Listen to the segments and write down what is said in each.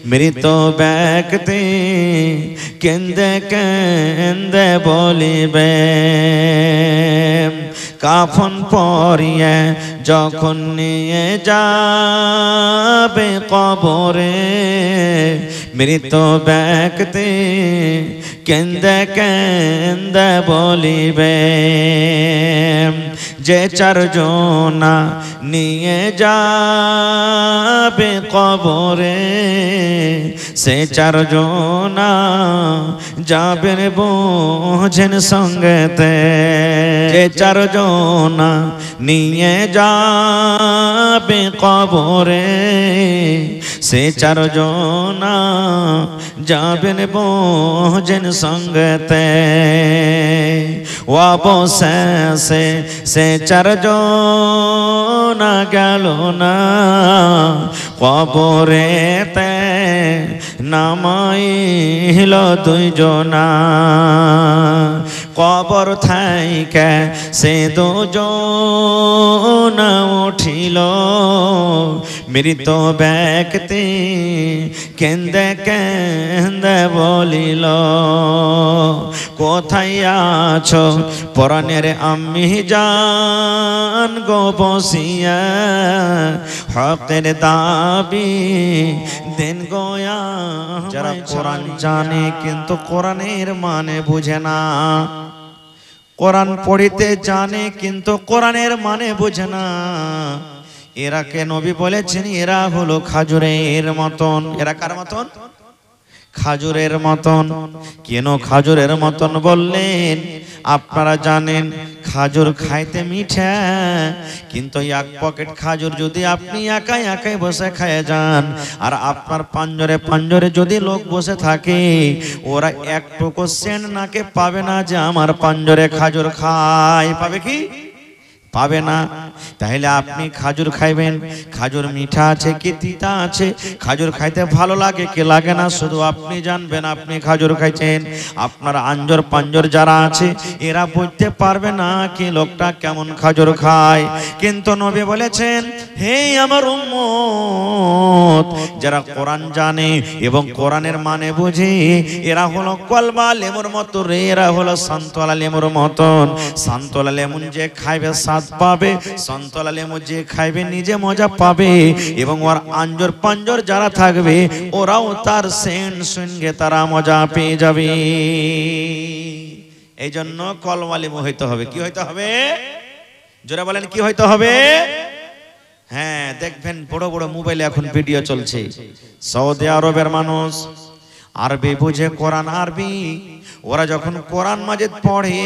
মৃত ব্যক্তি কেন্দে কেন্দে বলিবে, কাফন পরিয়ে যখন নিয়ে যাবে কবরে, মৃত ব্যক্তি কেন্দে কেন্দে বলিবে, যে চারজনা নিয়ে যাবে কবরে, সে চারজনা যাবেন বোঝেন সঙ্গেতে, যে চারজনা নিয়ে যাবে কবরে, সে চারজনা যাবেন বোঝেন সঙ্গেতে, অবশেষে সে চারজনা গেল না কবরেতে, নামাইল দুইজনা, কবর থাইকে সে দুজনা উঠিল, মৃত ব্যক্তি কেন্দে কেন্দে বলিল, কোথায় আছো পরাণের আমি জান গো বসিয়া, হকের দাবি দেন গোয়া। যারা কোরআন জানে কিন্তু কোরআনের মানে বুঝে না, কোরআন পড়িতে জানে কিন্তু কোরআনের মানে বুঝে না, এরাকে নবী বলেছেন এরা হলো খাজুরের মতন। এরা কার মতন? খাজুরের মতন। কেন খাজুরের মতন বললেন? আপনারা জানেন খাজুর খাইতে মিঠা, কিন্তু এক পকেট খাজুর যদি আপনি একাই একাই বসে খায় যান, আর আপনার পাঞ্জরে পাঞ্জরে যদি লোক বসে থাকে, ওরা একটুকু সেন্ট নাকে পাবে না যে আমার পাঞ্জরে খাজুর খায়। পাবে কি? পাবে না। তাহলে আপনি খাজুর খাইবেন, খাজুর মিঠা আছে কি তিতা আছে, খাজুর খাইতে ভালো লাগে কি লাগে না, শুধু আপনি জানবেন আপনি খাজুর খাইছেন। আপনার আঞ্জর পাঞ্জর যারা আছে এরা বুঝতে পারবে না কি লোকটা কেমন খাজুর খায়। কিন্তু নবী বলেছেন, হে আমার উম্মত, যারা কোরআন জানে এবং কোরআনের মানে বুঝে, এরা হলো কলবা লেমুর মতো রে, এরা হলো সান্তলা লেমুর মতন। সান্তলা লেমন যে খাইবে স্বাদ পাবে, সন্তলা লেমু যে খাইবে নিজে মজা পাবে, এবং ওর আঞ্জর পাঞ্জর যারা থাকবে ওরাও তার সেন্ট শুনগে তারা মজা পেয়ে যাবে। এই জন্য কলমা লেমু হইতে হবে। কি হইতে হবে? জোরে বলেন, কি হইতে হবে? হ্যাঁ, দেখবেন বড় বড় মোবাইলে এখন ভিডিও চলছে, সৌদি আরবের মানুষ আরবি বুঝে, কোরআন আরবি, ওরা যখন কোরআন মাজিদ পড়ে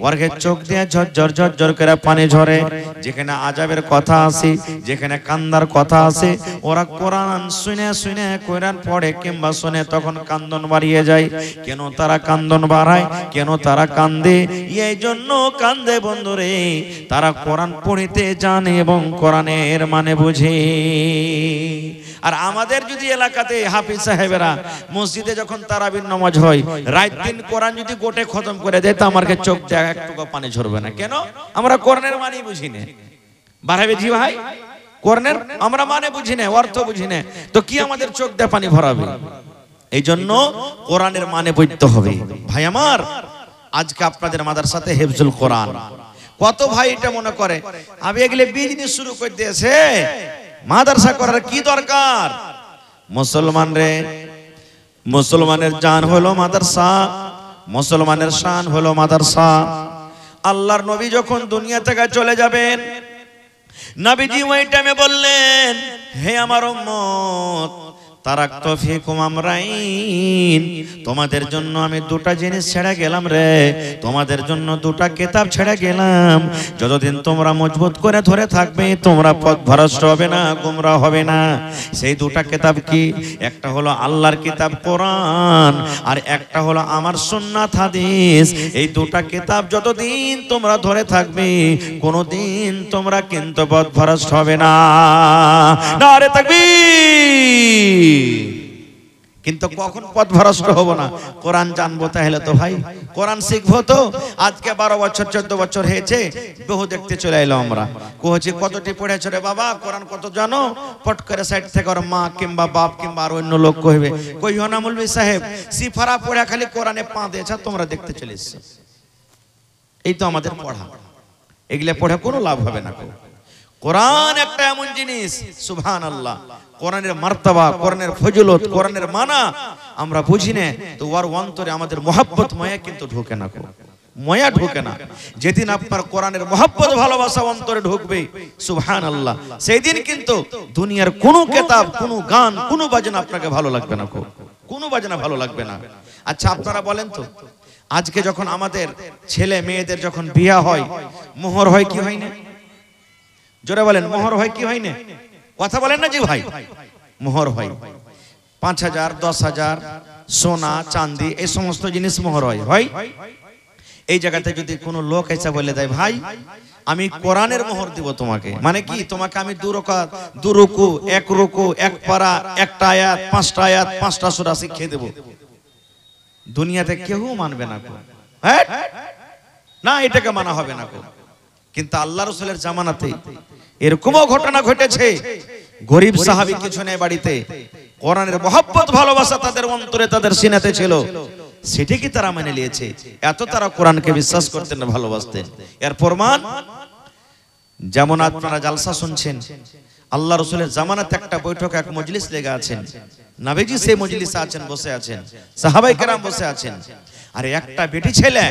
ওরকে চোখ দিয়ে ঝরঝর ঝরঝর করে পানি ঝরে। যেখানে আজাবের কথা আছে, যেখানে কান্দার কথা আছে, ওরা কোরআন শুনে শুনে কোরআন পড়ে কিংবা শুনে তখন কান্দন বাড়িয়ে যায়। কেন তারা কান্দন বাড়ায়? কেন তারা কান্দে? এই জন্য কান্দে বন্ধুরে, তারা কোরআন পড়িতে জানে এবং কোরআনের মানে বুঝে। আর আমাদের যদি এলাকাতে হাফিজ সাহেবেরা মসজিদে যখন তারাবির নামাজ হয়, রাত দিন কোরআন যদি গোটে খতম করে দেয়, তো আমার চোখ দিয়ে একটুকু পানি ঝরবে না। কেন? আমরা কোরআনের মানে বুঝি না। বাড়াবে জি ভাই, কোরআনের আমরা মানে বুঝি না, অর্থ বুঝি না, তো কি আমাদের চোখ দিয়ে পানি ভরাবে? এই জন্য কোরআনের মানে বুঝতে হবে। ভাই আমার, আজকে আপনাদের মাদ্রাসাতে হিফজুল কোরআন, কত ভাই এটা মনে করে আমি এগুলো বিজনেস শুরু করে দিয়েছে, মাদ্রাসা করার কি দরকার? মুসলমান রে, মুসলমানের জান হলো মাদ্রাসা, মুসলমানের শান হলো মাদ্রাসা। আল্লাহর নবী যখন দুনিয়া থেকে চলে যাবেন, নবীজি ওই টাইমে বললেন, হে আমার উম্মত, তারাকতু ফিকুম আমরাইন, তোমাদের জন্য আমি দুটা জিনিস ছেড়ে গেলাম রে, তোমাদের জন্য দুটা কিতাব ছেড়ে গেলাম। যতদিন তোমরা মজবুত করে ধরে থাকবে, তোমরা পথভ্রষ্ট হবে না, গোমরা হবে না। সেই দুটা কিতাব কি? একটা হলো আল্লাহর কিতাব কোরআন, আর একটা হলো আমার সুন্নাত হাদিস। এই দুটা কিতাব যতদিন তোমরা ধরে থাকবে, কোনোদিন তোমরা কিন্তু পথভ্রষ্ট হবে না। নারে তাকবীর! কিন্তু কখন পথভ্রষ্ট হব না, কোরআন জানবো তাহলে তো ভাই, কোরআন শিখবো তো। আজকে 12 বছর 14 বছর হয়েছে, বহু দেখতে চলে এলো আমরা, কোহছি কতটি পড়েছ রে বাবা, কোরআন কত জানো? পট করে সাইড থেকে ওর মা কিংবা বাপ কিংবা আর অন্য লোক কইবে, কইও না মৌলভী সাহেব, সিফারা পড়া খালি কোরআনে পা দিয়েছে, তোমরা দেখতে চলে এসছো। এই তো আমাদের পড়া, এগুলা পড়ে কোনো লাভ হবে না। কোরআন একটা এমন জিনিস, সুবহানাল্লাহ, কোরআনের মার্তবা, কোরআনের ফজিলত, কোরআনের মানা আমরা বুঝি না, তো ওর অন্তরে আমাদের মহব্বত মায়া কিন্তু ঢোকে না, মায়া ঢোকে না। যেদিন আপনার কোরআনের মহব্বত ভালোবাসা অন্তরে ঢুকবে, সুবহানাল্লাহ, সেই দিন কিন্তু দুনিয়ার কোনো কিতাব, কোনো গান, কোনো বাজনা আপনাকে ভালো লাগবে না, কোনো বাজনা ভালো লাগবে না। আচ্ছা আপনারা বলেন তো, আজকে যখন আমাদের ছেলে মেয়েদের যখন বিয়া হয়, মোহর হয় কি হয় না? জোরে বলেন, মোহর হয় কি হয় না? কথা বলেন না জি ভাই, মোহর হয়। 5,000 10,000 সোনা চাঁদি এই সমস্ত জিনিস মোহর হয়, হয়। এই জায়গাতে যদি কোনো লোক এসে বলে দেয়, ভাই আমি কোরআনের মোহর দিব তোমাকে, মানে কি, তোমাকে আমি 2 রাকাত 2 রুকু 1 রুকু 1 পারা 1টা আয়াত 5টা আয়াত 5টা সূরা শিখিয়ে দেব, দুনিয়াতে কেউ মানবে না, হ্যাঁ না, এটাকে মানা হবে না। কিন্তু আল্লাহ রাসূলের জামানাতে এরকমও ঘটনা ঘটেছে, গরিব সাহাবী কিছু নেই বাড়িতে, কোরআনের মহব্বত ভালোবাসা তাদের অন্তরে, তাদের সিনাতে ছিল, সেটা কি তারা মেনে নিয়েছে, এত তারা কোরআনকে বিশ্বাস করতেন না, ভালোবাসতেন। এর প্রমাণ, যেমন আপনারা জালসা শুনছেন, আল্লাহ রাসূলের জামানাতে একটা বৈঠক, এক মজলিস লেগে আছেন, নবীজি সেই মজলিসে আছেন, বসে আছেন, সাহাবায়ে কেরাম বসে আছেন, আরে একটা বেটি ছেলে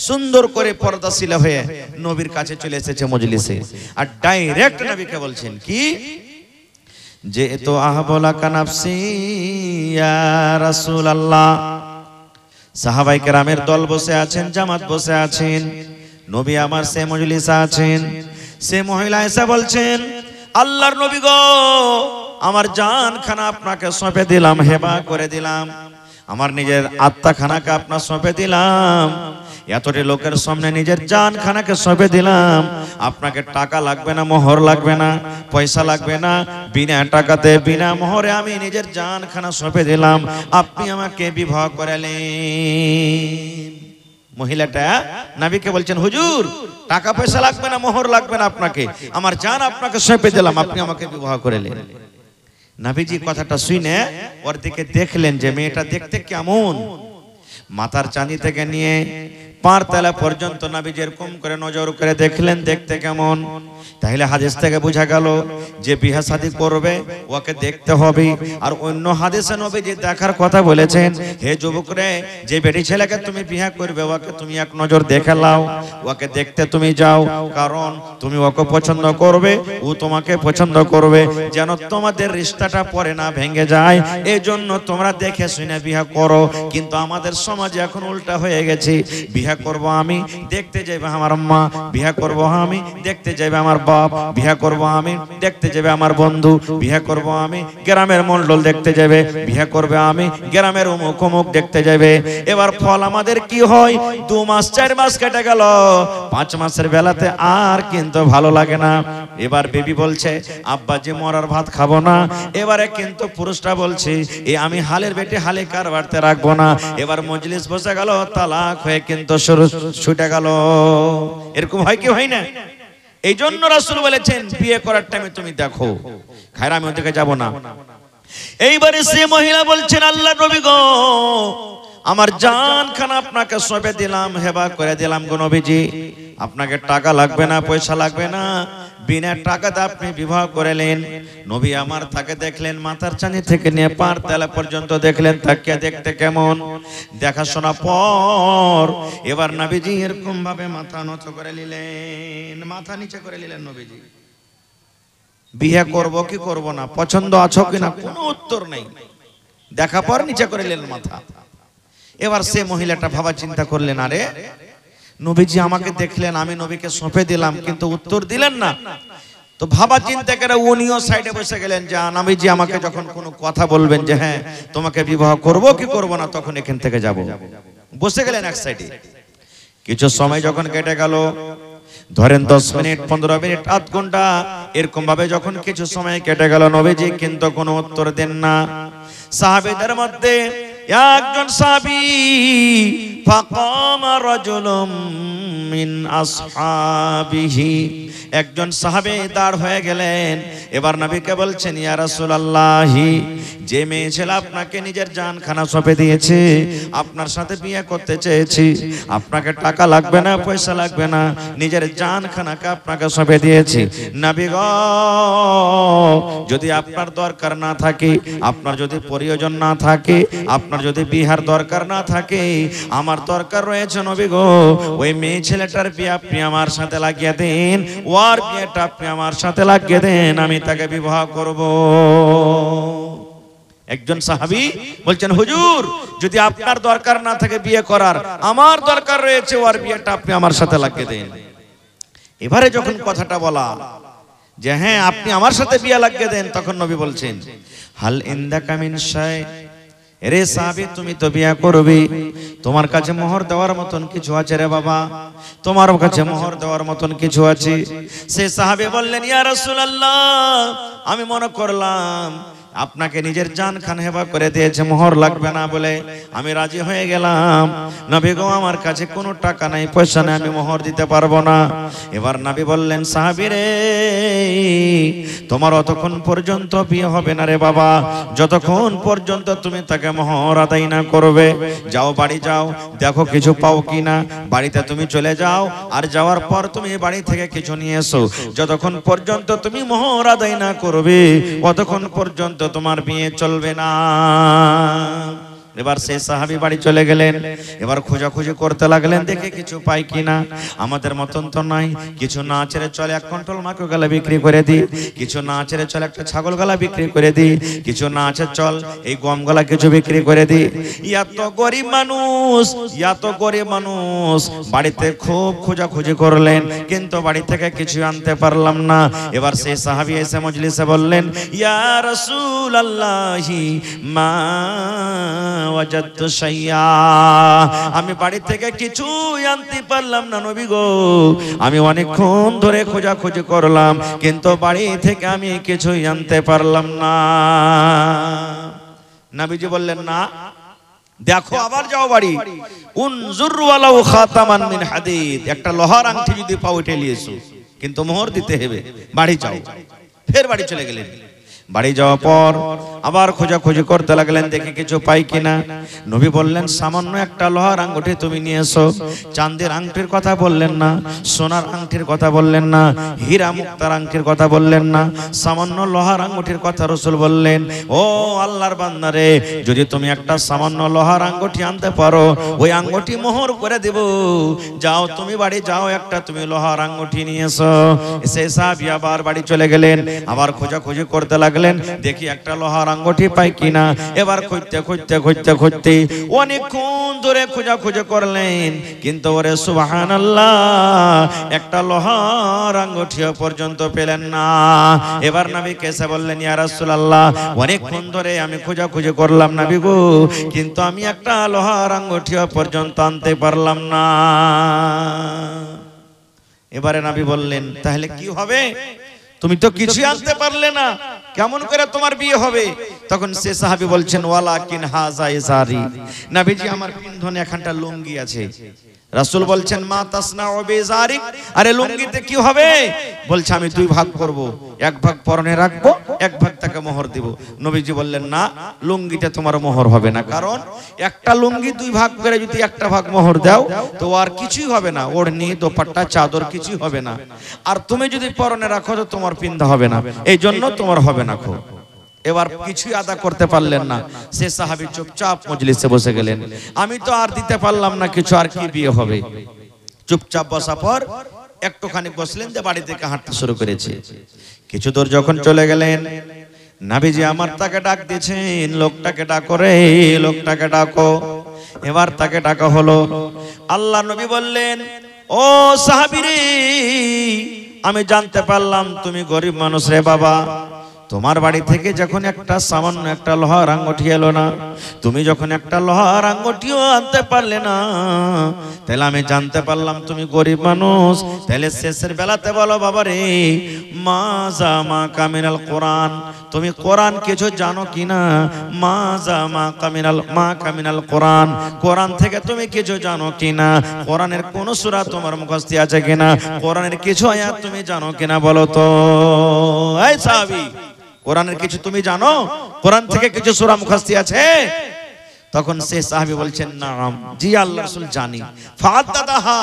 সুন্দর করে পর্দাশীলা হয়ে নবীর কাছে চলে এসেছে মজলিসে, আর ডাইরেক্ট নবীকে বলছেন কি, যে তো আহবলা কানাফসি ইয়া রাসূলুল্লাহ। সাহাবায়ে কেরামের দল বসে আছেন, জামাত বসে আছেন, নবী আমার সে মজলিসে আছেন, সে মহিলা এসে বলছেন, আল্লাহর নবী গো, আমার জান খানা আপনাকে সঁপে দিলাম, হেবা করে দিলাম, আমার নিজের আত্মা খানাকে আপনার সঁপে দিলাম, এতটি লোকের সামনে নিজের জান খানাকে সঁপে দিলাম, আপনাকে টাকা লাগবে না, মোহর লাগবে না, পয়সা লাগবে না, বিনা টাকাতে বিনা মোহরে আমি নিজের জান খানা সঁপে দিলাম, আপনি আমাকে বিবাহ করালেন। মহিলাটা নবীকে বলছেন, হুজুর টাকা পয়সা লাগবে না, মোহর লাগবে না, আপনাকে আমার জান আপনাকে সঁপে দিলাম, আপনি আমাকে বিবাহ করালেন। নবীজি কথাটা শুনে ওর দিকে দেখলেন যে মেয়েটা দেখতে কেমন, মাথার চাঁদি থেকে নিয়ে পার তলা পর্যন্ত নবীজি এরকম করে নজর করে দেখলেন, দেখতে কেমন। তাহলে হাদিস থেকে বোঝা গেল যে বিয়ে শাদী করবে ওকে দেখতে হবে। আর অন্য হাদিসে নবীজি দেখার কথা বলেছেন, হে যুবক রে, যে বেটি ছেলেকে তুমি বিয়ে করবে ওকে তুমি এক নজর দেখে নাও, ওকে দেখতে তুমি যাও, কারণ তুমি ওকে পছন্দ করবে, ও তোমাকে পছন্দ করবে, যেন তোমাদের রিশতাটা পরে না ভেঙে যায়, এই জন্য তোমরা দেখে শুনে বিয়ে করো। কিন্তু আমাদের সমাজে এখন উল্টা হয়ে গেছে, বিয়ে করব আমি, দেখতে যাবে আমার মা, বিয়ে করব আমি, দেখতে যাবে আমার বাপ, বিয়ে করব আমি, দেখতে যাবে আমার বন্ধু, বিয়ে করব আমি, গ্রামের মন্ডল দেখতে যাবে, বিয়ে করবে আমি, গ্রামের অমুক অমুক দেখতে যাবে। এবার ফল আমাদের কি হয়, 2 মাস 4 মাস কেটে গেল, 5 মাসের বেলাতে আর কিন্তু ভালো লাগে না। এবার বেবি বলছে, আব্বাজি মরার ভাত খাবো না। এবারে কিন্তু পুরুষটা বলছে, আমি হালের বেটে হালে কার বাড়তে রাখবো না। এবার মজলিস বসে গেল, তালাক হয়ে কিন্তু ছুটে গেল। এরকম হয় কি হয় না? এই জন্য রাসূল বলেছেন, বিয়ে করার টাইমে তুমি দেখো, খায়রা আমি ওদিকে যাব না। এইবারে সে মহিলা বলছেন, আল্লাহ নবী গো, আমার জান খানা আপনাকে সঁপে দিলাম, হেবা করে দিলাম গো নবীজি, আপনাকে টাকা লাগবে না, পয়সা লাগবে না, বিনা টাকাতে আপনি বিবাহ করেলেন। নবী আমার তাকে দেখলেন, মাথার চাঁদি থেকে নিয়ে পার তলা পর্যন্ত দেখলেন, তাকে দেখতে কেমন। দেখাশোনা পর এবার নবীজি এরকম ভাবে মাথা নত করে নিলেন, মাথা নিচে করে নিলেন। নবীজি বিয়ে করব কি করব না, পছন্দ আছো কিনা, কোনো উত্তর নেই। দেখা পর নিচে করে নিলেন মাথা। এবার সে মহিলাটা ভাবা চিন্তা করলেন, আরে নবীজি আমাকে দেখলেন, আমি নবীকে সঁপে দিলাম, কিন্তু উত্তর দিলেন না। তো ভাবা চিন্তা করে উনিও সাইডে বসে গেলেন, যে নবীজি আমাকে যখন কোনো কথা বলবেন যে হ্যাঁ তোমাকে বিবাহ করব কি করব না, তখন এখান থেকে যাব। বসে গেলেন এক সাইডে। কিছু সময় যখন কেটে গেল, ধরেন 10 মিনিট 15 মিনিট আধ ঘন্টা এরকম ভাবে যখন কিছু সময় কেটে গেল নবীজি কিন্তু কোনো উত্তর দেন না। সাহাবীদের মধ্যে একজন সাহাবী ফাকামা রাজুলুম মিন আসহাবিহি, একজন সাহাবী দাঁড় হয়ে গেলেন। এবার নবীকে বলছেন, ইয়া রাসূলুল্লাহ, যে মেয়ে ছেলে আপনাকে নিজের জানখানা সঁপে দিয়েছে, আপনার সাথে বিয়ে করতে চেয়েছি, আপনাকে টাকা লাগবে না, পয়সা লাগবে না, নিজের জানখানাকে আপনাকে সঁপে দিয়েছি। নবী গো, যদি আপনার দরকার না থাকে, আপনার যদি প্রয়োজন না থাকে, আপনার যদি বিহার দরকার না থাকে, আমার দরকার রয়েছে নবী গো, ওই মেয়ে ছেলেটার বিয়ে আপনি আমার সাথে লাগিয়ে দেন, ওর বিয়েটা আপনি আমার সাথে লাগিয়ে দেন, আমি তাকে বিবাহ করব। একজন সাহাবী বলছেন, হুজুর, যদি আপনার দরকার না থাকে বিয়ে করার, আমার দরকার রয়েছে, ওর বিয়েটা আপনি আমার সাথে লাগিয়ে দেন। এবারে যখন কথাটা বলা যে হ্যাঁ আপনি আমার সাথে বিয়ে লাগিয়ে দেন, তখন নবী বলছেন, হাল ইনদাকা মিন শাই, রে সাহাবী, তুমি তো বিয়ে করবে, তোমার কাছে মোহর দেওয়ার মতন কিছু আছে রে বাবা, তোমার কাছে মোহর দেওয়ার মতন কিছু আছে? সে সাহাবী বললেন, ইয়া রাসূলুল্লাহ, আমি মনে করলাম আপনাকে নিজের জান খান হেবা করে দিয়েছে, মোহর লাগবে না বলে আমি রাজি হয়ে গেলাম। নবী গো, আমার কাছে কোনো টাকা নাই, পয়সা নেই, আমি মোহর দিতে পারবো না। এবার নবী বললেন, সাহাবী রে, তোমার অতক্ষণ পর্যন্ত বিয়ে হবে না রে বাবা, যতক্ষণ পর্যন্ত তুমি তাকে মোহর আদায় না করবে। যাও, বাড়ি যাও, দেখো কিছু পাও কিনা, বাড়িতে তুমি চলে যাও, আর যাওয়ার পর তুমি বাড়ি থেকে কিছু নিয়ে এসো। যতক্ষণ পর্যন্ত তুমি মোহর আদায় না করবে, ততক্ষণ পর্যন্ত তোমার বিয়ে চলবে না। এবার সেই সাহাবী বাড়ি চলে গেলেন। এবার খোঁজাখুঁজি করতে লাগলেন, দেখে কিছু পাই কিনা। আমাদের মতন তো নাই, কিছু না ছেড়ে চলে এক কুইন্টাল মাকে গলা বিক্রি করে দিই, কিছু না ছেড়ে চলে একটা ছাগল গলা বিক্রি করে দিই, কিছু না আছে চল এই গম গলা কিছু বিক্রি করে দিই। এত গরিব মানুষ, এত গরিব মানুষ, বাড়িতে খুব খোঁজাখুঁজি করলেন, কিন্তু বাড়ি থেকে কিছু আনতে পারলাম না। এবার সেই সাহাবী এসে মজলিসে বললেন, ইয়া রাসূলুল্লাহি মা ওয়াজাদতু শাইয়া, আমি বাড়ি থেকে কিছুই আনতে পারলাম না নবী গো, আমি অনেকক্ষণ ধরে খোঁজাখুঁজি করলাম, কিন্তু বাড়ি থেকে আমি কিছুই আনতে পারলাম না। নবীজি বললেন, না, দেখো আবার যাও বাড়ি, উনজুর ওয়ালাউ খাতামান মিন হাদিদ, একটা লোহার আংটি যদি পাও উঠে নিয়ে এসো, কিন্তু মোহর দিতে হবে। বাড়ি যাও। ফের বাড়ি চলে গেলেন। বাড়ি যাওয়ার পর আবার খোঁজাখুঁজি করতে লাগলেন, দেখে কিছু পাই কিনা। নবী বললেন, সামান্য একটা লোহার আঙ্গুঠি তুমি নিয়ে এসো। চাঁদের আংটির কথা বললেন না, সোনার আংটির কথা বললেন না, হীরা মুক্তার আংটির কথা বললেন না, সামান্য লোহার আঙ্গুঠির কথা রাসূল বললেন। ও আল্লাহর বান্দারে, যদি তুমি একটা সামান্য লোহার আঙ্গুঠি আনতে পারো, ওই আঙ্গুঠি মোহর করে দেব। যাও, তুমি বাড়ি যাও, একটা তুমি লোহার আঙ্গুঠি নিয়ে এসো। সেই সাহাবী আবার বাড়ি চলে গেলেন। আবার খোঁজাখুঁজি করতে লাগলেন, দেখি একটা লোহার আঙ্গুঠি পাই কিনা। এবার খুঁজতে খুঁজতে খুঁজতে খুঁজতে অনেকক্ষণ ধরে খোঁজাখুঁজি করলেন, কিন্তু ওরে সুবহানাল্লাহ, একটা লোহার আঙ্গুঠিও পর্যন্ত পেলেন না। এবার নবী কেসে বললেন, ইয়া রাসূলুল্লাহ, অনেকক্ষণ ধরে আমি খোঁজাখুঁজি করলাম নবী গো, কিন্তু আমি একটা লোহার আঙ্গুঠিও পর্যন্ত আনতে পারলাম না। এবারে নবী বললেন, তাহলে কি হবে? তুমি তো কিছুই আনতে পারলে না, কেমন করে তোমার বিয়ে হবে? তখন সে সাহাবী বলছেন, ওয়ালাকিন হাযা ইজারি, নবীজি আমার পিন্ধনে এখানটা লুঙ্গি আছে। রাসূল বলছেন, মা তাসনাউ বিজারিক, আরে লুঙ্গিতে কি হবে? বলছে, আমি দুই ভাগ করব, এক ভাগ পরনে রাখবো, এক ভাগ তাকে মোহর দিব। নবীজি বললেন, না, লুঙ্গিতে তোমার মোহর হবে না, কারণ একটা লুঙ্গি দুই ভাগ করে যদি একটা ভাগ মোহর দাও তো আর কিছুই হবে না, ওড়নি দোপাট্টা চাদর কিছুই হবে না। আর তুমি যদি পরনে রাখো তো তোমার পিন্ধা হবে না, এই জন্য তোমার হবে না। খো এবার কিছুই আদা করতে পারলেন না। সে সাহাবী চুপচাপ মজলিসে বসে গেলেন। আমি তো আর দিতে পারলাম না কিছু, আর কি বিয়ে হবে? চুপচাপ বসা পর একটুখানি বসলেন, যে বাড়ি থেকে হাঁটতে শুরু করেছে। কিছু দূর যখন চলে গেলেন, নবীজি আমার তাকে ডাক দিয়েছেন, লোকটাকে ডাকো রে, লোকটাকে ডাকো। এবার তাকে ডাকা হলো। আল্লাহ নবী বললেন, ও সাহাবী রে, আমি জানতে পারলাম তুমি গরিব মানুষ রে বাবা, তোমার বাড়ি থেকে যখন একটা সামান্য একটা লোহার আঙ্গুঠি এলো না, তুমি যখন একটা লোহার আঙ্গুঠিও আনতে পারলে না, তাহলে আমি জানতে পারলাম তুমি গরিব মানুষ। তাহলে শেষের বেলাতে বলো বাবা রে, মাজা মা কামিনাল কোরআন, তুমি কোরআন কিছু জানো কিনা? মাজা মা কামিনাল কোরআন, কোরআন থেকে তুমি কিছু জানো কিনা? কোরআনের কোন সূরা তোমার মুখস্থ আছে কিনা? কোরআনের কিছু আয়াত তুমি জানো কিনা বলো তো? এই সাহাবী, কোরআনের কিছু তুমি জানো? কোরআন থেকে কিছু সূরা মুখস্থ আছে? তখন সে সাহাবী বলছেন নাম, জি আল্লাহর রাসূল জানি। ফাদাদাহা,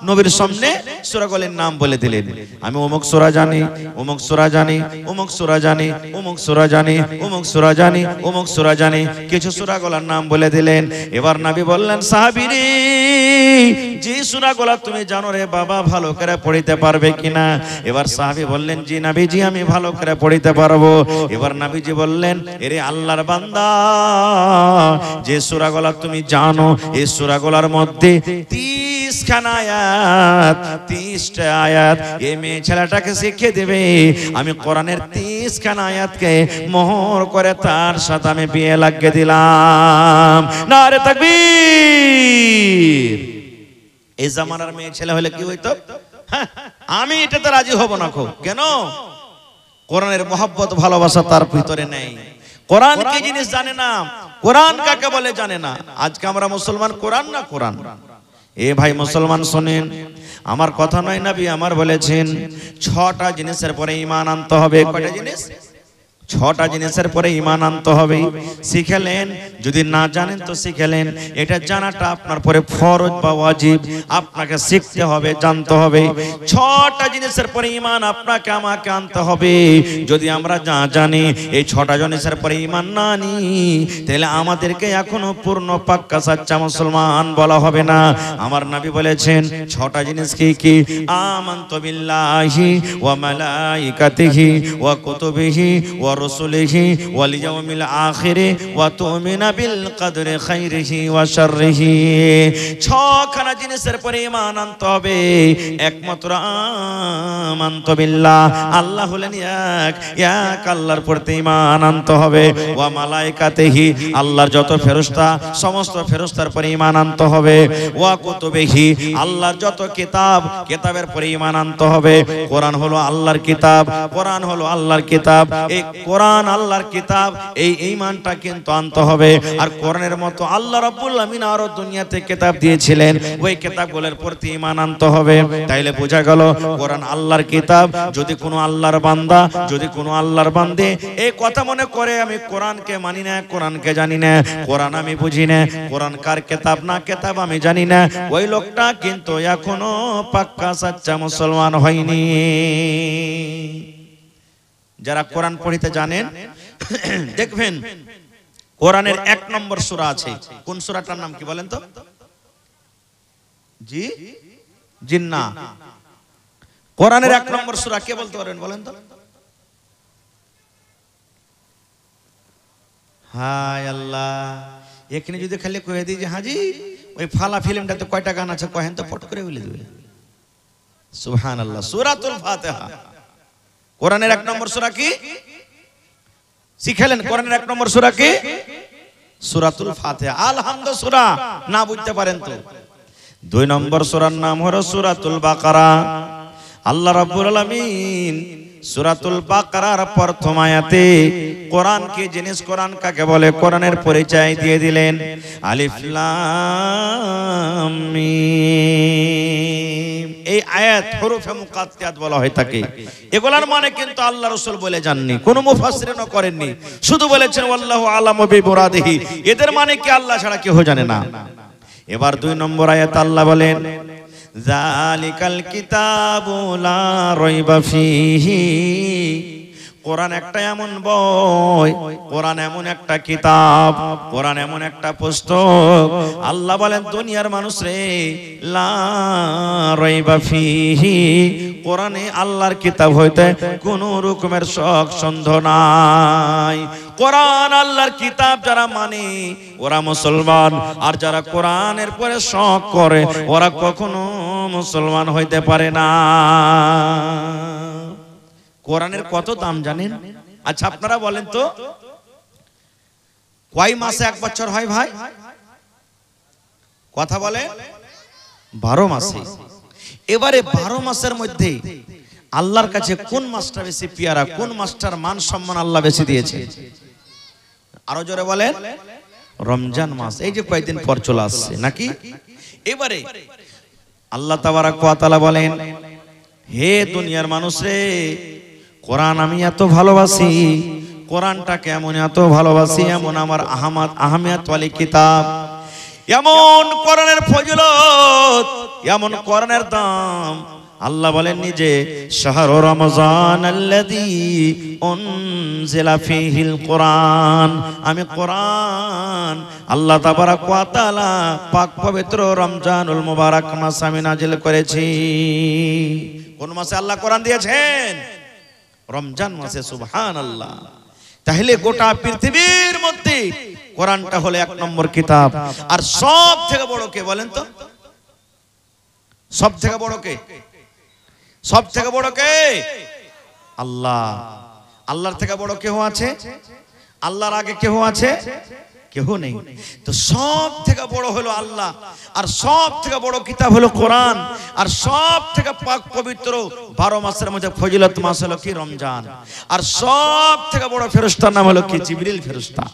নবীর সামনে সূরাগুলোর নাম বলে দিলেন। আমি অমুক সূরা জানি, অমুক সূরা জানি, অমুক সূরা জানি, অমুক সূরা জানি, অমুক সূরা জানি, অমুক সূরা জানি, কিছু সূরাগুলোর নাম বলে দিলেন। এবার নবী বললেন, সাহাবী রে, যে সূরাগুলো তুমি জানো রে বাবা, ভালো করে পড়িতে পারবে কিনা? এবার সাহাবী বললেন, জি নবীজি আমি ভালো করে পড়িতে পারবো। এবার নবীজি বললেন, এরে আল্লাহর বান্দা, যে সূরাগুলো তুমি জানো, এই সূরাগুলোর মধ্যে 30 খানা আয়াত, 30টা আয়াত এই মেয়ে ছেলেটাকে শিখিয়ে দেবে। আমি কোরআনের 30 খানা আয়াতকে মোহর করে তার সাথে আমি বিয়ে লাগিয়ে দিলাম। নারে তাকবীর। এই জামানার মেয়ে ছেলে হলে কি হইতো? হ্যাঁ, আমি এটাতে রাজি হব না। কেন? কোরআনের মহব্বত ভালোবাসা তার ভিতরে নেই। কোরআন কি জিনিস জানে না, কোরআন কাকে বলে জানে না। আজকে আমরা মুসলমান কোরআন না কোরআন। এ ভাই মুসলমান শোনেন, আমার কথা নয়, নবী আমার বলেছেন 6টা জিনিসের পরে ঈমান আনতে হবে। কয়টা জিনিস? 6টা জিনিসের পরে ঈমান আনতে হবে। শিখেলেন, যদি না জানেন তো শিখেলেন, এটা জানাটা আপনার পরে ফরজ বা ওয়াজিব, আপনাকে শিখতে হবে, জানতে হবে। 6টা জিনিসের পরে ঈমান আপনাকে আমাকে আনতে হবে। যদি আমরা যা জানি এই 6টা জিনিসের পরে ঈমান না আনি, তাহলে আমাদেরকে এখনো পূর্ণ পাক্কা সাচ্চা মুসলমান বলা হবে না। আমার নবী বলেছেন 6টা জিনিস কি কি? আমানতু বিল্লাহি ওয়া মালাইকাতিহি ওয়া কুতুবিহি ওয়া রাসূলিহি ওয়াল ইয়াউমিল আখিরি ওয়া তুমিনা বিল কদরি খাইরিহি ওয়া শাররিহি। 6খানা জিনিসের পরে ঈমান আনতে হবে। একমাত্র আমানতু বিল্লাহ, আল্লাহ হলেন এক, এক আল্লাহর প্রতি ঈমান আনতে হবে। ওয়া মালাইকাতিহি, আল্লাহর যত ফেরেশতা সমস্ত ফেরেশতার পরে ঈমান আনতে হবে। ওয়া কুতুবিহি, আল্লাহর যত কিতাব কিতাবের পরে ঈমান আনতে হবে। কোরআন হলো আল্লাহর কিতাব, কোরআন হলো আল্লাহর কিতাব, এই কোরআন আল্লাহর কিতাব, এই ঈমানটা কিন্তু আনতে হবে। আর কোরআনের মতো আল্লাহ রাব্বুল আমিন আরো দুনিয়াতে কিতাব দিয়েছিলেন, ওই কিতাবগুলোর প্রতি ঈমান আনতে হবে। তাইলে বোঝা গেল কোরআন আল্লাহর কিতাব। যদি কোনো আল্লাহর বান্দা, যদি কোনো আল্লাহর বান্দে এই কথা মনে করে আমি কোরআনকে মানি না, কোরআনকে জানি না, কোরআন আমি বুঝি না, কোরআন কার কিতাব না কিতাব আমি জানি না, ওই লোকটা কিন্তু এখনো পাক্কা সাচ্চা মুসলমান হয়নি। যারা কোরআন পড়িতে জানেন দেখবেন কোরআনের 1 নম্বর সূরা আছে। কোন সূরাটার নাম কি বলেন তো? জি, জিন্নাহ। কোরআনের 1 নম্বর সূরা কে বলতে পারবেন বলেন তো? হায় আল্লাহ, এখানে যদি খালি কয়ে দিই যে হাজি ওই ফালা ফিল্মটাতে কয়টা গান আছে কহেন তো, পট করে বলে দেবে। সুবহানাল্লাহ। সূরাতুল ফাতিহা কোরআনের 1 নম্বর সূরা কি? শিখেলেন কোরআনের 1 নম্বর সূরা কি? সূরাতুল ফাতিহা। আলহামদু সূরা না বুঝতে পারেন তো 2 নম্বর সূরার নাম হলো সূরাতুল বাকারা। আল্লাহ রাব্বুল আলামিন সূরাতুল বাকারার প্রথম আয়াতে কোরআন কি জিনিস, কোরআন কাকে বলে, কোরআনের পরিচয় দিয়ে দিলেন। আলিফ লাম মিম, এই আয়াত হরফে মুকাত্তাত বলা হয় থাকে। এগুলার মানে কিন্তু আল্লাহ রাসূল বলে যাননি, কোন মুফাসসিরও করেননি, শুধু বলেছেন আল্লাহু আলামু বিমুরাদিহি। এদের মানে কি আল্লাহ ছাড়া কেউ জানে না। এবার 2 নম্বর আয়াত আল্লাহ বলেন যালিকাল কিতাবু লা রাইবা ফীহি। কোরআন একটা এমন বই, কোরআন এমন একটা কিতাব, কোরআন এমন একটা পুস্তক, আল্লাহ বলেন দুনিয়ার মানুষ রে, লা রাইবা ফীহি, কোরআনে আল্লাহর কিতাব হইতে কোনো রকমের শক সন্দেহ নাই। কোরআন আল্লাহর কিতাব যারা মানে ওরা মুসলমান, আর যারা কোরআনের পরে শক করে ওরা কখনো মুসলমান হইতে পারে না। কোরআনের কত দাম জানেন? আচ্ছা আপনারা বলেন তো কয় মাসে এক বছর হয় ভাই? কথা বলে 12 মাসে। এবারে 12 মাসের মধ্যে আল্লাহর কাছে কোন মাসটা বেশি পিয়ারা, কোন মাসটার মান সম্মান আল্লাহ বেশি দিয়েছে? আরো জোরে বলেন। রমজান মাস। এই যে কয়েকদিন পর চলে আসছে নাকি? এবারে আল্লাহ তাবারাক ওয়া তাআলা বলেন, হে দুনিয়ার মানুষ রে, কোরআন আমি এত ভালোবাসি, কোরআনটা কেমন এত ভালোবাসি, এমন আমার আহমিয়াত ওয়ালি কিতাব, এমন কোরআনের ফজিলত, এমন কোরআনের দাম। আল্লাহ বলেন নিজে, শাহরু রমজান আল্লাযী উনজিলা ফীহিল কোরআন, আমি কোরআন আল্লাহ তাবারাক ওয়া তাআলা পাক পবিত্র রমজানুল মুবারক মাস আমি নাজিল করেছি। কোন মাসে আল্লাহ কোরআন দিয়েছেন? রমজান মাসে। সুবহানাল্লাহ। তাহলে গোটা পৃথিবীর মধ্যে কোরআনটা হলো 1 নম্বর কিতাব। আর সব থেকে বড় কে বলেন তো? সব থেকে বড় কে? সব থেকে বড় কে? আল্লাহ। আল্লাহর থেকে বড় কেউ আছে? আল্লাহর আগে কেউ আছে? কেউ নেই। তো সব থেকে বড় হলো আল্লাহ, আর সব থেকে বড় কিতাব হলো কোরআন, আর সব থেকে পাক পবিত্র 12 মাসের মধ্যে ফজিলত মাস হলো কি? রমজান। আর সব থেকে বড় ফেরেশতার নাম হলো কি? জিবরিল ফেরেশতা।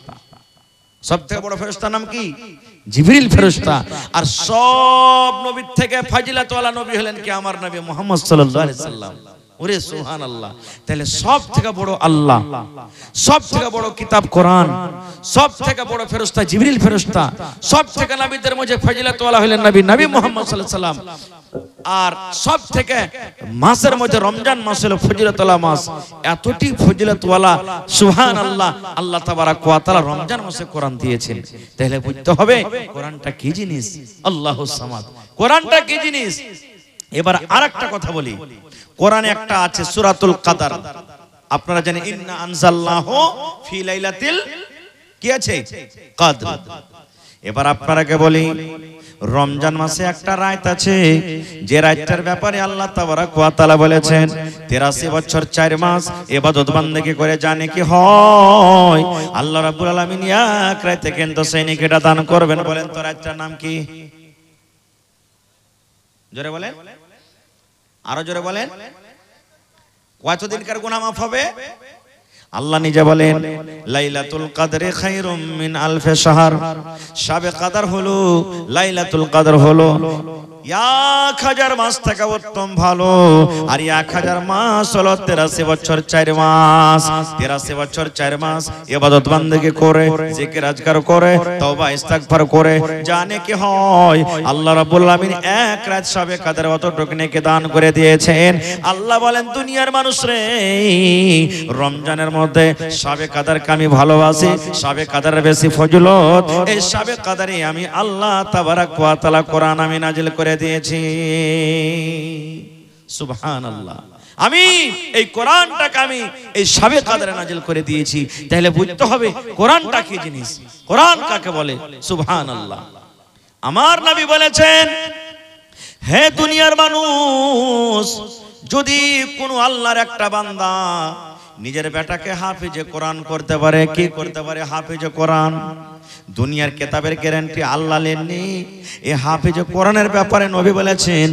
সব থেকে বড় ফেরেশতার নাম কি? জিবরিল ফেরেশতা। আর সব নবীর থেকে ফজিলত ওয়ালা নবী হলেন কি? আমার নবী মুহাম্মদ সাল্লাল্লাহু আলাইহি সাল্লাম। ওরে সুবহানাল্লাহ। তাহলে সব থেকে বড় আল্লাহ, সব থেকে বড় কিতাব কোরআন, সব থেকে বড় ফেরেশতা জিবরিল ফেরেশতা, সব থেকে নবীদের মধ্যে ফজিলত ওয়ালা হলেন নবী মুহাম্মদ সাল্লাল্লাহু আলাইহি সাল্লাম। আর সব থেকে মাসের মধ্যে রমজান মাস হলো ফজিলতওয়ালা মাস। এতটি ফজিলতওয়ালা, সুবহানাল্লাহ। আল্লাহ তাবারাক ওয়া তাআলা রমজান মাসে কোরআন দিয়েছেন। তাহলে বুঝতে হবে কোরআনটা কি জিনিস। আল্লাহুস সামাদ। কোরআনটা কি জিনিস? এবার আরেকটা কথা বলি। কোরআনে একটা আছে সূরাতুল কদর। আপনারা জানেন ইন্না আনজালনাহু ফি লাইলাতিল কি আছে? কদর। এবার আপনারাকে বলি, রমজান মাসে একটা রাত আছে, যে রাতটার ব্যাপারে আল্লাহ তাবারাক ওয়া তাআলা বলেছেন 83 বছর 4 মাস ইবাদত বান্দেগি করে জানে কি হয়। আল্লাহ রাব্বুল আলামিন এক রাতে কিন্তু সেই নেকিটা দান করবেন। বলেন তো রাতটার নাম কি? জোরে বলেন, আরো জোরে বলেন। কতদিনকার গুনাহ মাফ হবে? আল্লাহ নিজে বলেন, লাইলাতুল কদরে খায়রুম মিন আলফি শাহর। শাবে কদর হলো, লাইলাতুল কদর হলো 1000 মাস থেকে উত্তম ভালো। আর 1000 মাস হলো 83 বছর 4 মাস। 83 বছর 4 মাস ইবাদত বান্দেগি করে, জিকির আজকার করে, তওবা ইস্তিগফার করে জানে কি হয়। আল্লাহ রাব্বুল আলামিন এক রাত শাবে কদর অতটুকু নেকি দান করে দিয়েছেন। আল্লাহ বলেন, দুনিয়ার মানুষ রে, রমজানের মধ্যে শাবে কদরকে আমি ভালোবাসি, শাবে কদরের বেশি ফজিলত। এই শাবে কদরে আমি আল্লাহ তাবারাক ওয়া তাআলা কোরআন আমি নাজিল করে দিয়েছি। সুবহানাল্লাহ। আমি এই কোরআনটাকে আমি এই শাবে কদরে নাজিল করে দিয়েছি। তাহলে বুঝতে হবে কোরআনটা কি জিনিস, কোরআন কাকে বলে। সুবহানাল্লাহ। আমার নবী বলেছেন, হে দুনিয়ার মানুষ, যদি কোনো আল্লাহর একটা বান্দা নিজের বেটাকে হাফিজে কোরআন করতে পারে, কি করতে পারে? হাফিজে কোরআন। দুনিয়ার কিতাবের গ্যারান্টি আল্লাহ লেননি। এই হাফিজে কোরআনের ব্যাপারে নবী বলেছেন,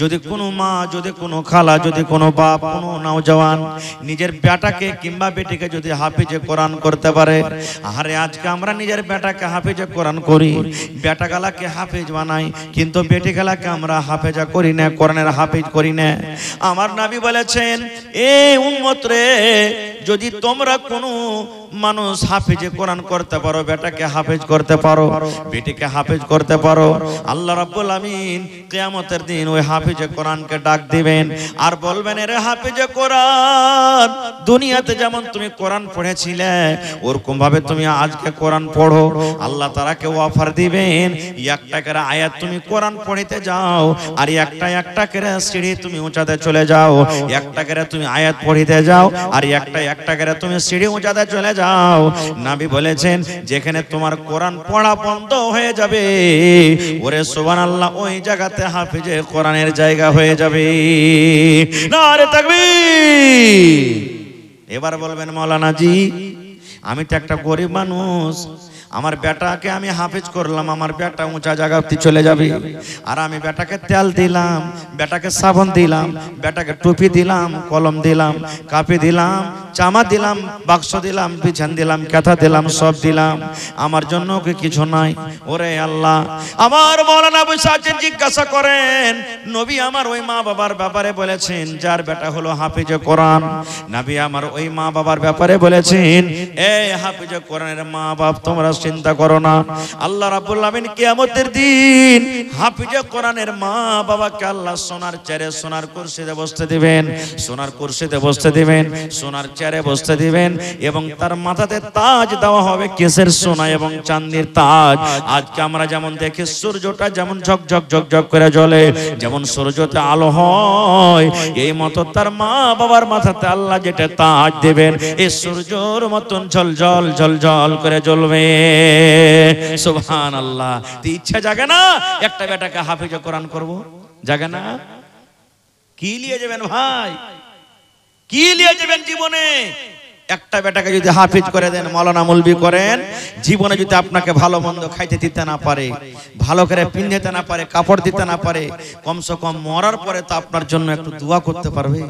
যদি কোনো মা, যদি কোনো খালা, যদি কোনো বাপ, কোনো নওজওয়ান নিজের বেটাকে কিংবা বেটিকে যদি হাফিজে কোরআন করতে পারে। আরে আজকে আমরা নিজের বেটাকে হাফিজে কোরআন করি, বেটা গালাকে হাফিজ বানাই, কিন্তু বেটি গালাকে আমরা হাফেজা করি না, কোরআনের হাফিজ করি না। আমার নবী বলেছেন, এই উম্মত রে, যদি তোমরা কোনো মানুষ হাফিজে কোরআন করতে পারো, বেটাকে হাফেজ করতে পারো, বেটিকে হাফেজ করতে পারো, আল্লাহ রাব্বুল আমিন কিয়ামতের দিন ওই হাফিজে কোরআনকে ডাক দিবেন আর বলবেন, রে হাফিজে কোরআন, দুনিয়াতে যেমন তুমি কোরআন পড়েছিলে ওরকম ভাবে তুমি আজকে কোরআন পড়ো। আল্লাহ তাআলাকে অফার দিবেন, একটা করে আয়াত তুমি কোরআন পড়িতে যাও, আর একটা করে সিঁড়ি তুমি উঁচাতে চলে যাও, একটা করে তুমি আয়াত পড়িতে যাও, আর একটা করে তুমি সিঁড়ি উঁচাতে চলে যাও। নবী বলেছেন, যেখানে তোমার কোরআন পড়া বন্ধ হয়ে যাবে, ওরে সুবহানাল্লাহ, ওই জায়গাতে হাফিজে কোরআনের জায়গা হয়ে যাবে। নারে তাকবীর। এবার বলবেন মৌলানা জি আমি তো একটা গরিব মানুষ, আমার বেটাকে আমি হাফেজ করলাম, আমার বেটা উঁচা জায়গাতে চলে যাবে, আর আমি বেটাকে তেল দিলাম, বেটাকে সাবান দিলাম, বেটাকে টুপি দিলাম, কলম দিলাম, কাপি দিলাম, জামা দিলাম, বাক্স দিলাম, বিছান দিলাম, কাঁথা দিলাম, সব দিলাম, আমার জন্য কি কিছু নাই? ওরে আল্লাহ, আমার মৌলানা বসে আছেন, জিজ্ঞাসা করেন নবী আমার ওই মা বাবার ব্যাপারে বলেছেন যার বেটা হলো হাফেজে কোরআন, নবী আমার ওই মা বাবার ব্যাপারে বলেছেন এই হাফেজে কোরআনের মা বাপ তোমরা চিন্তা করো না, আল্লাহ রাব্বুল আমিন কিয়ামতের দিন হাফেজে কোরআনের মা বাবাকে আল্লাহ সোনার চেয়ারে সোনার কুরসিতে বসতে দিবেন, সোনার কুরসিতে বসতে দিবেন, সোনার চেয়ারে বসতে দিবেন, এবং তার মাথাতে তাজ দেওয়া হবে কিসের? সোনা এবং চাঁদির তাজ। আজকে আমরা যেমন দেখি সূর্যটা যেমন ঝকঝক ঝকঝক করে জ্বলে, যেমন সূর্যতে আলো হয়, এই মতো তার মা বাবার মাথাতে আল্লাহ যেটা তাজ দেবেন এই সূর্যর মতন ঝলঝল ঝলঝল করে জ্বলবে। সুবহানাল্লাহ। ইচ্ছা জাগে না একটা বেটাকে হাফেজে কোরআন করব? জাগে না? কি নিয়ে যাবেন ভাই, কি নিয়ে যাবেন জীবনে? একটা বেটাকে যদি হাফেজ করে দেন, মাওলানা মৌলবি করেন, জীবনে যদি আপনাকে ভালো মন্দ খাইতে দিতে না পারে, ভালো করে পিনতে না পারে, কাপড় দিতে না পারে, কমসে কম মরার পরে তো আপনার জন্য একটু দোয়া করতে পারবে,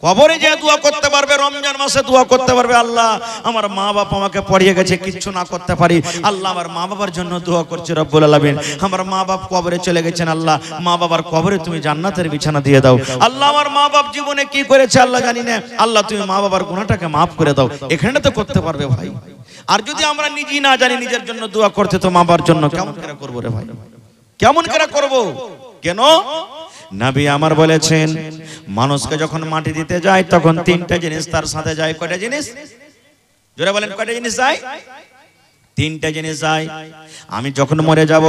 কবরে যে দোয়া করতে পারবে, রমজান মাসে দোয়া করতে পারবে, আল্লাহ আমার মা বাবা আমাকে পড়িয়ে গেছে, কিচ্ছু না করতে পারি, আল্লাহ আমার মা বাবার জন্য দোয়া করছি রব্বুল আলামিন, আমার মা বাপ কবরে চলে গেছেন, আল্লাহ মা বাবার কবরে তুমি জান্নাতের বিছানা দিয়ে দাও, আল্লাহ আমার মা বাপ জীবনে কি করেছে আল্লাহ জানি না, আল্লাহ তুমি মা বাবার গুনাহটাকে maaf করে দাও। এখানে তো করতে পারবে ভাই। আর যদি আমরা নিজেই না জানি নিজের জন্য দোয়া করতে, তো মা বাবার জন্য কেমন করে করব রে ভাই, কেমন করে করব? কেন? নবী আমার বলেছেন মানুষকে যখন মাটি দিতে যায় তখন তিনটা জিনিস তার সাথে যায়। কয়টা জিনিস? জোরে বলেন, কয়টা জিনিস যায়? তিনটা জিনিস যায়। আমি যখন মরে যাব,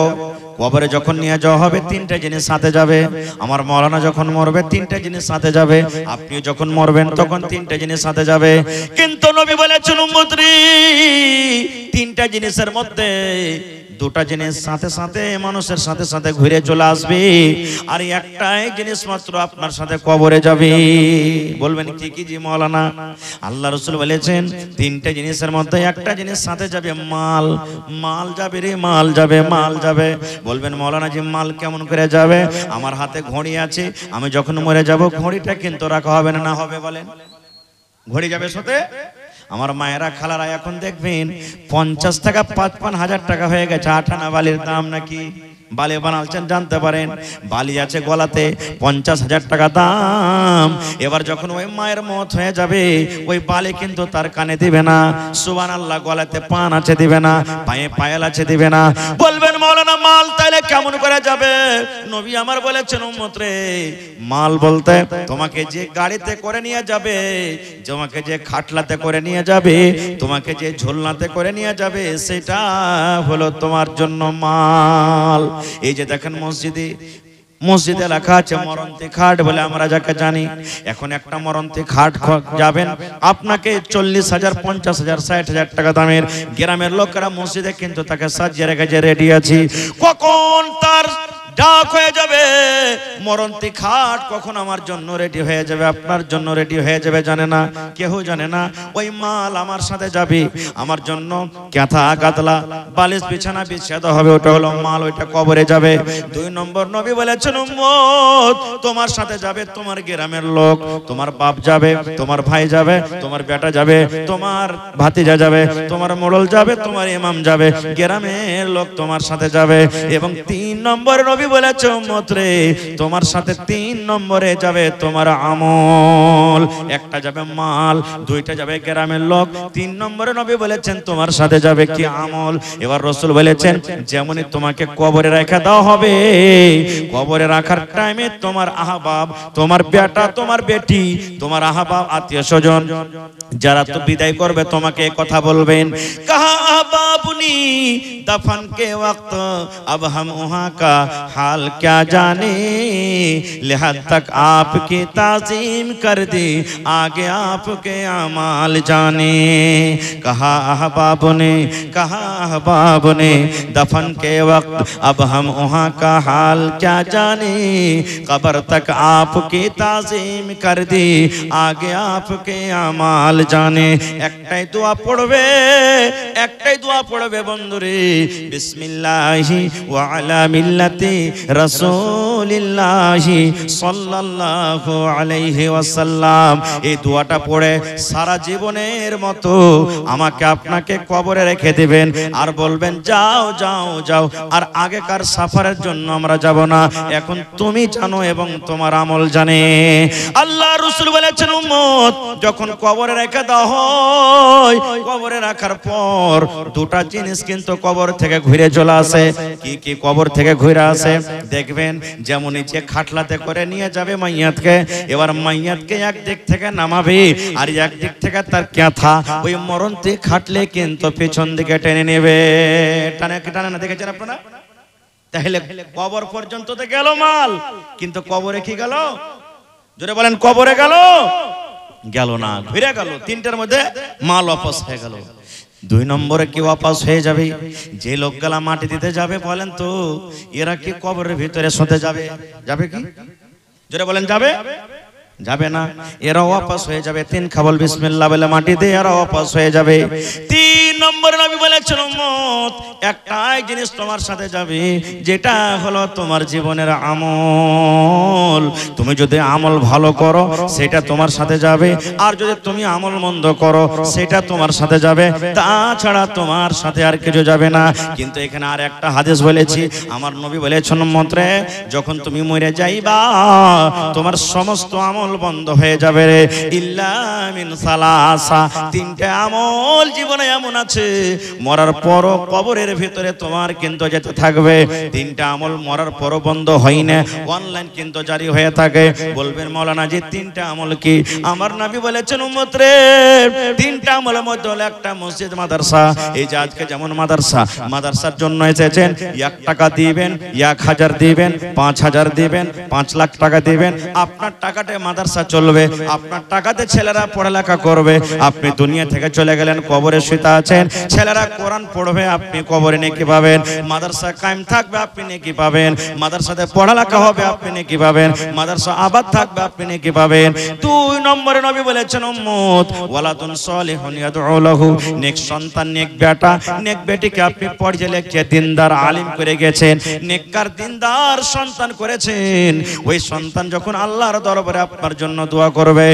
কবরে যখন নিয়ে যাওয়া হবে, তিনটা জিনিস সাথে যাবে। আমার মাওলানা যখন মরবে তিনটা জিনিস সাথে যাবে, আপনি যখন মরবেন তখন তিনটা জিনিস সাথে যাবে। কিন্তু নবী বলেছেন উম্মতরে তিনটা জিনিসের মধ্যে দুটা জিনিস সাথে সাথে মানুষের সাথে সাথে ঘুরে চলে আসবে, আর একটাই জিনিস মাত্র আপনার সাথে কবরে যাবে। বলবেন কি কি জি মাওলানা? আল্লাহ রাসূল বলেছেন তিনটা জিনিসের মধ্যে একটা জিনিস সাথে যাবে, মাল। মাল যাবে রে, মাল যাবে, মাল যাবে। বলবেন মাওলানা জি মাল কেমন করে যাবে? আমার হাতে ঘড়ি আছে, আমি যখন মরে যাব ঘড়িটা কিন্তু রাখা হবে না, না হবে? বলেন ঘড়ি যাবে সাথে। আমার মায়েরা খালারা এখন দেখবেন 50 টাকা 55 হাজার টাকা হয়ে গেছে আঠানা বালির দাম। নাকি বালি বানালছেন জানতে পারেন, বালি আছে গলাতে 50,000 টাকা দাম। এবার যখন ওই মায়ের মত হয়ে যাবে ওই বালি কিন্তু তার কানে দিবে না, সুবহানাল্লাহ, গলাতে পান আছে দিবে না, পায়ে পায়েল আছে দিবে না। বলবেন মাওলানা মাল তাইলে কেমন করে যাবে? নবী আমার বলেছেন উম্মত রে, মাল বলতে তোমাকে যে গাড়িতে করে নিয়ে যাবে, তোমাকে যে খাটলাতে করে নিয়ে যাবে, তোমাকে যে ঝোলনাতে করে নিয়ে যাবে, সেটা হলো তোমার জন্য মাল। এই যে দেখেন মসজিদে লেখা আছে মরন্তি খাট বলে আমরা যাকে জানি, এখন একটা মরন্তি খাট যাবেন আপনাকে 40,000 50,000 60,000 টাকা দামের। গ্রামের লোকেরা মসজিদে কিন্তু তাকে সাজিয়ে রেখেছে, রেডি আছি, কখন তার ডাক হয়ে যাবে, মরন্তি খাট কখন আমার জন্য রেডি হয়ে যাবে, আপনার জন্য রেডি হয়ে যাবে, জানে না, কেউ জানে না। ওই মাল আমার সাথে যাবে, আমার জন্য কাঁথা গাদলা বালিশ বিছানা বিছাতে হবে, ওটা হলো মাল, ওইটা কবরে যাবে। 2 নম্বর নবী বলেছেন উম্মত তোমার সাথে যাবে তোমার গ্রামের লোক, তোমার বাপ যাবে, তোমার ভাই যাবে, তোমার বেটা যাবে, তোমার ভাতিজা যাবে, তোমার মোড়ল যাবে, তোমার ইমাম যাবে, গ্রামের লোক তোমার সাথে যাবে। এবং 3 নম্বরে নবী বলেছে উম্মত রে তোমার সাথে 3 নম্বরে যাবে তোমার আমল। একটা যাবে মাল, দুইটা যাবে গ্রামের লোক, 3 নম্বরে নবী বলেছেন তোমার সাথে যাবে কি? আমল। এবার রাসূল বলেছেন যেমনই তোমাকে কবরে রাখা দেওয়া হবে, কবরে রাখার টাইমে তোমার আহবাব, তোমার বেটা, তোমার বেটি, তোমার আহবাব আত্মীয় স্বজন যারা তো বিদায় করবে তোমাকে কথা বলবেন, কাহা আহবাবুনি দফন কে ওয়াক্ত আব হাম ওহা কা हाल क्या जाने, लिहाज तक आपकी ताज़ीम कर दी, आगे आपके अमाल जाने। कहा अहबाब ने दफन के वक्त अब हम वहाँ का हाल क्या जाने, कब्र तक आपकी ताज़ीम कर दी, आगे आपके अमाल जाने। एकटाई दुआ पढ़बे बंधुरे, बिस्मिल्लाहि व अला मिल्लति रसूलिल्लाहि सल्लल्लाहु अलैहि वसल्लम। এই দোয়াটা পড়ে সারা জীবনের মতো আমাকে আপনাকে কবরে রেখে দিবেন আর বলবেন যাও যাও যাও, আর আগেকার সাফারের জন্য আমরা যাব না, এখন তুমি জানো এবং তোমার আমল জানে। আল্লাহ রাসূল বলেছেন উম্মত যখন কবরে রেখে দাও হয়, কবরে রাখার পর দুটা জিনিস কিন্তু কবর থেকে ঘুরে চলে আসে। কি কি কবর থেকে ঘুরে আসে দেখবেন, যেমন যে খাটলাতে করে নিয়ে যাবে মাইয়াতকে, এবার মাইয়াতকে এক দিক থেকে নামাবে আর এক দিক থেকে তার ক্যাথা ওই মরণতে খাটলে কিন্তু পেছন দিকে টেনে নেবে। টানে না দেখেছেন আপনারা? তাহলে কবর পর্যন্ত তো গেল মাল, কিন্তু কবরে কি গেল? জোরে বলেন, কবরে গেল না, ঘুরে গেল। তিনটার মধ্যে মাল ওয়াপস হয়ে গেল। দুই নম্বরে কি ওয়াপস হয়ে যাবে? যে লোকগুলা মাটি দিতে যাবে বলেন তো এরা কি কবরের ভিতরে শুতে যাবে? যাবে কি? জোরে বলেন, যাবে না, এরা ওয়াপস হয়ে যাবে। তিন খাবল বিসমিল্লাহ বলে মাটি দিয়ে এরা ওয়াপস হয়ে যাবে। তিন নম্বর নবী বলেছেন উম্মত একটাই জিনিস তোমার সাথে যাবে, যেটা হলো তোমার জীবনের আমল। তুমি যদি আমল ভালো করো সেটা তোমার সাথে যাবে, আর যদি তুমি আমল মন্দ করো সেটা তোমার সাথে যাবে, তাছাড়া তোমার সাথে আর কিছু যাবে না। কিন্তু এখানে আর একটা হাদিস বলেছি, আমার নবী বলেছেন উম্মত রে, যখন তুমি মরে যাইবা তোমার সমস্ত আমল বন্ধ হয়ে যাবে রে, ইল্লা মিন সালাসা। তিনটা আমল জীবনে এমন আছে মরার পর কবরের ভিতরে তোমার কিন্তু যেতে থাকবে। তিনটা আমল মরার পর বন্ধ হয় না, অনলাইন কিন্তু জারি হয়ে থাকে। বলবেন মাওলানা জি তিনটা আমল কি? আমার নবী বলেছেন উম্মত রে, তিনটা আমলের মধ্যে হলো একটা মসজিদ মাদ্রাসা। এই যে আজকে যেমন মাদ্রাসার জন্য এসেছেন, 1 টাকা দিবেন, 1000 দিবেন, 5000 দিবেন, 5 লাখ টাকা দিবেন, আপনার টাকাতে মাদ্রাসা চলবে, আপনার টাকাতে ছেলেরা পড়ালেখা করবে। আপনি দুনিয়া থেকে চলে গেলেন, কবরে শুতে আছেন, ছেলেরা কোরআন পড়বে, আপনি কবরে নেকি পাবেন। মাদ্রাসা কায়েম থাকবে, আপনি নেকি পাবেন। মাদ্রাসাতে পড়ালেখা হবে, আপনি নেকি পাবেন। মাদ্রাসা আবাদ থাকবে, আপনি নেকি পাবেন। 2 নম্বরে নবী বলেছেন উম্মত ওয়ালাদুন সলিহুন ইয়াদউ লাহু, নেক সন্তান, নেক বেটা, নেক বেটিকে আপনি পড়িয়ে লিখে দিনদার আলিম করে গেছেন, নেককার দিনদার সন্তান করেছেন। ওই সন্তান যখন আল্লাহর দরবারে আপনার জন্য দোয়া করবে,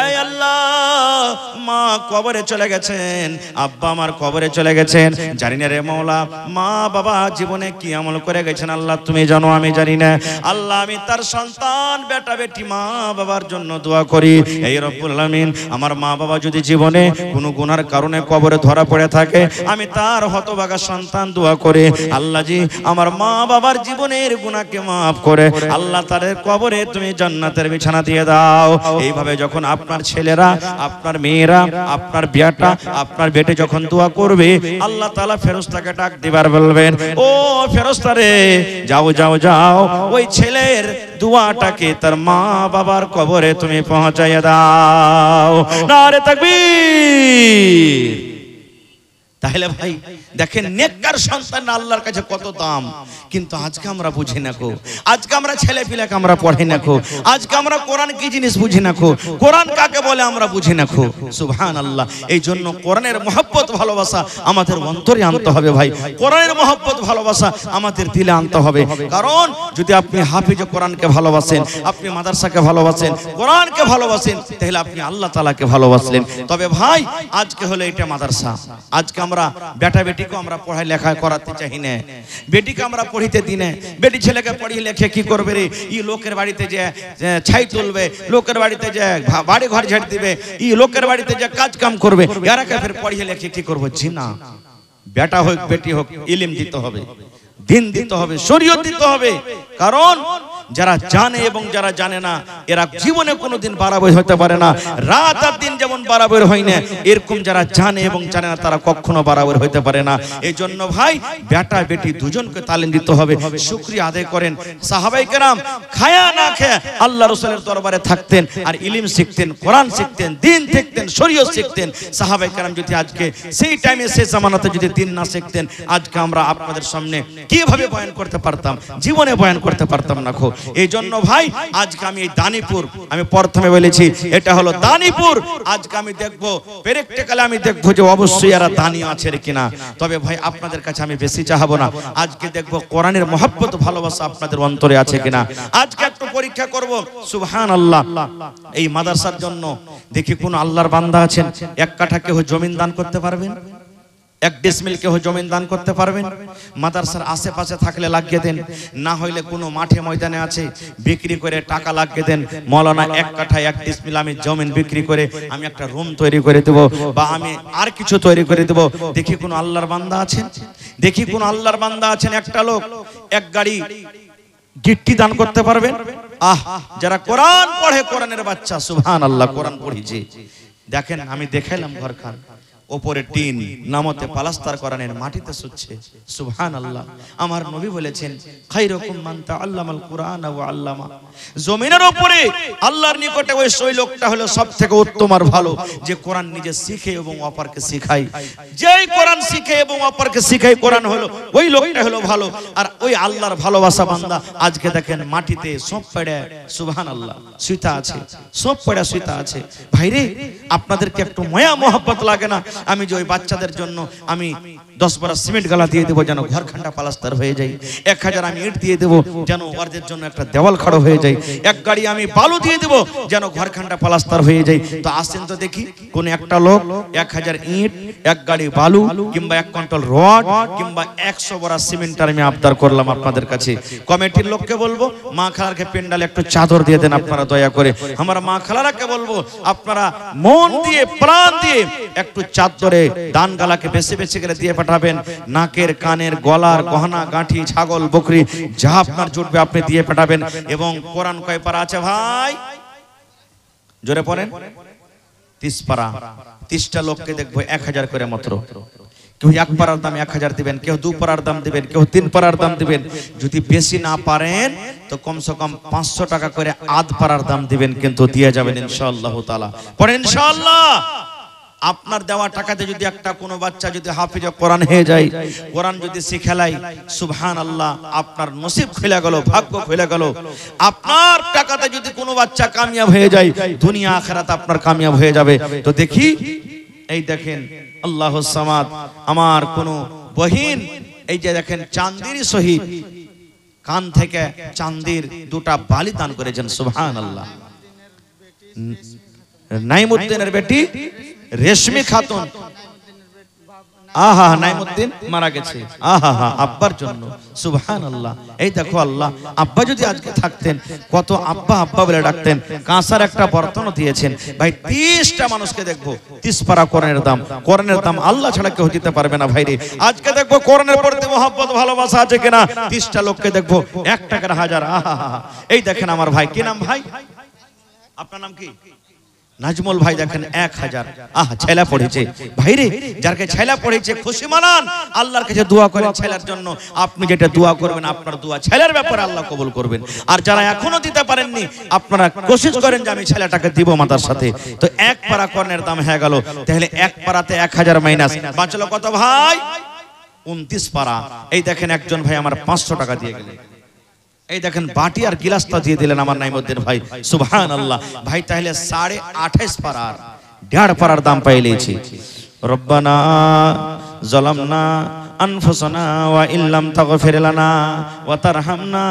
এই আল্লাহ মা কবরে চলে গেছেন, আব্বা আমার কবরে চলে গেছেন, জানি না রে মওলা মা বাবা জীবনে কি আমল করে গেছেন আল্লাহ তুমি জানো, আমি জানি না। আল্লাহ আমি তার সন্তান বেটা বেটি মা বাবার জন্য দোয়া করি, এই রব্বুল আলামিন আমার মা বাবা যদি জীবনে কোনো গুনার কারণে কবরে ধরা পড়ে থাকে, আমি তার হতভাগা সন্তান দোয়া করে আল্লাহ জি আমার মা বাবার জীবনের গুনাহকে মাফ করে আল্লাহ তাদের কবরে তুমি জান্নাতের বিছানা দিয়ে দাও। এইভাবে যখন আপনার ছেলেরা, আপনার মেয়েরা, আপনার বেটা, আপনার বেটে যখন দোয়া করবে, আল্লাহ তাআলা ফেরেশতাকে ডাক দিবার বলবেন, ও ফেরেশতা রে যাও যাও যাও, ওই ছেলের দোয়াটাকে তার মা বাবার কবরে তুমি পৌঁছাইয়া দাও। নারে তাকবীর। তাহলে ভাই দেখেন নেককার সন্তান আল্লাহর কাছে কত দাম, কিন্তু আজকে আমরা বুঝি না কো, আজকে আমরা ছেলে পিলাকে আমরা পড়াই না কো, আজকে আমরা কোরআন কি জিনিস বুঝি না কো, কোরআন কাকে বলে আমরা বুঝি না কো। সুবহানাল্লাহ। এই জন্য কোরআনের মহব্বত ভালোবাসা আমাদের অন্তরে আনতে হবে ভাই, কোরআনের মহব্বত ভালোবাসা আমাদের দিলে আনতে হবে। কারণ যদি আপনি হাফিজ কোরআনকে ভালোবাসেন, আপনি মাদ্রাসাকে ভালোবাসেন, কোরআনকে ভালোবাসেন, তাহলে আপনি আল্লাহ তাআলাকে ভালোবাসলেন। তবে ভাই আজকে হলো এটা মাদ্রাসা, আজকে আমরা বেটা বেটিকে আমরা পড়াই লেখা করাতে চাই না, বেটিকে আমরা পড়িতে দিই না। বেটি ছেলেকে পড়িয়ে লেখে কি করবে রে, ই লোকের বাড়িতে যে ছাই তুলবে, লোকের বাড়িতে যে বাড়ি ঘর ঝাড় দিবে, ই লোকের বাড়িতে যে কাজ কাম করবে, এরাকে ফের পড়িয়ে লেখে কি করবো? জি না, বেটা হোক বেটি হোক ইলম দিতে হবে, দিন দিতে হবে, শরীয়ত দিতে হবে। কারণ যারা জানে এবং যারা জানে না এরা জীবনে কোনোদিন বাড়াবাড়ি হতে পারে না। রাত আর দিন যেমন বাড়াবাড়ি হয় না, এরকম যারা জানে এবং জানে না তারা কখনো বাড়াবাড়ি হতে পারে না। এই জন্য ভাই বেটা বেটি দুজনকে তালিম দিতে হবে। শুকরিয়া আদায় করেন। সাহাবায়ে কেরাম খায়া না খেয়ে আল্লাহ রাসূলের দরবারে থাকতেন আর ইলম শিখতেন, কোরআন শিখতেন, দ্বীন শিখতেন, শরীয়ত শিখতেন। সাহাবায়ে কেরাম যদি আজকে সেই টাইমে সেই জামানাতে যদি দ্বীন না শিখতেন, আজকে আমরা আপনাদের সামনে কিভাবে বয়ান করতে পারতাম? জীবনে বয়ান করতে পারতাম না। এই জন্য ভাই আজকে আমি এই দানিপুর, আমি প্রথমে বলেছি এটা হলো দানিপুর। আজকে আমি দেখবো প্র্যাকটিক্যালি, আমি দেখবো যে অবশ্যই এরা দানি আছে কিনা। তবে ভাই আপনাদের কাছে আমি বেশি চাহাবো না, আজকে দেখবো কোরআনের মহব্বত ভালোবাসা আপনাদের অন্তরে আছে কিনা। আজকে একটু পরীক্ষা করব। সুবহানাল্লাহ, এই মাদ্রাসার জন্য দেখি কোন আল্লাহর বান্দা আছেন 1 কাঠা কেউ জমিন দান করতে পারবেন? 1 ডিসমিল কেউ জমিন দান করতে পারবেন? মাদ্রাসার আশেপাশে থাকলে লাগিয়ে দেন, না হইলে কোনো মাঠে ময়দানে আছে বিক্রি করে টাকা লাগিয়ে দেন। মৌলানা 1 কাঠা 1 ডিসমিল আমি জমিন বিক্রি করে আমি একটা রুম তৈরি করে দেব বা আমি আর কিছু তৈরি করে দেব। দেখি কোন আল্লাহর বান্দা আছেন, দেখি কোন আল্লাহর বান্দা আছেন একটা লোক 1 গাড়ি গিট্টি দান করতে পারবেন? যারা কোরআন পড়ে, কোরআনের বাচ্চা, সুবহানাল্লাহ, কোরআন পড়িছে। দেখেন আমি দেখাইলাম ঘরখান, ওপরে টিন, নামতে পালাস্তার কোরআনের মাটিতে শুচ্ছে। সুবহানাল্লাহ, আমার নবী বলেছেন খায়রুকুম মান তাআল্লামাল কুরআন ওয়া আল্লামা। জমিনের উপরে আল্লাহর নিকটে ওই লোকটা হলো সবথেকে উত্তম আর ভালো, যে কোরআন নিজে শিখে এবং অপরকে শেখায়। যেই কোরআন শিখে এবং অপরকে শেখায় কোরআন হলো ওই লোকটা হলো ভালো। আর ওই আল্লাহর ভালোবাসা বান্দা আজকে দেখেন মাটিতে সব পড়ে, সুবহানাল্লাহ, শুইতা আছে, সব পড়ে শুইতা আছে। ভাইরে আপনাদেরকে একটু মায়া মহব্বত লাগে না? আমি যে ওই বাচ্চাদের জন্য আমি 10 বড়া সিমেন্ট গালা দিয়ে দেবো যেন ঘরখানটা পালাস্তার হয়ে যায়। 1000 আমি ইট দিয়ে দেবো যেন ওদের জন্য একটা দেওয়াল খাড়ো হয়ে যায়। 1 গাড়ি আমি বালু দিয়ে দেবো যেন ঘরখানটা পালাস্তার হয়ে যায়। তো আসেন তো দেখি কোন একটা লোক 1000 ইট, 1 গাড়ি বালু কিংবা 1 কুইন্টাল রড কিংবা 100 বড়া সিমেন্ট আমি আবদার করলাম আপনাদের কাছে। কমিটির লোককে বলবো মা খালারকে পেন্ডালে একটু চাদর দিয়ে দেন আপনারা দয়া করে। আমার মা খালারাকে বলবো আপনারা মন দিয়ে প্রাণ দিয়ে একটু চাদরে দান গালাকে বেশি বেশি করে দিয়ে পাঠাবেন। নাকের, কানের, গলার গহনা গাঁঠি, ছাগল, বকরি যা আপনার জুটবে আপনি দিয়ে পাঠাবেন। এবং কোরআন কয় পারা আছে ভাই? জোরে পড়েন। 30 পারা। 30টা লোককে দেখবো 1000 করে মাত্র। কেউ 1 পারার দাম 1000 দিবেন, কেউ 2 পারার দাম দিবেন, কেউ 3 পারার দাম দিবেন। যদি বেশি না পারেন তো কমসে কম 500 টাকা করে আধ পারার দাম দিবেন, কিন্তু দিয়ে যাবেন ইনশাআল্লাহ তাআলা। পড়েন ইনশাআল্লাহ। আপনার দেওয়া টাকাতে যদি একটা কোনো বাচ্চা যদি হাফিজ কোরআন হয়ে যায়, কোরআন যদি শিখালাই, সুবহানাল্লাহ, আপনার নসিব খুলে গেল, ভাগ্য খুলে গেল। আপনার টাকাতে যদি কোনো বাচ্চা কামিয়াব হয়ে যায়, দুনিয়া আখিরাত আপনার কামিয়াব হয়ে যাবে। তো দেখি এই দেখেন আল্লাহুস সামাদ, আমার কোন বহিন এই যে দেখেন চান্দির শহীদ, কান থেকে চান্দির 2টা বালি দান করেছেন। সুবহানাল্লাহ। নাইমুদ্দিনের বেটি রেশমি খাতুন, নাইমুদ্দিন মারা গেছে, আব্বার জন্য। সুবহানাল্লাহ। এই দেখো আল্লাহ, আব্বা যদি আজকে থাকতেন কত আব্বা আব্বা বলে ডাকতেন। কাঁসার একটা বর্তনও দিয়েছেন। ভাই 30টা মানুষকে দেখবো 30 পারা কোরআনের দাম। কোরআনের দাম আল্লাহ ছাড়া কেউ দিতে পারবে না ভাইরে। আজকে দেখবো কোরআনের প্রতি মহব্বত ভালোবাসা আছে কিনা। 30টা লোককে দেখবো 1 টাকার হাজার। এই দেখেন আমার ভাই, কি নাম ভাই? আপনার নাম কি? নাজমুল ভাই। দেখেন 1000। ছেলা পড়েছে ভাইরে, যারকে ছেলা পড়েছে খুশি মানান, আল্লাহর কাছে দোয়া করেন ছেলার জন্য। আপনি যেটা দোয়া করবেন আপনার দোয়া ছেলার ব্যাপারে আল্লাহ কবুল করবেন। আর যারা এখনো দিতে পারেননি আপনারা কোশিশ করেন যে আমি ছেলেটাকে দিব মাতার সাথে। তো 1 পারা কোরআনের দাম হয়ে গেল, তাহলে 1 পারাতে 1000 মাইনাস বাঁচলো কত ভাই? 29 পারা। এই দেখেন একজন ভাই আমার 500 টাকা দিয়ে গেলেন। এই দেখেন বাটি আর গিলাসটা দিয়ে দিলেন আমার নাইমুদ্দিন ভাই। সুবহানাল্লাহ। ভাই তাহলে 28.5 পারার 1.5 পারার দাম পাইলেছি। রব্বানা যালামনা আনফুসানা ওয়া ইল্লাম তাগফির লানা ওয়া তারহামনা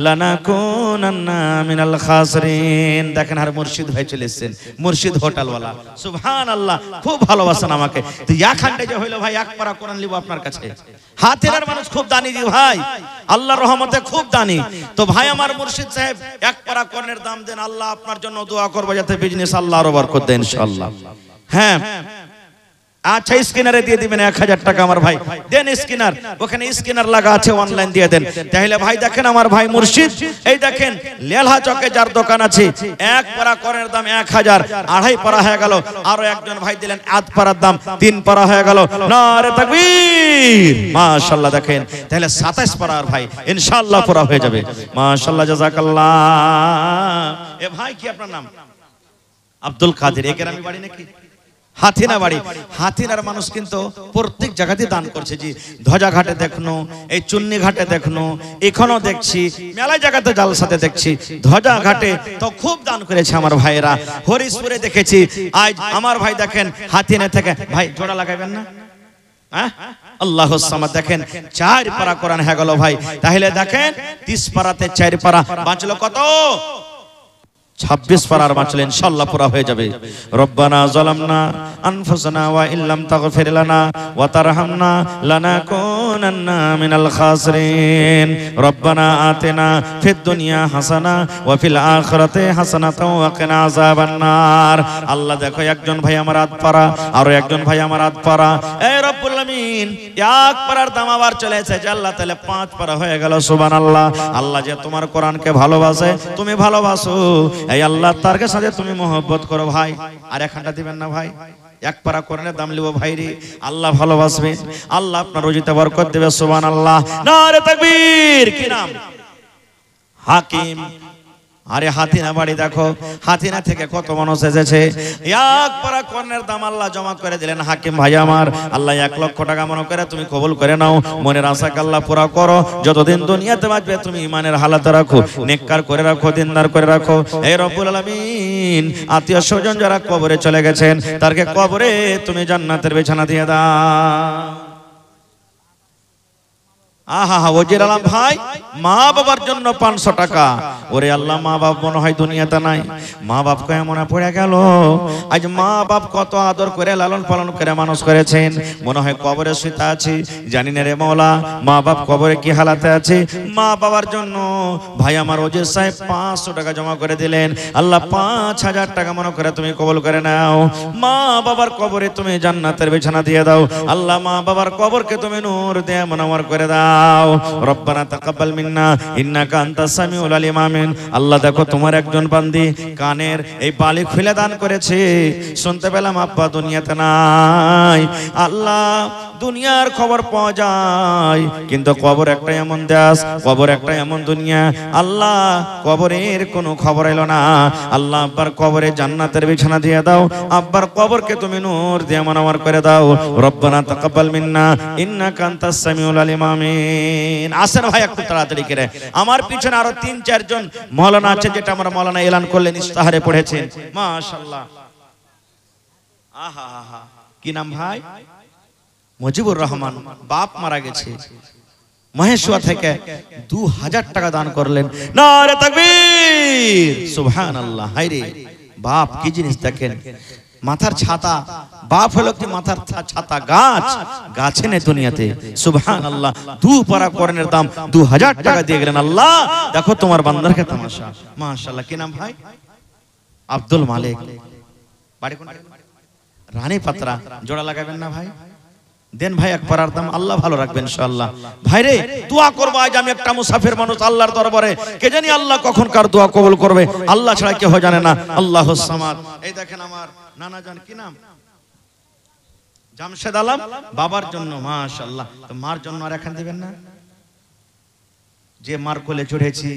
লানাকুনান্না মিনাল খাসিরিন। দেখেন আর মুর্শিদ ভাই চলে এসেছেন, মুর্শিদ হোটেলওয়ালা। সুবহানাল্লাহ, খুব ভালোবাসেন আমাকে। তো ইয়াখানটা যে হইলো ভাই 1 পারা কোরআন লিব আপনার কাছে। হাতের মানুষ খুব দানি দি ভাই, আল্লাহর রহমতে খুব দানি। তো ভাই আমার মুর্শিদ সাহেব 1 পারা কোরআনের দাম দেন, আল্লাহ আপনার জন্য দোয়া করব যাতে বিজনেস আল্লাহ আরো বরকত দেন ইনশাআল্লাহ। হ্যাঁ আচ্ছা স্ক্যানারে দিয়ে দিবেন 1000 টাকা আমার ভাই, দেন স্ক্যানার, ওখানে স্ক্যানার লাগা আছে, অনলাইন দিয়ে দেন। তাহলে ভাই দেখেন আমার ভাই মুর্শিদ, এই দেখেন লেলহা চকে যার দোকান আছে, এক পারা করের দাম 1000, আড়াই পারা হয়ে গেল। আরো একজন ভাই দিলেন আধ পারার দাম 3 পারা হয়ে গেল। নারে তাকবীর, মাশাআল্লাহ। দেখেন তাহলে 27 পারার ভাই ইনশাআল্লাহ পুরা হয়ে যাবে। মাশাআল্লাহ, জাযাকাল্লাহ। এ ভাই কি আপনার নাম? আব্দুল কাদের। এই গ্রামে বাড়ি নাকি? হাতিনা বাড়ি। হাতিনার মানুষ কিন্তু প্রত্যেক জায়গাতে দান করছে। জি, ধ্বজা ঘাটে দেখনো, এই চুন্নি ঘাটে দেখনো, এখনো দেখছি, মেলা জায়গাতে জালসাতে দেখছি, ধ্বজা ঘাটে তো খুব দান করেছে আমার ভাইয়েরা। হরিশপুরে দেখেছি। আজ আমার ভাই দেখেন হাতিনা থেকে, ভাই জোড়া লাগাবেন না? হ্যাঁ, আল্লাহু সামাদ। দেখেন 4 পারা কোরআন হয়ে গেল ভাই। তাহলে দেখেন 30 পারাতে 4 পারা বাঁচলো কত? 26 পারার বাঁচলে ইনশাআল্লাহ পুরা হয়ে যাবে। রব্বানা যালামনা আনফুসানা ওয়া ইল্লাম তাগফির লানা ওয়া তারহামনা লানাকুনান্না মিনাল খাসিরিন। রব্বানা আতিনা ফিদ দুনিয়া হাসানা ওয়া ফিল আখিরাতি হাসানাতাও ওয়া কিনা আযাবান নার। আল্লাহ দেখো, একজন ভাই আমার আধ পারা, আর একজন ভাই আমার আধ পারা। এই রব্বুল আমিন, এক পারার দাম আবার চলে এসেছে আল্লাহ, তাহলে 5 পারা হয়ে গেল। সুবহানাল্লাহ। আল্লাহ যে তোমার কোরআনকে ভালোবাসে, তুমি ভালোবাসো, এই আল্লাহ তার সাথে তুমি মহব্বত করো ভাই। আর একখানটা দিবেন না ভাই? এক পারা কোরআনের দাম লিব ভাই রে, আল্লাহ ভালোবাসবে, আল্লাহ আপনার রুজিতে বরকত দেবে। সুবহানাল্লাহ। নারে তাকবীর। কি নাম? হাকিম। আরে হাতিনা বাড়ি দেখো, হাতিনা থেকে কত মানুষ এসেছে। এক পারা কোরআনের দাম আল্লাহ জমা করে দিলেন। হাকিম ভাই আমার, আল্লাহ 1 লক্ষ টাকা মনে করে তুমি কবুল করে নাও। মনের আশাকে আল্লাহ পুরা করো। যতদিন দুনিয়াতে বাঁচবে তুমি ইমানের হালাতে রাখো, নেককার করে রাখো, দিনদার করে রাখো। এই রব্বুল আলামিন, আত্মীয় স্বজন যারা কবরে চলে গেছেন, তারকে কবরে তুমি জান্নাতের বিছানা দিয়ে দাও। আহা হা, ওজির আলম ভাই, মা বাবার জন্য 500 টাকা। ওরে আল্লাহ, মা বাপ মনে হয় দুনিয়াতে নাই, মা বাপকে মনে পড়ে গেল। আজ মা বাপ কত আদর করে লালন পালন করে মানুষ করেছেন, মনে হয় কবরে শুতে আছে। জানি না রে মওলা, মা বাপ কবরে কি হালাতে আছে। মা বাবার জন্য ভাই আমার ওজির সাহেব 500 টাকা জমা করে দিলেন। আল্লাহ 5000 টাকা মনে করে তুমি কবুল করে নাও। মা বাবার কবরে তুমি জান্নাতের বিছানা দিয়ে দাও। আল্লাহ মা বাবার কবরকে তুমি নূর দিয়ে মুনাওয়ার করে দাও। রব্বানা তাকাব্বাল মিন্না ইন্নাকা আনতাস সামিউল আলিম। আমিন। আল্লাহ দেখো, তোমার একজন বান্দি কানের এই বালি খুলে দান করেছে, শুনতে পেলাম আব্বা দুনিয়াতে নাই। আল্লাহ, দুনিয়ার খবর পাওয়া যায়, কিন্তু কবর একটা এমন দেশ, কবর একটা এমন দুনিয়া। আল্লাহ, কবরের কোনো খবর এলো না। আল্লাহ, আব্বার কবরে জান্নাতের বিছানা দিয়ে দাও। আব্বার কবরকে তুমি নূর দিয়ে মুনাওয়ার করে দাও। রব্বানা তাকাব্বাল মিন্না ইন্নাকা আনতাস সামিউল আলিম। আমিন। আসেন ভাই একটু তাড়াতাড়ি করে, আমার পিছনে আরো 3-4 জন মাওলানা আছে, যেটা আমরা মাওলানা এলান করলেন, ইস্তাহারে পড়েছেন। মাশাআল্লাহ। আহা হা, কি নাম ভাই? মুজিবুর রহমান। বাপ মারা গেছে, মহেশওয়া থেকে 2000 টাকা দান করলেন। নারে তাকবীর, সুবহানাল্লাহ। হায়রে বাপ কি জিনিস দেখেন, মাথার ছাতা। বাপ হলো কি মাথার ছাতা, গাছ, গাছে নেই দুনিয়াতে। সুবহানাল্লাহ। 2 পারা কোরআনের দাম 2000 টাকা দিয়ে গেলেন। আল্লাহ দেখো তোমার বান্দারকে তামাশা। মাশাআল্লাহ। কি নাম ভাই? আব্দুল মালিক। বাড়ি কোন? রানী পাত্রা। জোড়া লাগাবেন না ভাই? দেন ভাই 1 পারার দাম, আল্লাহ ভালো রাখবেন ইনশাআল্লাহ। ভাইরে দোয়া করব, আজ আমি একটা মুসাফির মানুষ আল্লাহর দরবারে, কে জানি আল্লাহ কখন কার দোয়া কবুল করবে, আল্লাহ ছাড়া কেউ জানে না। আল্লাহুস সামাদ। এই দেখেন আমার নানা জান, কি নাম? জামশেদ আলম। বাবার জন্য মাশাআল্লাহ। তো মার জন্য আর এখান দিবেন না? যে মার কোলে চড়েছি,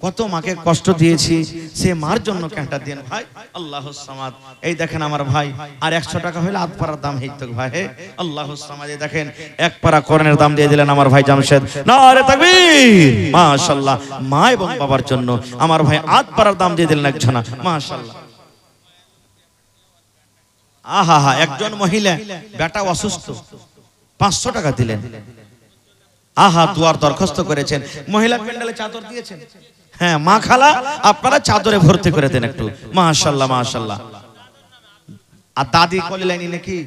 কত মাকে কষ্ট দিয়েছি, সে মার জন্য ক্যাঁটা দেন ভাই। আল্লাহুস সামাদ। এই দেখেন আমার ভাই, আর 100 টাকা হলে আধ পারার দাম হইতো ভাই। আল্লাহুস সামাদ। এই দেখেন 1 পারা কোরআনের দাম দিয়ে দিলেন আমার ভাই জামশেদ। নারে তাকবীর, মাশাআল্লাহ। মা এবং বাবার জন্য আমার ভাই আধ পারার দাম দিয়ে দিলেন একজনা। মাশাআল্লাহ। আহা হা, একজন মহিলা বেটা অসুস্থ, 500 টাকা দিলেন। আহা, দুয়ার দরখাস্ত করেছেন। মহিলা প্যান্ডেলে চাদর দিয়েছেন। হ্যাঁ মা খালা, আপনারা চাদরে ভর্তি করে দেন একটু। মাশাআল্লাহ মাশাআল্লাহ। আর দাদি কইলেনি নাকি?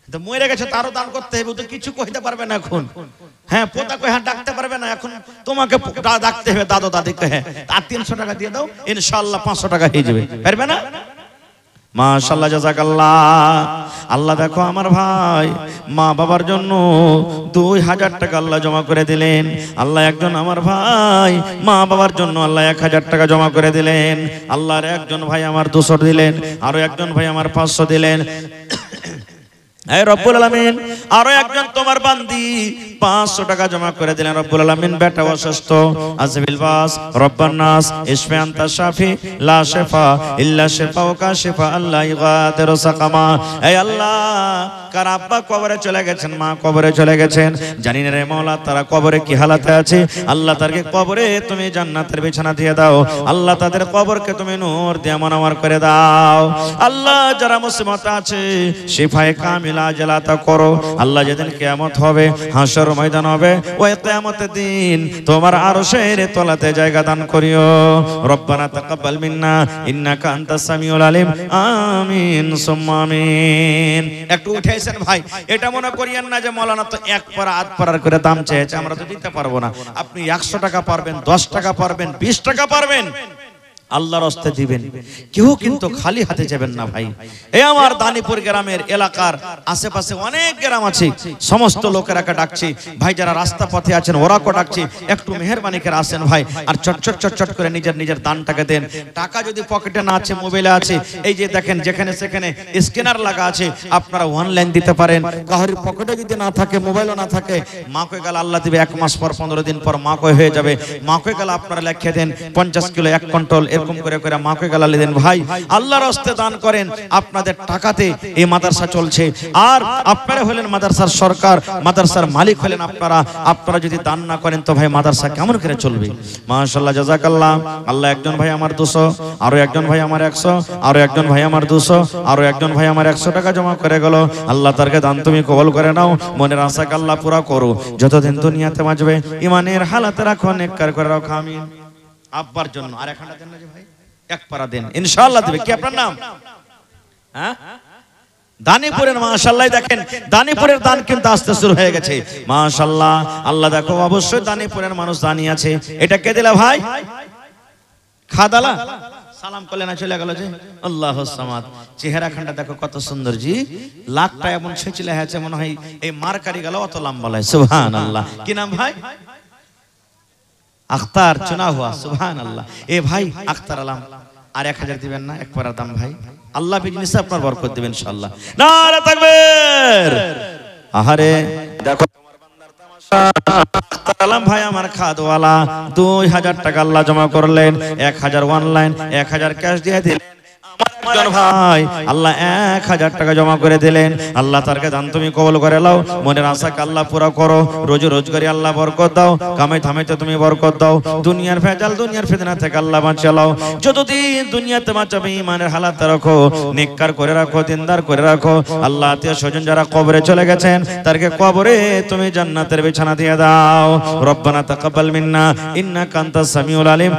তো মরে গেছে, তারও দান করতে হবে, তো কিছু কইতে পারবে না এখন। হ্যাঁ পোতা কই, হ্যাঁ ডাকতে পারবে না এখন, তোমাকে ডাকতে হবে দাদু দাদি কহে। আর 300 টাকা দিয়ে দাও, ইনশাআল্লাহ 500 টাকা হয়ে যাবে। পারবে না? মাশাআল্লাহ, জাযাকাল্লাহ। আল্লাহ দেখো আমার ভাই মা বাবার জন্য 2000 টাকা আল্লাহ জমা করে দিলেন। আল্লাহ একজন আমার ভাই মা বাবার জন্য আল্লাহ 1000 টাকা জমা করে দিলেন। আল্লাহর একজন ভাই আমার 200 দিলেন, আরো একজন ভাই আমার 500 দিলেন। এই রব্বুল আলামিন আরো একজন তোমার বান্দি 500 টাকা জমা করে দিলেন। রব্বুল আলামিন বেটা অসুস্থ, আজবিল বাস রব্বান নাস ইশফি আনতা শাফি লা শিফা ইল্লা শিফাউকা শিফা আল্লাহ ইগাদিরু সাকামা। এই আল্লাহ, কার আব্বা কবরে চলে গেছেন, মা কবরে চলে গেছেন, জানি না রে মাওলা তারা কবরে কি হালাতে আছে। আল্লাহ তাদেরকে কবরে তুমি জান্নাতের বিছানা দিয়ে দাও। আল্লাহ তাদের কবরকে তুমি নূর দিয়ে মনোয়ার করে দাও। আল্লাহ যারা মুসিবতে আছে শিফায়ে কামিলা আজলাতা করো। আল্লাহ যেদিন কিয়ামত হবে, হাসর ময়দান হবে, ওই কিয়ামতের দিন তোমার আরশের তলাতে জায়গা দান করিও। রব্বানা তাকাব্বাল মিন্না ইন্নাকা আনতাস সামিউল আলিম। আমিন সুম্মা আমিন। একটু উঠাইছেন ভাই, এটা মনে করিয়েন না যে মাওলানা তো এক পারা আধ পারার করে দাম চেয়েছে, আমরা তো দিতে পারবো না। আপনি 100 টাকা পারবেন, 10 টাকা পারবেন, 20 টাকা পারবেন, আল্লাহর রাস্তে দিবেন। কেউ কিন্তু খালি হাতে যাবেন না ভাই। এই আমার দানিপুর গ্রামের এলাকার আশেপাশে অনেক গ্রাম আছে, সমস্ত লোকেরাকে ডাকছি ভাই, যারা রাস্তা পথে আছেন ওরাকে ডাকছি, একটু মেহেরবানি করে আসেন ভাই, আর চটচট চটচট করে নিজের নিজের দানটাকে দেন। টাকা যদি পকেটে না আছে, মোবাইলে আছে, এই যে দেখেন যেখানে সেখানে স্ক্যানার লাগা আছে, আপনারা অনলাইন দিতে পারেন। কারোর পকেটে যদি না থাকে, মোবাইলও না থাকে, মা কই গেল আল্লাহ দিবে 1 মাস পর, 15 দিন পর মা কই হয়ে যাবে। মা কই গেল আপনারা লিখে দেন 50 কিলো 1 কুইন্টাল, এরকম করে করে মা কই গেল দেন ভাই। আল্লাহর রাস্তায় দান করেন, আপনাদের টাকাতে এই মাদ্রাসা চলছে। আর আপনারা হলেন মাদ্রাসার সরকার, মাদ্রাসার মালিক হলেন আপনারা। আপনারা যদি দান না করেন তো ভাই মাদ্রাসা কেমন করে চলবে? মাশাআল্লাহ, জাযাকাল্লাহ। আল্লাহ একজন ভাই আমার 200, আরো একজন ভাই আমার 100, আরো একজন ভাই আমার 200, আরো একজন ভাই আমার 100 টাকা জমা করে গেল। আল্লাহ তারকে দান তুমি কবুল করে নাও, মনের আশাকে আল্লাহ পুরা করো। যতদিন দুনিয়াতে বাঁচবে ইমানের হালাতে রাখো, নেককার করে রাখো, আমিন। আব্বার জন্য আর একটা দেন না যে ভাই, এক পারা দেন, ইনশাআল্লাহ দিবে। কি আপনার নাম? হ্যাঁ, দানিপুরের মাশাআল্লাহ। দেখেন দানিপুরের দান কিন্তু আসতে শুরু হয়ে গেছে, মাশাআল্লাহ। আল্লাহ দেখো অবশ্যই দানিপুরের মানুষ দানি আছে। এটা কে দিলা ভাই? খাদালা সালাম করলে না চলে গেল যে। আল্লাহুস সামাদ। চেহারা খানটা দেখো কত সুন্দর জি, লাখটা এমন ছেঁচলে আছে মনে হয় এই মারকারি গেল অত লম্বা লয়। সুবহানাল্লাহ। কি নাম ভাই? আখতার চুনা হুয়া। সুবহানাল্লাহ। এ ভাই আখতার আলম, আর 1000 দিবেন না? এক পারার দাম ভাই, আল্লাহ বিজনেসে আপনার বরকত দিবেন ইনশাআল্লাহ। নারে তাকবীর। আহারে দেখো তোমার বান্দার তামাশা। আখতার আলম ভাই আমার খাদওয়ালা 2000 টাকা আল্লাহ জমা করলেন, 1000 অনলাইন, 1000 ক্যাশ দিয়ে দিলেন। ভাই আল্লাহ 1000 টাকা জমা করে দিলেন। আল্লাহ তারকে দান তুমি কবুল করে নাও, মনের আশাকে আল্লাহ পুরা করো। রোজ রোজগারি আল্লাহ বরকত দাও, কামাই থামাইতে তুমি বরকত দাও। দুনিয়ার ভেজাল, দুনিয়ার ফিতনা থেকে আল্লাহ বাঁচাও। যতদিন দুনিয়াতে বাঁচাবে ইমানের হালাতে রাখো, নেককার করে রাখো, দিনদার করে রাখো। আল্লাহ আত্মীয় স্বজন যারা কবরে চলে গেছেন তারকে কবরে তুমি জান্নাতের বিছানা দিয়ে দাও। রব্বানা তাকাব্বাল মিন্না ইন্নাকা আনতাস সামিউল আলিম।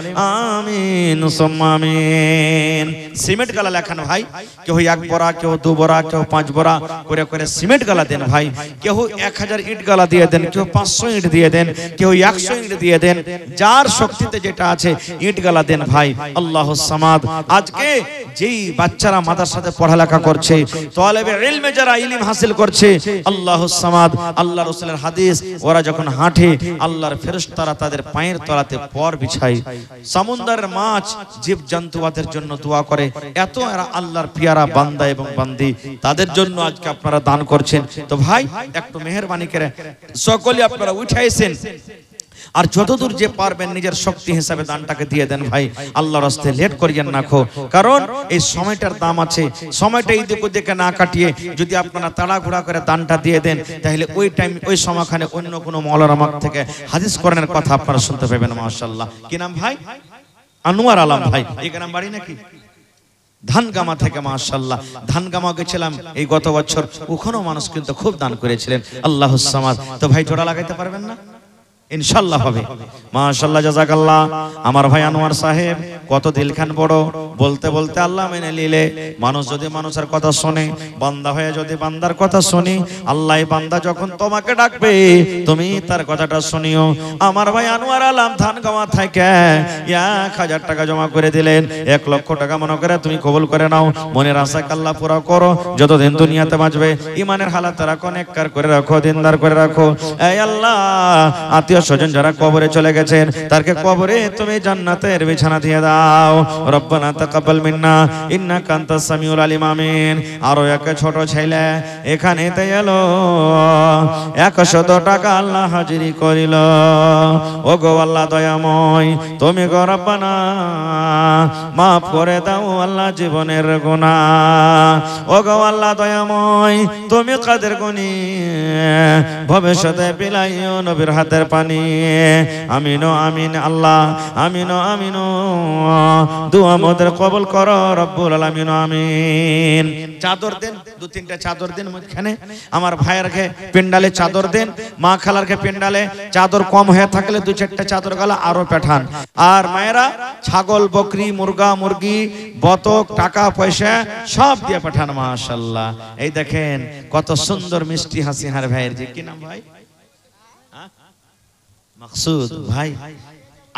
আমিন সুম্মা আমিন। সিমেন্ট গালা লেখান ভাই, কেউ 1 বড়া, কেউ 2 বড়া, কেউ 5 বড়া করে করে সিমেন্ট গালা দেন ভাই। কেউ 1000 ইট গালা দিয়ে দেন, কেউ 500 ইট দিয়ে দেন, কেউ 100 ইট দিয়ে দেন। যার শক্তিতে যেটা আছে ইট গালা দেন ভাই। আল্লাহুস সামাদ। আজকে যেই বাচ্চারা মাদ্রাসাতে পড়ালেখা করছে, তালেবে ইলমে যারা ইলম হাসিল করছে, আল্লাহুস সামাদ, আল্লাহ রাসূলের হাদিস, ওরা যখন হাঁটে আল্লাহর ফেরেশতারা তাদের পায়ের তলাতে পর বিছায়। সমুদ্রের মাছ, জীবজন্তুদের জন্য দোয়া করে। এত এরা আল্লাহর পিয়ারা বান্দা এবং বান্দি, তাদের জন্য আজকে আপনারা দান করছেন। তো ভাই একটু মেহেরবানি করে সকলে আপনারা উঠাইছেন, আর যতদূর যে পারবেন নিজের শক্তি হিসাবে দানটাকে দিয়ে দেন ভাই। আল্লাহর রাস্তায় লেট করিয়েন না খো, কারণ এই সময়টার দাম আছে। সময়টা এদিক ওদিকে না কাটিয়ে যদি আপনারা তাড়াহুড়া করে দানটা দিয়ে দেন, তাহলে ওই টাইম ওই সময়খানে অন্য কোনো মওলানা মাক থেকে হাদিস কোরআনের কথা আপনারা শুনতে পাবেন। মাশাআল্লাহ। কি নাম ভাই? আনোয়ার আলম ভাই। এই গ্রাম বাড়ি নাকি? ধানগামা থেকে। মাশাআল্লাহ। ধানগামা গেছিলাম এই গত বছর, ওখানেও মানুষ কিন্তু খুব দান করেছিলেন। আল্লাহুস সামাদ। তো ভাই জোড়া লাগাইতে পারবেন না? ইনশাআল্লাহ হবে। মাশাআল্লাহ, জাযাকাল্লাহ। আমার ভাই আনোয়ার সাহেব কত দিলখান বড়, বলতে বলতে আল্লাহ মেনে নিলে। মানুষ যদি মানুষের কথা শুনে, বান্দা হয়ে যদি বান্দার কথা শুনি, আল্লাহ বান্দা যখন তোমাকে ডাকবে তুমি তার কথাটা শুনিও। আমার ভাই আনোয়ার আলম ধানগাঁওয়া থেকে 1000 টাকা জমা করে দিলেন। 1 লক্ষ টাকা মনে করে তুমি কবুল করে নাও। মনের আশা আল্লাহ পুরা করো। যতদিন দুনিয়াতে বাঁচবে ইমানের হালাত রাখো, নেককার করে রাখো, দিনদার করে রাখো। এই আল্লাহ, আত্মীয় স্বজন যারা কবরে চলে গেছেন তারকে কবরে তুমি জান্নাতের বিছানা দিয়ে দাও। রব্বানা তাকাব্বাল মিন্না ইন্নাকা আনতাস সামিউল আলিম। আমিন। আরো এক ছোট ছেলে এখানেতে এলো, 100 টাকা আল্লাহ হাজিরি করিল। ও গো আল্লাহ দয়াময়, তুমি গো রব্বানা মাফ করে দাও আল্লাহ জীবনের গুনাহ। ও গো আল্লাহ দয়াময়, তুমি কাদের গুনি, ভবিষ্যতে বিলাইও নবীর হাতের পানি। আমিন আমিন আল্লাহ, আমিন আমিন। দুআ আমাদের কবুল করো রব্বুল আলামিন। আমিন। চাদর দেন, 2-3টা চাদর দেন মুখখানে। আমার ভাইয়েরকে পেন্ডালে চাদর দেন, মা খালারকে পেন্ডালে চাদর কম হয়ে থাকলে 2-4টা চাদর গালা আরো পাঠান। আর মায়েরা ছাগল, বকরি, মুরগা, মুরগি, বতক, টাকা পয়সা সব দিয়ে পাঠান। মাশাআল্লাহ। এই দেখেন কত সুন্দর মিষ্টি হাসি হার ভাইয়ের। যে কি নাম ভাই? মাকসুদ ভাই।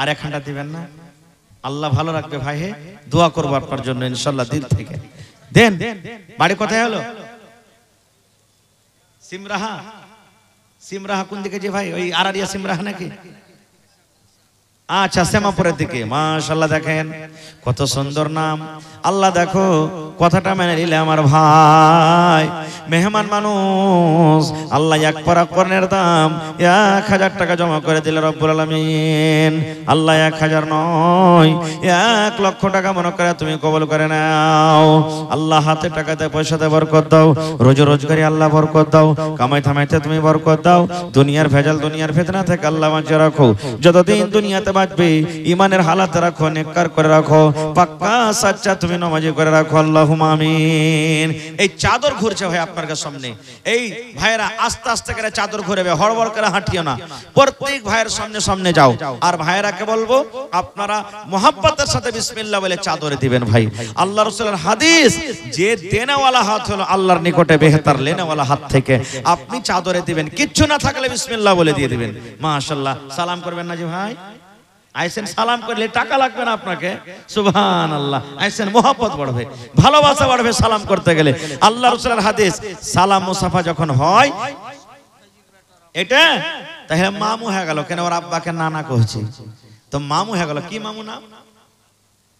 আর 1 দিবেন না? আল্লাহ ভালো রাখবে ভাই। হে দোয়া করব আপনার জন্য ইনশাআল্লাহ দিল থেকে। দেন। বাড়ি কোথায় হলো? সিমরাহা। সিমরাহা কোন দিকে যে ভাই? ওই আরারিয়া সিমরাহা নাকি? আচ্ছা, শ্যামাপুরের দিকে। মাশাআল্লাহ, দেখেন কত সুন্দর নাম। আল্লাহ দেখো কথাটা মেনে নিলে আমার ভাই মেহমান মানুষ। আল্লাহ 1 পারা কোরআনের দাম 1000 টাকা জমা করে দিলে রব্বুল আলামিন। আল্লাহ 1000 নয় 1 লক্ষ টাকা মনে করে তুমি কবুল করে নাও। আল্লাহ হাতে টাকাতে পয়সাতে বরকত দাও, রোজগারি আল্লাহ বরকত দাও, কামাই থামাইতে তুমি বরকত দাও। দুনিয়ার ভেজাল, দুনিয়ার ফিতনা থেকে আল্লাহ বাঁচিয়ে রাখো। যতদিন দুনিয়াতে বাঁচবে ইমানের হালাত রাখো, নেককার করে রাখো, পাক্কা সাচ্চা তুমি নামাজি করে রাখো। আল্লাহুম্মা আমিন। এই চাদর ঘুরছে ভাই আপনার সামনে। এই ভাইরা আস্তে আস্তে করে চাদর ঘুরবে, হড়বড় করে হাঁটিও না। প্রত্যেক ভাইয়ের সামনে সামনে যাও। আর ভাইরাকে বলবো আপনারা মোহাব্বতের সাথে বিসমিল্লাহ বলে চাদরে দিবেন। ভাই আল্লাহ রাসূলের হাদিস, যে দেনেওয়ালা হাত হলো আল্লাহর নিকটে বেহতার লেনেওয়ালা হাত থেকে। আপনি চাদরে দিবেন, কিচ্ছু না থাকলে বিসমিল্লাহ বলে দিয়ে দিবেন। মাশাআল্লাহ। সালাম করবেন না জি ভাই? আইসেন, সালাম করলে টাকা লাগবে না আপনাকে। সুবহানাল্লাহ। আইসেন, মোহাব্বত বাড়বে, ভালোবাসা বাড়বে সালাম করতে গেলে। আল্লাহ রাসূলের হাদিস, সালাম মুসাফা যখন হয় এটা তাহলে মামু হয়ে গেল। কেন? ওর আব্বাকে নানা কইছি তো মামু হয়ে গেল। কি মামু নাম?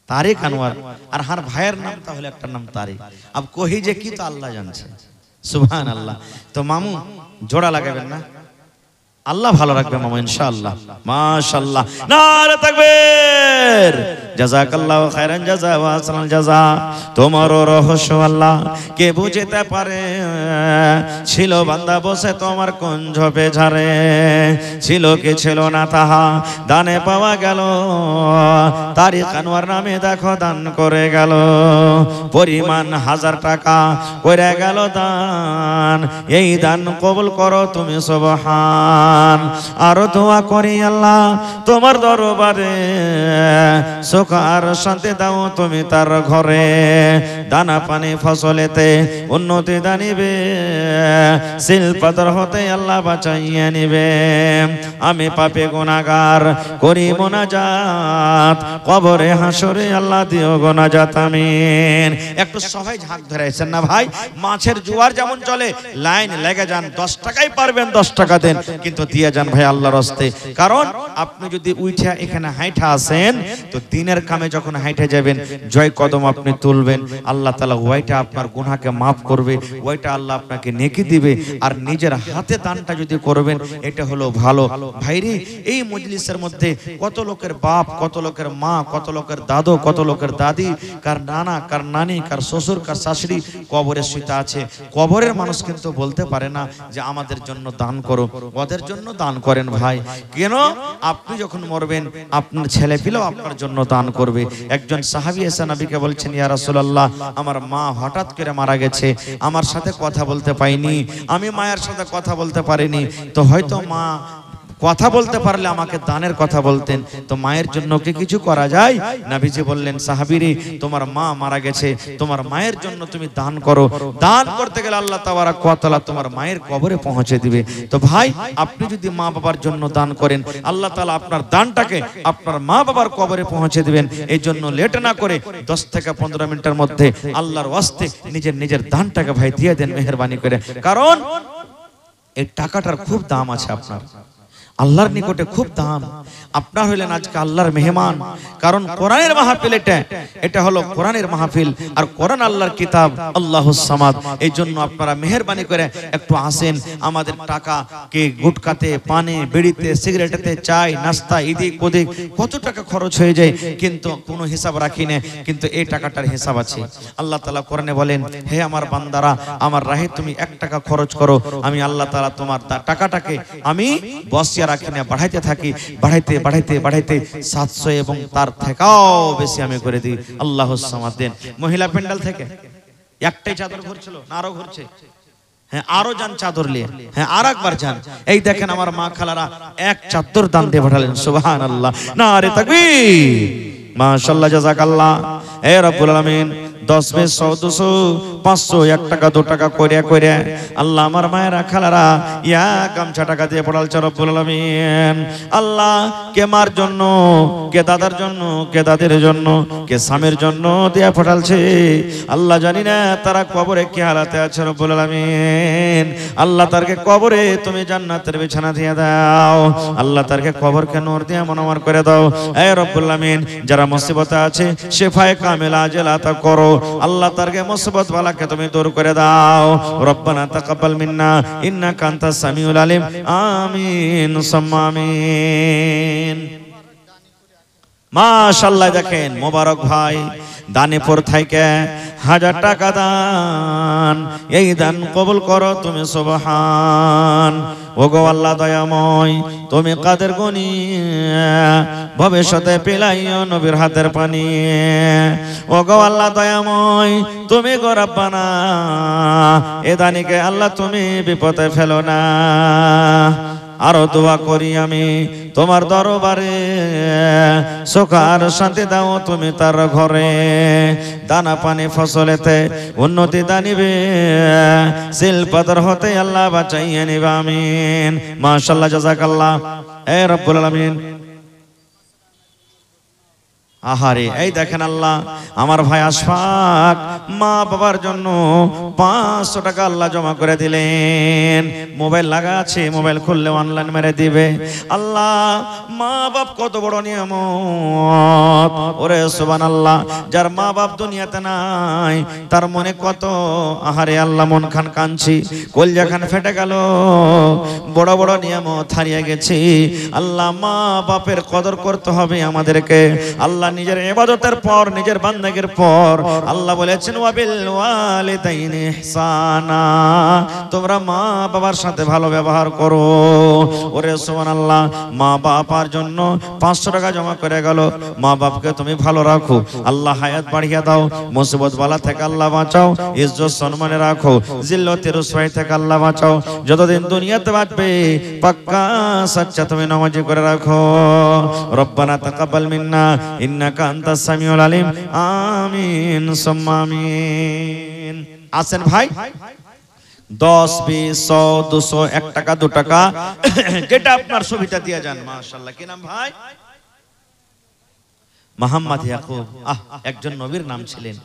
তারিক আনোয়ার। আর হার ভাইয়ের নাম তাহলে একটা নাম তারিক। আব কহি যে কি তো আল্লাহ জানছে। সুবহানাল্লাহ। তো মামু জোড়া লাগাবেন না? আল্লাহ ভালো রাখবে মামা ইনশাআল্লাহ। মাশাআল্লাহ। নারে তাকবীর। জাযাকাল্লাহু খাইরান জাযা ওয়া আহসানাল জাযা। তোমার রহস্য আল্লাহ কে বুঝতে পারে। ছিল বান্দা বসে তোমার কুঞ্জ বেঝারে, ছিল কি ছিল না তাহা দানে পাওয়া গেল। তারিক আনোয়ার নামে দেখো দান করে গেল। পরিমাণ 1000 টাকা করে গেল দান। এই দান কবুল করো তুমি সুবহান। আর দোয়া করি আল্লাহ তোমার দরবারে, সুখ আর শান্তি দাও তুমি তার ঘরে। দানা পানি ফসলেতে উন্নতি দানিবে, শিল্পাতর হতে আল্লাহ বাঁচাইয়া নিবে। আমি পাপী গুনাহগার করি মোনাজাত, কবরে হাসরে আল্লাহ দিও গোনাজাত। আমিন। একটু সবাই ঝাঁক ধরেছেন না ভাই? মাছের জোয়ার যেমন চলে, লাইন লেগে যান। 10 টাকাই পারবেন 10 টাকা দেন, কিন্তু দিয়ে যান ভাই আল্লাহর রাস্তায়। কারণ আপনি যদি উঠা এখানে হাইঠা আসেন তো দিনের কামে যখন হাইঠে যাবেন জয় কদম আপনি তুলবেন, আল্লাহ তাআলা ওইটা আপনার গুনাহকে maaf করবে, ওইটা আল্লাহ আপনাকে নেকি দিবে। আর নিজের হাতে দানটা যদি করবেন এটা হলো ভালো। ভাইরে এই মজলিসের মধ্যে কত লোকের বাপ, কত লোকের মা, কত লোকের দাদু, কত লোকের দাদি, কার নানা, কার নানি, কার শ্বশুর, কার শাশুড়ি কবরে শুইতে আছে। কবরের মানুষ কিন্তু বলতে পারে না যে আমাদের জন্য দান করো। ওদের জন্য দান করেন ভাই। কেন? আপনি যখন মরবেন আপনার ছেলে পিলেও আপনার জন্য দান করবে। একজন সাহাবী এসে নবীকে বলছেন, ইয়া রাসূলুল্লাহ আমার মা হঠাৎ করে মারা গেছে, আমার সাথে কথা বলতে পাইনি, আমি মায়ের সাথে কথা বলতে পারিনি, তো হয়তো মা কথা বলতে পারলে আমাকে দানের কথা বলতেন। তো মায়ের জন্য কি কিছু করা যায়? নবীজি বললেন, সাহাবীরে তোমার মা মারা গেছে, তোমার মায়ের জন্য তুমি দান করো। দান করতে গেলে আল্লাহ তাবারক ওয়া তাআলা তোমার মায়ের কবরে পৌঁছে দিবে। তো ভাই, আপনি যদি মা বাবার জন্য দান করেন, আল্লাহ তাআলা আপনার দানটাকে আপনার মা বাবার কবরে পৌঁছে দিবেন। এই জন্য লেট না করে 10 থেকে 15 মিনিটের মধ্যে আল্লাহর ওয়াস্তে নিজের দানটাকে ভাই দিয়ে দেন মেহেরবানি করে। কারণ এই টাকাটার খুব দাম আছে, আপনার আল্লাহর নিকটে খুব দাম। আপনার হলেন আজকে আল্লাহর মেহমান। কারণ কোরআনের মাহফিল এটা হলো কোরআনের মাহফিল, আর কোরআন আল্লাহর কিতাব, আল্লাহুস সামাদ। এই জন্য আপনারা মেহেরবানি করে একটু আসেন। আমাদের টাকা কে গুটকাতে, পানে, বিড়িতে, সিগারেটেতে, চাই, নাস্তা, এদিক ওদিক কত টাকা খরচ হয়ে যায়, কিন্তু কোনো হিসাব রাখি না। কিন্তু এই টাকাটার হিসাব আছে। আল্লাহ তাআলা কোরআনে বলেন, হে আমার বান্দারা, আমার রাহে তুমি 1 টাকা খরচ করো, আমি আল্লাহ তাআলা তোমার টাকাটাকে আমি বসিয়ে রাখি না, বাড়াইতে থাকি, বাড়াইতে বাড়াইতে বাড়াইতে 700 এবং তার থেকেও বেশি আমি করে দিই। আল্লাহুস সামাদ দেন। মহিলা প্যান্ডেল থেকে একটাই চাদর ঘুরছিল না আরো ঘুরছে? হ্যাঁ, আরো যান চাদর নিয়ে। হ্যাঁ, আর একবার যান। এই দেখেন আমার মা খালারা এক চাদর দান দিয়ে পাঠালেন। সুবহানাল্লাহ, নারে তাকবীর, মাশাআল্লাহ, জাযাকাল্লাহ। হে রব্বুল আলামিন, 10 20 100 200 500 1 টাকা 2 টাকা করে করে আল্লাহ আমার মায়েরা খালারা ইয়া গামছা টাকা দিয়ে পড়ালছে রব্বুল আলামিন। আল্লাহ, কে মার জন্য, কে দাদার জন্য, কে দাদের জন্য, কে স্বামীর জন্য দিয়ে পড়ালছে। আল্লাহ জানি না তারা কবরে কি হালাতে আছে রব্বুল আলামিন। আল্লাহ তারকে কবরে তুমি জান্নাতের বিছানা দিয়ে দাও। আল্লাহ তারকে কবরকে নূর দিয়ে মনোমর করে দাও। হে রব্বুল আলামিন, যারা মুসিবতে আছে শিফায়ে কামিলা আজল আতা করো। আল্লাহ তারকে মুসিবত বালাকে তুমি দূর করে দাও। রব্বানা তাকাব্বাল মিন্না ইন্নাকা আনতাস সামিউল আলিম। আমিন সুম্মা আমিন। মাশাআল্লাহ, দেখেন মোবারক ভাই দানেপুর থেকে 1000 টাকা দান। এই দান কবুল করো তুমি, সুবহান। ওগো আল্লাহ দয়াময়, তুমি কাদের গুনি, ভবিষ্যতে পিলাইও নবীর হাতের পানি। ওগো আল্লাহ দয়াময়, তুমি গো রব্বানা, এ দানিকে আল্লাহ তুমি বিপদে ফেলো না। আরো দোয়া করি আমি তোমার দরবারে, সুখার শান্তি দাও তুমি তার ঘরে। দানা পানি ফসলেতে উন্নতি দানিবে, শিল্পদর হতে আল্লাহ বাঁচাইয়ে নিবে। আমিন। মাশাআল্লাহ, জাযাকাল্লাহ। হে রব্বুল আলামিন, আহারে এই দেখেন আল্লাহ আমার ভাই আশফাক মা বাবার জন্য 500 টাকা আল্লাহ জমা করে দিলেন। মোবাইল লাগা আছে, মোবাইল খুললে অনলাইন মেরে দিবে। আল্লাহ, মা বাপ কত বড় নিয়ামত। ওরে সুবহানাল্লাহ, যার মা বাপ দুনিয়াতে নাই তার মনে কত আহারে আল্লাহ মন খান কাঁদছি, কলজা খান ফেটে গেল। বড় বড় নিয়ামত হারিয়ে গেছি। আল্লাহ, মা বাপের কদর করতে হবে আমাদেরকে। আল্লাহ নিজের ইবাদতের পর, নিজের বান্দাগির পর আল্লাহ বলেছেন ওয়াবিল ওয়ালিদাইনি ইহসানা, তোমরা মা বাবার সাথে ভালো ব্যবহার করো। ওরে সুবহানাল্লাহ, মা বাবার জন্য 500 টাকা জমা করে গেল। মা বাপকে তুমি ভালো রাখো, আল্লাহ হায়াত বাড়িয়ে দাও, মুসিবত বালা থেকে আল্লাহ বাঁচাও, ইজ্জত সম্মানে রাখো, জিল্লতে রুসওয়াই থেকে আল্লাহ বাঁচাও। যতদিন দুনিয়াতে বাঁচবে পাক্কা সচ্চা তুমি নামাজি করে রাখো। রব্বানা তাকাব্বাল মিন্না ইন্নাকা আনতাস সামিউল আলিম। আমিন সুম্মা আমিন। আসেন ভাই, 10 20 100 200 1 টাকা 2 টাকা যেটা আপনার সুবিধা দিয়ে যান। মাশাআল্লাহ, কি নাম ভাই? মুহাম্মদ ইয়াকুব। একজন নবীর নাম ছিলেন,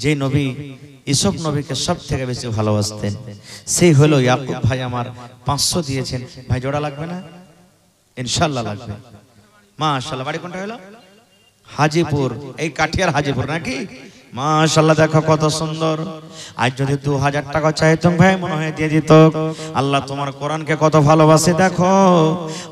যে নবী ইসব নবীকে সব থেকে বেশি ভালোবাসতেন, সেই হলো ইয়াকুব ভাই। আমার 500 দিয়েছেন ভাই, জোড়া লাগবে না? ইনশাআল্লাহ লাগবে। মাশাআল্লাহ। বাড়ি কোনটা হলো? হাজিপুর। এই কাঠিয়ার হাজিপুর নাকি? মাশাআল্লাহ, দেখো কত সুন্দর। আজ যদি 2000 টাকা চাইতাম ভাই, মনে হয় দিয়ে দিত। আল্লাহ তোমার কোরআনকে কত ভালোবাসে দেখো।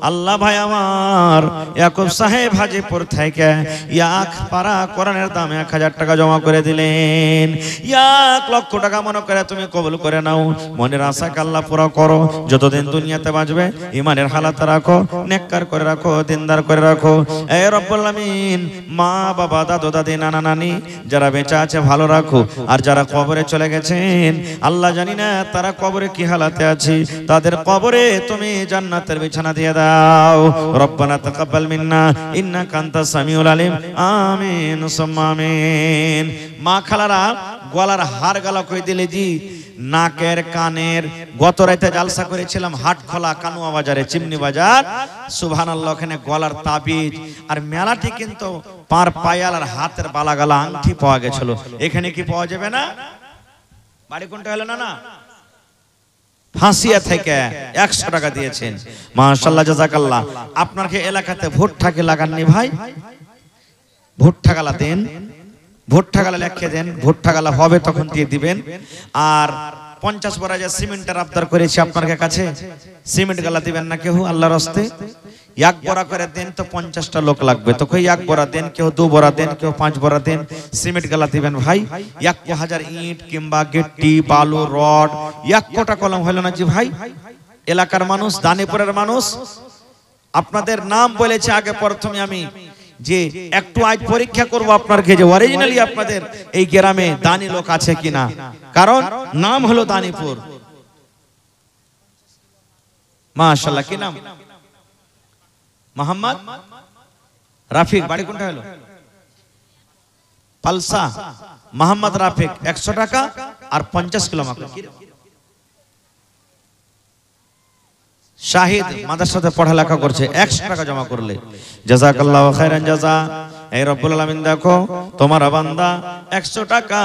আল্লাহ ভাই আমার ইয়াকুব সাহেব হাজিপুর থেকে 1 পারা কোরআনের দাম 1000 টাকা জমা করে দিলেন। 1 লক্ষ টাকা মনে করে তুমি কবুল করে নাও। মনের আশাকে আল্লাহ পুরো করো। যতদিন দুনিয়াতে বাঁচবে ঈমানের হালাত রাখো, নেককার করে রাখো, দিনদার করে রাখো। এ রব্বুল আলামিন, মা বাবা, দাদু দাদি, নানা নানি যারা বেঁচে বেঁচে আছে ভালো রাখো, আর যারা কবরে চলে গেছেন আল্লাহ জানি না তারা কবরে কি হালাতে আছে, তাদের কবরে তুমি জান্নাতের বিছানা দিয়ে দাও। রব্বানা তাকাব্বাল মিন্না ইন্নাকা আনতাস সামিউল আলিম। আমিন সুম্মা আমিন। মা খালারা গলার হার গালা কই দিলে জি, নাকের কানের, গত রাতে জালসা করেছিলাম হাটখোলা কানুয়া বাজারে, চিমনি বাজার, সুবহানাল্লাহ, ওখানে গলার তাবিজ আর মেলাটি কিন্তু পার পায়াল আর হাতের বালা গালা আংটি পাওয়া গেছিল। এখানে কি পাওয়া যাবে না? বাড়ি কোনটা হলো না না ফাঁসিয়া থেকে 100 টাকা দিয়েছেন, মাশাআল্লাহ জাযাকাল্লাহ। আপনার কি এলাকাতে ভুট্টা কি লাগাননি ভাই? ভুট্টা গালা দেন, ভুট্টা গালা লিখে দেন, ভুট্টা গালা হবে তখন দিয়ে দিবেন। আর 50 বড়া যে সিমেন্টের আবদার করেছি আপনার কাছে, সিমেন্ট গালা দিবেন না কেউ আল্লাহর রাস্তে? এক বড়া করে দেন তো 50টা লোক লাগবে, তো কই এক বড়া দেন, কেউ 2 বড়া দেন, কেউ 5 বড়া দেন, সিমেন্ট গালা দিবেন ভাই। 1000 ইট কিংবা গিট্টি বালু রড 1 কলম হলো না জি ভাই? এলাকার মানুষ, দানিপুরের মানুষ, আপনাদের নাম বলেছে আগে প্রথমে আমি যে একটু আজ পরীক্ষা করব আপনাদেরকে যে অরিজিনালি আপনাদের এই গ্রামে দানি লোক আছে কিনা, কারণ নাম হলো দানিপুর। মাশাআল্লাহ, কি নাম? মোহাম্মদ রাফিক। বাড়ি কোনটা হলো? পালসা। মোহাম্মদ রাফিক 100 টাকা আর 50 কিলো মাকড়। শাহিদ মাদ্রাসাতে পড়ালেখা করছে, 100 টাকা জমা করলে জাযাকাল্লাহু খাইরান জাযা। এই রব্বুল আলামিন দেখো তোমার বান্দা 100 টাকা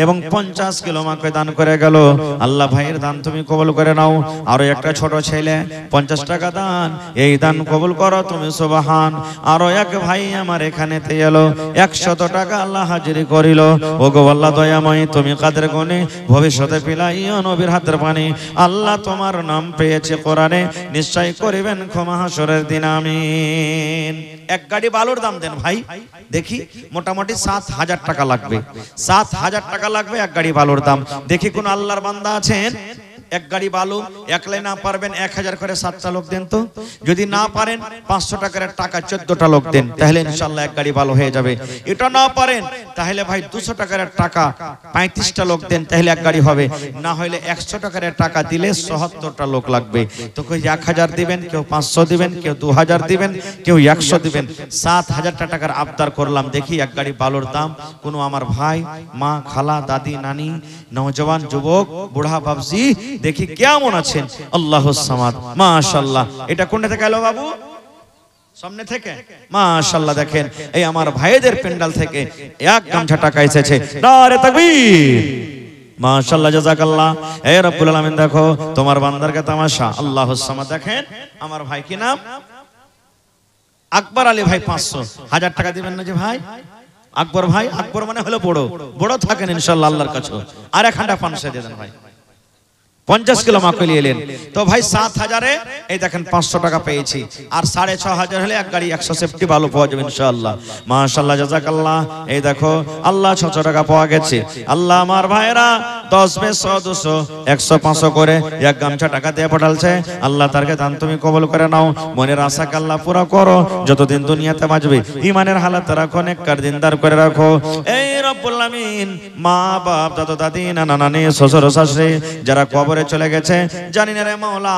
এবং 50 কিলো মাকে দান করে গেল। আল্লাহ ভাইয়ের দান তুমি কবুল করে নাও। আরো একটা ছোট ছেলে 50 টাকা দান, এই দান কবুল করো তুমি সুবহান। আরো এক ভাই আমার এখানেতে এলো 100 টাকা আল্লাহ হাজিরি করিল। ওগো আল্লাহ দয়াময়, তুমি কাদের গুণে ভবিষ্যতে পিলাইও নবীর হাতের পানি। আল্লাহ তোমার নাম পেয়েছে কোরআনে, নিশ্চয় করিবেন ক্ষমা হাসরের দিন, আমিন। এক গাড়ি বালুর দাম দেন ভাই, দেখি মোটামুটি 7000 টাকা লাগবে, 7000 টাকা লাগবে এক গাড়ি বালুর দাম। দেখি কোন আল্লাহর বান্দা আছেন এক গাড়ি বালু একলাই না পারবেন 1000 করে 7টা লোক দেন তো, যদি না পারেন 500 টাকার টাকা 14টা লোক দেন, তাহলে ইনশাআল্লাহ এক গাড়ি বালু হয়ে যাবে। এটা না পারেন তাহলে ভাই 200 টাকার টাকা 35টা লোক দেন, তাহলে এক গাড়ি হবে। না হলে 100 টাকার টাকা দিলে 77টা লোক লাগবে। তো কেউ 1000 দিবেন, কেউ 500 দিবেন, কেউ 2000 দিবেন, কেউ 100 দিবেন। 7000 টাকার আবদার করলাম। দেখি এক গাড়ি বালুর দাম কোনো আমার ভাই, মা, খালা, দাদি, নানি, নওজওয়ান, যুবক, বুড়া, বাবজি দেখি কেমন আছেন। আল্লাহুস সামাদ, মাশাআল্লাহ। এটা কোনটা থেকে এলো বাবু? সামনে থেকে। মাশাআল্লাহ, দেখেন এই আমার ভাইদের পেন্ডাল থেকে এক গামছা টাকা এসেছে। নারে তাকবীর, মাশাআল্লাহ জাযাকাল্লাহ। হে রব্বুল আলামিন দেখো তোমার বান্দারকে তামাশা। আল্লাহুস সামাদ। দেখেন আমার ভাই কি নাম? আকবর আলী ভাই 500। 1000 টাকা দিবেন না যে ভাই? আকবর ভাই, আকবর মানে হলো বড়, বড় থাকেন ইনশাআল্লাহ আল্লাহর কাছে। আর এক হাঁটা পান দিয়ে দেন ভাই। 50 কিলো মাকলি এলেন তো ভাই 7000-এ এই দেখেন 500 টাকা পেয়েছি। আর 6500 হলে এক গাড়ি 100 সেফটি ভালো পাওয়া যাবে ইনশাআল্লাহ। মাশাআল্লাহ জাযাকাল্লাহ। এই দেখো আল্লাহ 600 টাকা পাওয়া গেছে। আল্লাহ আমার ভাইরা 10 100 200 100 500 করে এক গামছা টাকা দিয়ে পাঠালছে। আল্লাহ তারকে দান তুমি কবুল করে নাও। মনের আশাকে আল্লাহ পুরা করো। যতদিন দুনিয়াতে বাঁচবে ইমানের হালাত রাখো, নেককার দিনদার করে রাখো। এই রব্বুল আমিন মা বাপ, দাদা দাদি, নানা নানি, শ্বশুর শাশুড়ি যারা কবরে চলে গেছে, জানি না রে মাওলা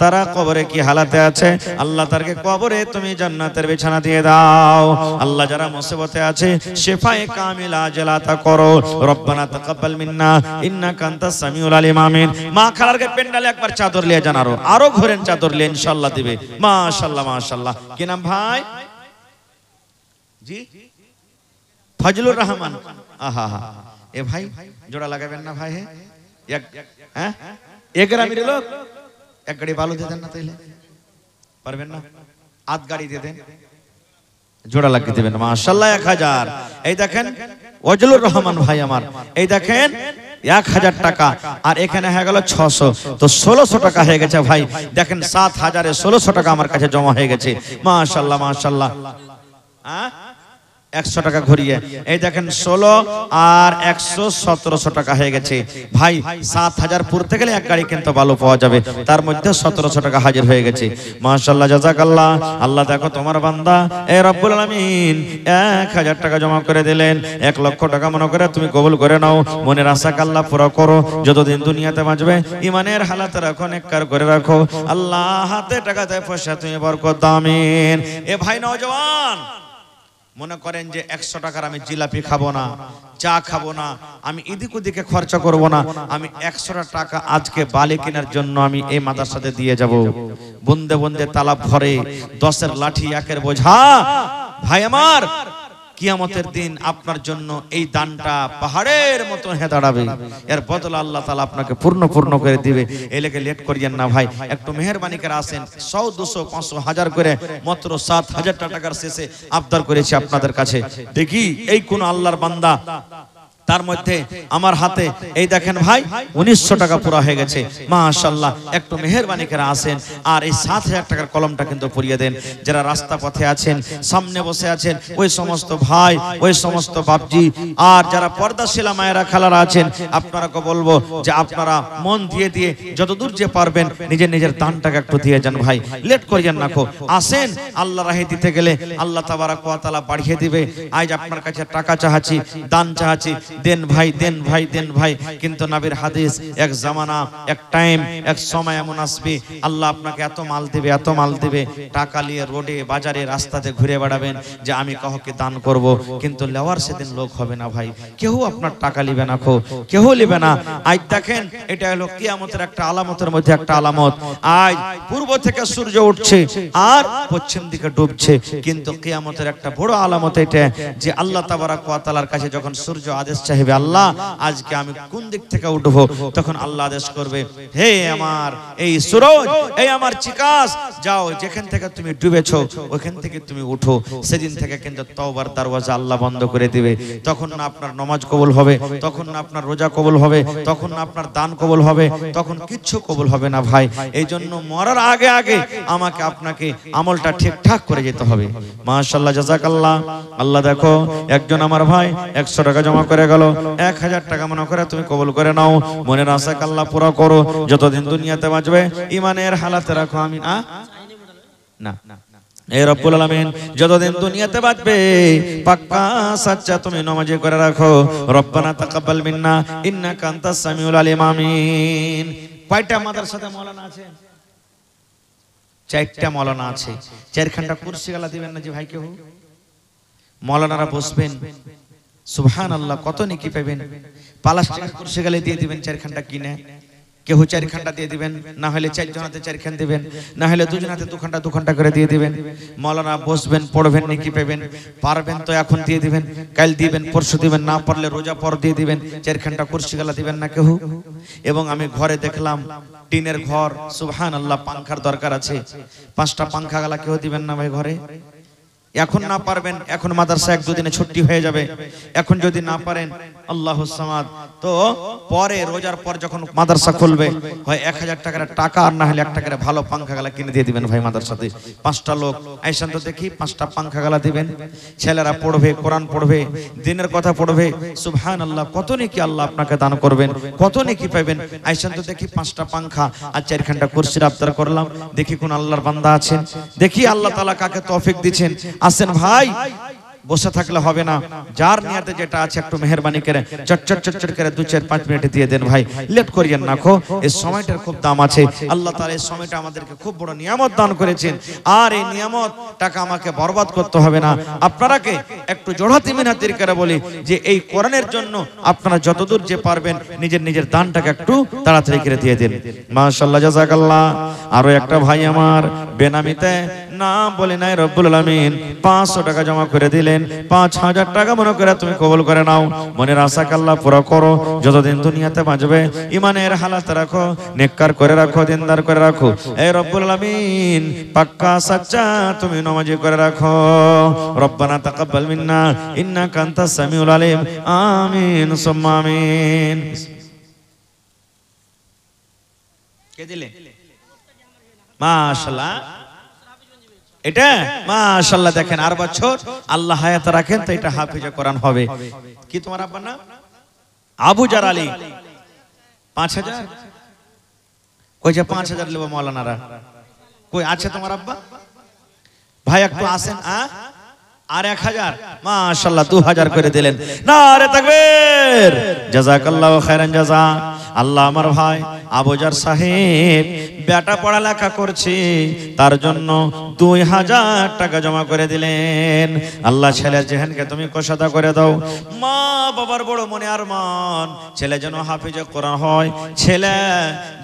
তারা কবরে কি হালাতে আছে। আল্লাহ তারকে কবরে তুমি জান্নাতের বিছানা দিয়ে দাও। আল্লাহ যারা মুসিবতে আছে শিফায়ে কামিলা আজলাতা করো। রব্বানা তাকাব্বাল মিন্না ইন্নাকা আনতাস সামিউল আলিম, আমিন। মা খালারকে পেন্ডালে একবার চাদর লিয়ে যান, আরো ঘোরেন চাদর লিয়ে, ইনশাআল্লাহ দিবে। মাশাআল্লাহ মাশাআল্লাহ। কি নাম ভাই? জি ফজলুর রহমান। আহা হা, এ ভাই জোড়া লাগাবেন না ভাই? হ্যাঁ এক গ্রামের লোক, এক গাড়ি বালু দিয়ে দেন না, তাইলে পারবেন না? আধ গাড়ি দিয়ে দেন, জোড়া লাগিয়ে দেবেন। মাশাআল্লাহ 1000। এই দেখেন ফজলুর রহমান ভাই আমার, এই দেখেন 1000 টাকা। আর এখানে হয়ে গেল 600, তো 1600 টাকা হয়ে গেছে ভাই। দেখেন 7000-এ 1600 টাকা আমার কাছে জমা হয়ে গেছে। মাশাআল্লাহ মাশাআল্লাহ। 100 টাকা ঘুরিয়ে এই দেখেন 16 আর 100 1700 টাকা হয়ে গেছে ভাই। 7000 পুরতে গেলে এক গাড়ি কিন্তু ভালো পাওয়া যাবে, তার মধ্যে 1700 টাকা হাজির হয়ে গেছে। মাশাআল্লাহ, জাযাকাল্লাহ। আল্লাহ দেখো তোমার বান্দা এ রব্বুল আলামিন 1000 টাকা জমা করে দিলেন, 1 লক্ষ টাকা মনে করে তুমি কবুল করে নাও। মনের আশাকে আল্লাহ পুরো করো, যতদিন দুনিয়াতে বাঁচবে ইমানের হালাতে রাখো, নেককার করে রাখো। আল্লাহ হাতে টাকাতে পয়সা তুমি বরকত দাও, আমিন। এ ভাই নওজওয়ান, মনে করেন যে 100 টাকার আমি জিলাপি খাবো না, চা খাবো না, আমি এদিক ওদিকে খরচা করব না, আমি 100 টাকা আজকে বালি কেনার জন্য আমি এই মাদ্রাসাতে দিয়ে যাব। বন্দে বন্দে তালাব ভরে 10-এর লাঠি 1-এর বোঝা। ভাই আমার, কিয়ামতের দিন আপনার জন্য এই দানটা পাহাড়ের মতো হয়ে দাঁড়াবে, এর বদলে আল্লাহ তাআলা আপনাকে পূর্ণ করে দিবে। এই লেগে লেট করিয়েন না ভাই, একটু মেহেরবানি করে আসেন। 100, 200, 500, 1000 করে মাত্র 7000 টাকার শেষে আবদার করেছি আপনাদের কাছে। দেখি এই কোন আল্লাহর বান্দা, তার মধ্যে আমার হাতে এই দেখেন ভাই 1900 টাকা পুরা হয়ে গেছে। মাশাআল্লাহ, একটু মেহেরবানি করে আসেন আর এই 7000 টাকার কলমটা কিন্তু পরিয়ে দেন। যারা রাস্তা পথে আছেন, সামনে বসে আছেন, ওই সমস্ত ভাই, ওই সমস্ত বাপজি, আর যারা পর্দাশীলা মায়েরা খালারা আছেন, আপনারাকে বলবো যে আপনারা মন দিয়ে দিয়ে যতদূর যে পারবেন নিজের দানটাকে একটু দিয়ে যান ভাই, লেট করিয়েন না। আসেন, আল্লাহ রাহে দিতে গেলে আল্লাহ তাবারাক ওয়া তাআলা বাড়িয়ে দিবে। আজ আপনার কাছে টাকা চাহাচ্ছি, দান চাহাচ্ছি, দেন ভাই, দেন ভাই, দেন ভাই। কিন্তু নবীর হাদিস, এক জামানা, এক টাইম, এক সময় এমন আসবে আল্লাহ আপনাকে এত মাল দিবে, এত মাল দিবে, টাকা নিয়ে রোডে বাজারে রাস্তাতে ঘুরে বেড়াবেন যে আমি কাউকে দান করব, কিন্তু লেওয়ার সেদিন লোক হবে না ভাই, কেউ আপনার টাকা নিবে না, কেউ নিবে না। আজ দেখেন, এটা হলো কিয়ামতের একটা আলামতের মধ্যে একটা আলামত। আজ পূর্ব থেকে সূর্য উঠছে আর পশ্চিম দিকে ডুবছে, কিন্তু কিয়ামতের একটা বড় আলামত এটা যে আল্লাহ তাবারাক ওয়া তাআলার কাছে যখন সূর্য আদেশ চাইবে, আল্লাহ আজকে আমি কোন দিক থেকে উঠবো, তখন আল্লাহ আদেশ করবে, হে আমার এই সূরজ, এই আমার চিকাস, যাও, যেখান থেকে তুমি ডুবেছো ওখান থেকে তুমি উঠো। সেদিন থেকে কিন্তু তওবার দরওয়াজা আল্লাহ বন্ধ করে দিবে। তখন না আপনার নামাজ কবুল হবে, তখন না আপনার রোজা কবুল হবে, তখন না আপনার দান কবুল হবে, তখন কিচ্ছু কবুল হবে না ভাই। এই জন্য মরার আগে আগে আমাকে আপনাকে আমলটা ঠিকঠাক করে যেতে হবে। মাশাআল্লাহ, জাযাকাল্লাহ। আল্লাহ দেখো, একজন আমার ভাই 100 টাকা জমা করে গেল, 1000 টাকা মনে করে তুমি কবুল করে নাও। মনের আশাকে আল্লাহ পুরো করো, যতদিন দুনিয়াতে বাঁচবে ইমানের হালাতে রাখো, আমিন। না এ রব্বুল আলামিন, যতদিন দুনিয়াতে বাঁচবে পাক্কা সাচ্চা তুমি নামাজি করে রাখো। রব্বানা তাকাব্বাল মিন্না ইন্নাকা আনতাস সামিউল আলিম, আমিন। কয়টা মাদ্রাসাতে মাওলানা আছে? 4টা মাওলানা আছে। 4খানটা কুরসি গালা দিবেন না যে ভাই, কেউ মাওলানারা বসবেন, সুবহানাল্লাহ, কত নেকি পাবেন। প্লাস্টিকের কুরসি গালে দিয়ে দিবেন 4খানটা কিনে, কেউ 4খানটা দিয়ে দিবেন, না হলে 4 জনাতে 4খান দিবেন, না হলে 2 জনাতে 2খানটা করে দিয়ে দিবেন। মাওলানা বসবেন, পড়বেন, নেকি পাবেন। পারবেন তো এখন দিয়ে দিবেন, কাল দিবেন, পরশু দিবেন, না পারলে রোজা পর দিয়ে দিবেন। 4খানটা কুরসি গালা দিবেন না কেউ। এবং আমি ঘরে দেখলাম টিনের ঘর, সুবহানাল্লাহ, পাংখার দরকার আছে, 5টা পাংখা গালা কেউ দিবেন না ভাই ঘরে। এখন না পারবেন, এখন মাদ্রাসা 1-2 দিনে ছুটি হয়ে যাবে, এখন যদি না পারেন আল্লাহুস সামাদ, তো পরে রোজার পর যখন মাদ্রাসা খুলবে হয় 1000 টাকার টাকা, আর না হলে 1 টাকার ভালো পাংখা গালা কিনে দিয়ে দিবেন ভাই মাদ্রাসাতে। 5টা লোক আইসান তো দেখি, 5টা পাংখা গালা দিবেন, ছেলেরা পড়বে, কোরআন পড়বে, দিনের কথা পড়বে। সুবহানাল্লাহ, কত নেকি আল্লাহ আপনাকে দান করবেন, কত নেকি পাবেন। আইসান তো দেখি 5টা পাংখা আর 4খানটা কুরসির আবদার করলাম। দেখি কোন আল্লাহর বান্দা আছেন, দেখি আল্লাহ তাআলা কাকে তৌফিক দিচ্ছেন। আসেন ভাই, বসে থাকলে হবে না, যার নিয়তে যেটা আছে একটু মেহেরবানি করে চট করে 2-4-5 মিনিটে দিয়ে দেন ভাই, লেট করিয়েন না। এই সময়টার খুব দাম আছে। আল্লাহ তাআলা এই সময়টা আমাদেরকে খুব বড় নিয়ামত দান করেছেন, আর এই নিয়ামত টাকা আমাকে বরবাদ করতে হবে না। আপনারাকে একটু জোড়াতি মিনাতির করে বলি যে এই কোরআনের জন্য আপনারা যতদূর যে পারবেন নিজের দানটাকে একটু তাড়াতাড়ি করে দিয়ে দেন। মাশাআল্লাহ, জাযাকাল্লাহ। আরো একটা ভাই আমার বেনামিতে নাম বলে নাই, রব্বুল আলামিন 500 টাকা জমা করে দিলেন। 5000 টাকা মনে করে তুমি কবুল করে নাও। মনের আশাকে আল্লাহ পুরো করো, যতদিন দুনিয়াতে বাঁচবে ইমানের হালাতে রাখো, নেককার করে রাখো, দিনদার করে রাখো। এই রব্বুল আলামিন পাক্কা সাচ্চা তুমি নামাজি করে রাখো। রব্বানা তাকাব্বাল মিন্না ইন্নাকা আনতাস সামিউল আলিম, আমিন সুম্মা আমিন। কে দিলে? মাশাআল্লাহ। এটা মাশাআল্লাহ দেখেন আর বছর আল্লাহ হায়াত রাখেন তো এটা হাফেজে কোরআন হবে। কি তোমার আব্বার নাম? আবু জার আলী। 5000 কই যে 5000 নেব মাওলানারা কই আছে তোমার আব্বা? ভাই একটু আসেন আর 1000 মাশাআল্লাহ 2000 করে দিলেন। নারে তাকবীর, জাযাকাল্লাহু খাইরান জাযা। আল্লাহ আমার ভাই আবুজার সাহেব বেটা পড়ালেখা করছে তার জন্য 2000 টাকা জমা করে দিলেন। আল্লাহ ছেলের জেহেনকে তুমি কোষাদা করে দাও। মা বাবার বড় মনে আরমান ছেলে যেন হাফেজে কোরআন হয়, ছেলে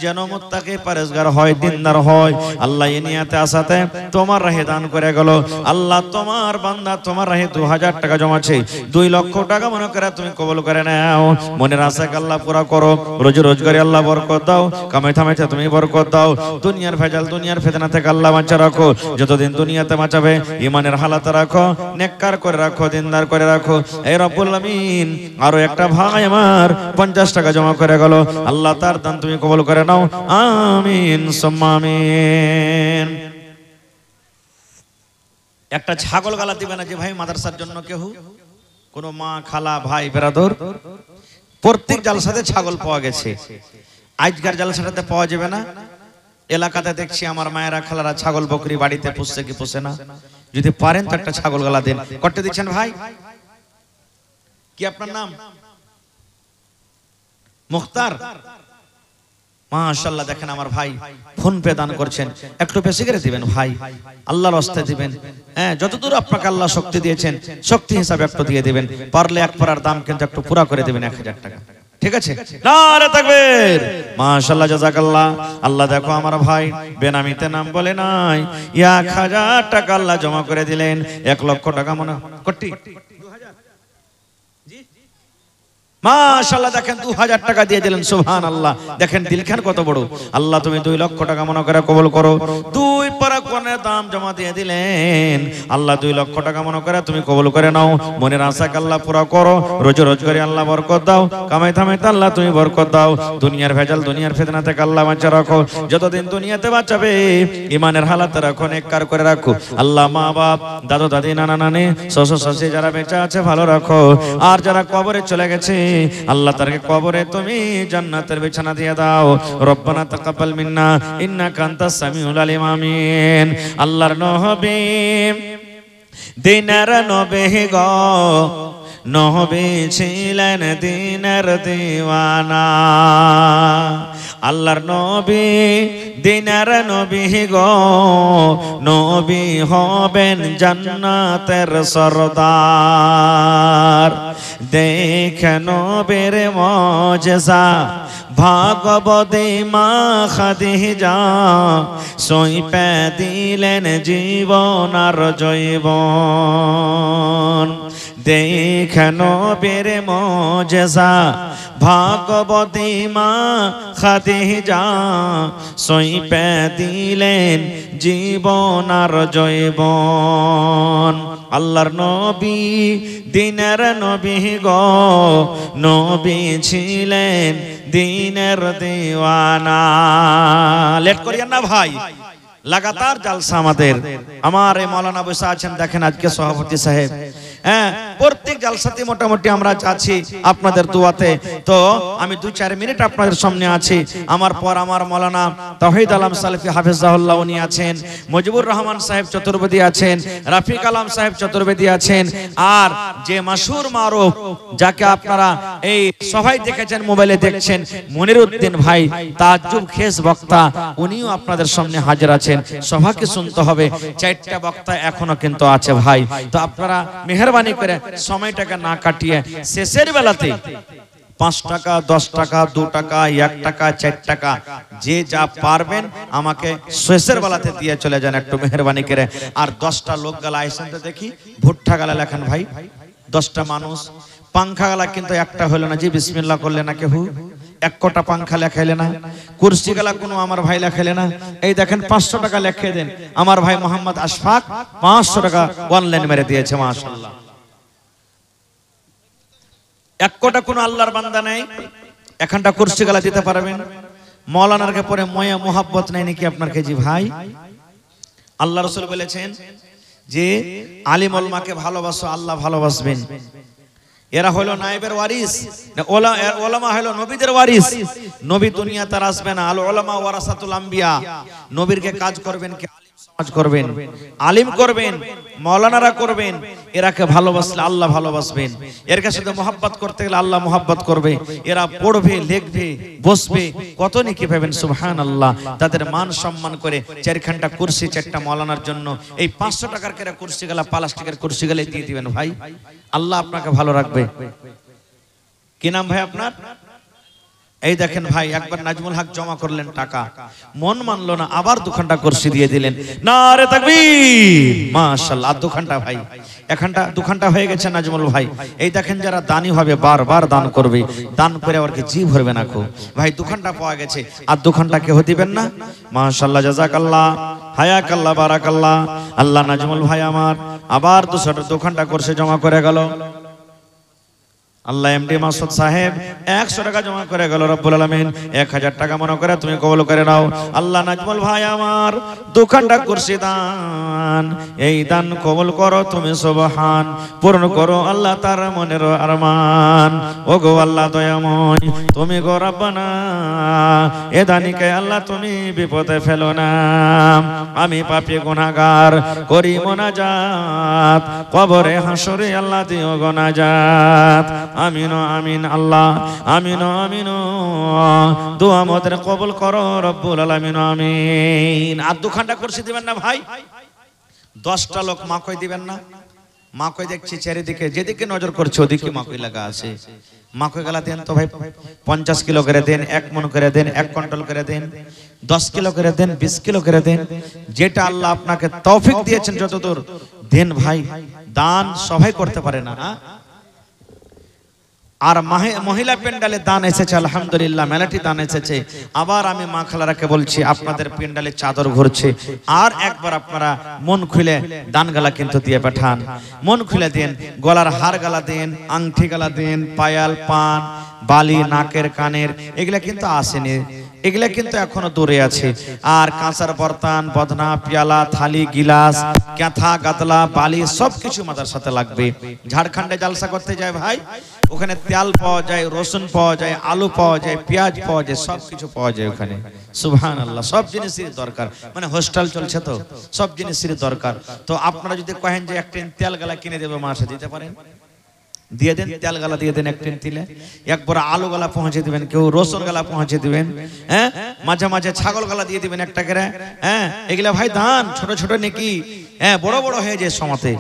যেন মুত্তাকি পরেজগার হয়, দিনদার হয়। আল্লাহ এই নিয়তে আসাতে তোমার রাহে দান করে গেল। আল্লাহ তোমার বান্দা তোমার রাহে 2000 টাকা জমাছে, 2 লক্ষ টাকা মনে করে তুমি কবুল করে নাও। মনের আশাকে আল্লাহ পুরা করো, রোজ রোজগারে আল্লাহ বরকত দাও, কামাই থামাইতে তুমি বরকত দাও। দুনিয়ার ভেজাল দুনিয়ার ফিতনা থেকে আল্লাহ বাঁচা রাখো, যতদিন দুনিয়াতে বাঁচাবে ঈমানের হালাতে রাখো, নেককার করে রাখো, দিনদার করে রাখো। এই রব্বুল আমিন আরো একটা ভাই আমার 50 টাকা জমা করে গেল, আল্লাহ তার দান তুমি কবুল করে নাও। আমিন সুম্মা আমিন। একটা ছাগল গালা দিবে না যে ভাই মাদ্রাসার জন্য কেউ, কোন মা খালা ভাই বেরাদর, প্রত্যেক জালসাতে ছাগল পাওয়া গেছে, আজকের জালসাটাতে পাওয়া যাবে না। এলাকাতে দেখছি আমার মায়েরা খালারা ছাগল বকরি বাড়িতে পুষছে কি পুষে না, যদি পারেন তো একটা ছাগল গালা দেন। করতে দিচ্ছেন ভাই? কি আপনার নাম? মুখতার। মাশাআল্লাহ দেখেন আমার ভাই ফোন পে দান করছেন, একটু বেশি করে দিবেন ভাই, আল্লাহর রাস্তে দিবেন। হ্যাঁ, যতদূর আপনাকে আল্লাহ শক্তি দিয়েছেন শক্তি হিসাবে একটু দিয়ে দিবেন, পারলে এক পারার দাম কিন্তু একটু পুরা করে দিবেন 1000 টাকা, ঠিক আছে? নারে তাকবীর, মাশাআল্লাহ জাযাকাল্লাহ। আল্লাহ দেখো আমার ভাই বেনামিতে নাম বলে নাই, 1000 টাকা আল্লাহ জমা করে দিলেন, 1 লক্ষ টাকা মনে কোটি মাশাআল্লাহ দেখেন 2000 টাকা দিয়ে দিলেন, সুবহানাল্লাহ। দেখেন দিলখান কত বড়। আল্লাহ তুমি 2 লক্ষ টাকা মনে করে কবুল করো। 2 পারা কোণের দাম জমা দিয়ে দিলেন, আল্লাহ 2 লক্ষ টাকা মনে করে তুমি কবুল করে নাও। মনের আশাকে আল্লাহ পুরা করো, রোজ রোজগারে আল্লাহ বরকত দাও, কামাই থামাইতে আল্লাহ তুমি বরকত দাও। দুনিয়ার ভেজাল দুনিয়ার ফিতনা থেকে আল্লাহ বাঁচা রাখো, যতদিন দুনিয়াতে বাঁচাবে ঈমানের হালাতে রাখো, নেককার করে রাখো। আল্লাহ মা বাপ দাদু দাদি নানা নানি শ্বশুর শাশুড়ি যারা বেঁচে আছে ভালো রাখো, আর যারা কবরে চলে গেছে আল্লাহ তারকে কবরে তুমি জান্নাতের বিছানা দিয়ে দাও। রব্বানা তাকাব্বাল মিন্না ইন্নাকা আনতাস সামিউল আলিম। আমিন। আল্লাহর নবী দিনের নবী গো, নবী ছিলেন দিনের দিওয়ানা। আল্লাহর নবী দিনের নবী গো, নবী হবেন জান্নাতের সরদার। দেখে নবীর মুজিজা ভাগবতী মা খাদিজা, সইপে দিলেন জীবন আর জৈবন। দেখে নবীর মুজিজা ভাগবতী মা খাদিজা, সইপে দিলেন জীবন আর জৈবন। আল্লাহর নবী দিনের নবী গো, নবী ছিলেন দিনের দিওয়ানা। লেট করিয়েন না ভাই, লাগাতার জালসা আমাদের। আমার এই মাওলানা বসে আছেন দেখেন আজকে সভাপতি সাহেব, হ্যাঁ প্রত্যেক জালসাতে মোটামুটি আমরা আছি আপনাদের দোয়াতে। তো আমি 2-4 মিনিট আপনাদের সামনে আছি। আমার পর আমার মাওলানা তাওহীদ আলম সালেফি হাফেজাহুল্লাহ উনি আছেন, মুজিবুর রহমান সাহেব চতুর্বেদী আছেন, রাফিক আলম সাহেব চতুর্বেদী আছেন, আর যে মাশহুর মারুফ যাকে আপনারা এই সবাই দেখেছেন মোবাইলে দেখছেন, মনিরউদ্দিন ভাই তাজ্জুব খেস বক্তা, উনিও আপনাদের সামনে হাজির আছেন। সভাকে শুনতে হবে, 4টা বক্তা এখনো কিন্তু আছে ভাই। তো আপনারা মেহেরবানি করে সময়টাকে না কাটিয়ে শেষের বেলাতে 5 টাকা 10 টাকা 2 টাকা 1 টাকা 4 টাকা যে যা পারবেন আমাকে শেষের বেলাতে দিয়ে চলে যান একটু মেহেরবানি করে। আর 10টা লোক গালা আইসেন তো দেখি, ভুট্টা গালা লেখান ভাই, 10টা মানুষ। পাংখা গালা কিন্তু একটা হলো না, জি বিসমিল্লাহ করলে না কেউ, 1 কোটা পাংখা লেখাইলে না, কুরসি গালা কোনো আমার ভাই লেখাইলে না। এই দেখেন 500 টাকা লেখে দেন, আমার ভাই মোহাম্মদ আশফাক 500 টাকা অনলাইন মেরে দিয়েছে, মাশাআল্লাহ। 1 কোটা কোনো আল্লাহর বান্দা নেই, এখানটা কুরসি গালা দিতে পারবেন। মাওলানারকে পরে ময়া মোহাব্বত নাই নাকি আপনার, কেজি ভাই আল্লাহ রাসূল বলেছেন যে আলিম ওলামাকে ভালোবাসো, আল্লাহ ভালোবাসবেন। এরা হলো নায়েবের ওয়ারিস, ওলামা হলো নবীদের ওয়ারিস। নবী দুনিয়া তার আসবে না। আল ওলামা ওয়ারাসাতুল আম্বিয়া, নবীরকে কাজ করবেন কে? সমাজ করবেন, আলিম করবেন, মাওলানারা করবেন। এরাকে ভালোবাসলে আল্লাহ ভালোবাসবেন। এর কাছে তো মহব্বত করতে গেলে আল্লাহ মহব্বত করবে। এরা পড়বে, লিখবে, বসবে, কত নেকি পাবেন। সুবহানাল্লাহ। তাদের মান সম্মান করে 4 ঘন্টা কুরসি 4টা মাওলানার জন্য এই 500 টাকার করে কুরসি গেলা, প্লাস্টিকের কুরসি গেলে দিয়ে দিবেন ভাই। আল্লাহ আপনাকে ভালো রাখবে। কি নাম ভাই আপনার? এই দেখেন ভাই, একবার নাজমুল হক জমা করলেন টাকা, মন মানলো না, আবার 2 ঘন্টা কুরসি দিয়ে দিলেন। নারে তাকবীর, মাশাআল্লাহ। 2 ঘন্টা ভাই, 2 ঘন্টা হয়ে গেছে নাজমুল ভাই। এই দেখেন যারা দানি হবে বারবার দান করবে, দান করে আর কি জি ভরবে না কো ভাই। 2 ঘন্টা পাওয়া গেছে, আর 2 ঘন্টা কেউ দিবেন না? মাশাআল্লাহ, জাযাকাল্লাহ, হায়াকাল্লাহ, বারাকাল্লাহ। আল্লাহ নাজমুল ভাই আমার আবার 2 ঘন্টা কুরসি জমা করে গেল। আল্লাহ এমডি মাসুদ সাহেব 100 টাকা জমা করে গেল। রব্বুল আলামিন 1000 টাকা মনে করে তুমি কবুল করে নাও। আল্লাহ নাজমুল ভাই আমার 2 ঘন্টা কুরসি দান, এই দান কবুল করো তুমি, সুবহান। পূর্ণ করো আল্লাহ তার মনের আরমান। ও গো আল্লাহ দয়াময়, তুমি গো রব্বানা, এ দানিকে আল্লাহ তুমি বিপদে ফেলো না। আমি পাপী গুনাহগার করি মুনাজাত, কবরে হাসরে আল্লাহ দিও গো নাজাত। আমিন আমিন আল্লাহ, আমিন আমিন। দোয়া আমাদের কবুল করো রব্বুল আলামিন, আমিন। আর 2 ঘন্টা কুরসি দিবেন না ভাই? 10টা লোক মাকই দিবেন না? মাকই দেখছি চারিদিকে, যেদিকে নজর করছে ওদিকে মাকই লাগা আছে। মাকই গলা দেন তো ভাই, 50 কিলো করে দেন, 1 মণ করে দেন, 1 কুইন্টাল করে দেন, 10 কিলো করে দেন, 20 কিলো করে দেন। যেটা আল্লাহ আপনাকে তৌফিক দিয়েছেন যতদূর দেন ভাই। দান সবাই করতে পারে না। আর মহিলা পেন্ডালে দান এসেছে আলহামদুলিল্লাহ, মেলাটি দান এসেছে। আবার আমি মা খালারাকে বলছি আপনাদের পেন্ডালে চাদর ঘুরছে, আর একবার আপনারা মন খুলে দান গালা কিন্তু দিয়ে পাঠান। মন খুলে দেন, গলার হার গালা দেন, আংটি গালা দেন, পায়াল, পান, বালি, নাকের, কানের, এগুলা কিন্তু আসেনি, এগুলা কিন্তু এখনো দূরে আছে। আর কাঁসার বর্তন, বদনা, পিয়ালা, থালি, গিলাস, ক্যাথা, গাদলা, বালি সবকিছু মাথার সাথে লাগবে। ঝাড়খণ্ডে জালসা করতে যায় ভাই, ওখানে তেল পাওয়া যায়, রসুন পাওয়া যায়, আলু পাওয়া যায়, পেঁয়াজ পাওয়া যায়, সবকিছু পাওয়া যায় ওখানে। সুবহানাল্লাহ। সব জিনিসের দরকার, মানে হোস্টেল চলছে তো সব জিনিসের দরকার। তো আপনারা যদি কহেন যে 1 টিন তেল গালা কিনে দেবো, মাসে দিতে পারেন, দিয়ে দেন। তেল গালা দিয়ে দেন 1 টিন তিলে। একবার আলু গালা পৌঁছে দিবেন, কেউ রসুন গালা পৌঁছে দিবেন, হ্যাঁ। মাঝে মাঝে ছাগল গালা দিয়ে দিবেন 1 টাকা, হ্যাঁ। এগুলা ভাই দান, ছোট ছোট নেকি, হ্যাঁ, বড় বড় হয়ে যায় সমাতে।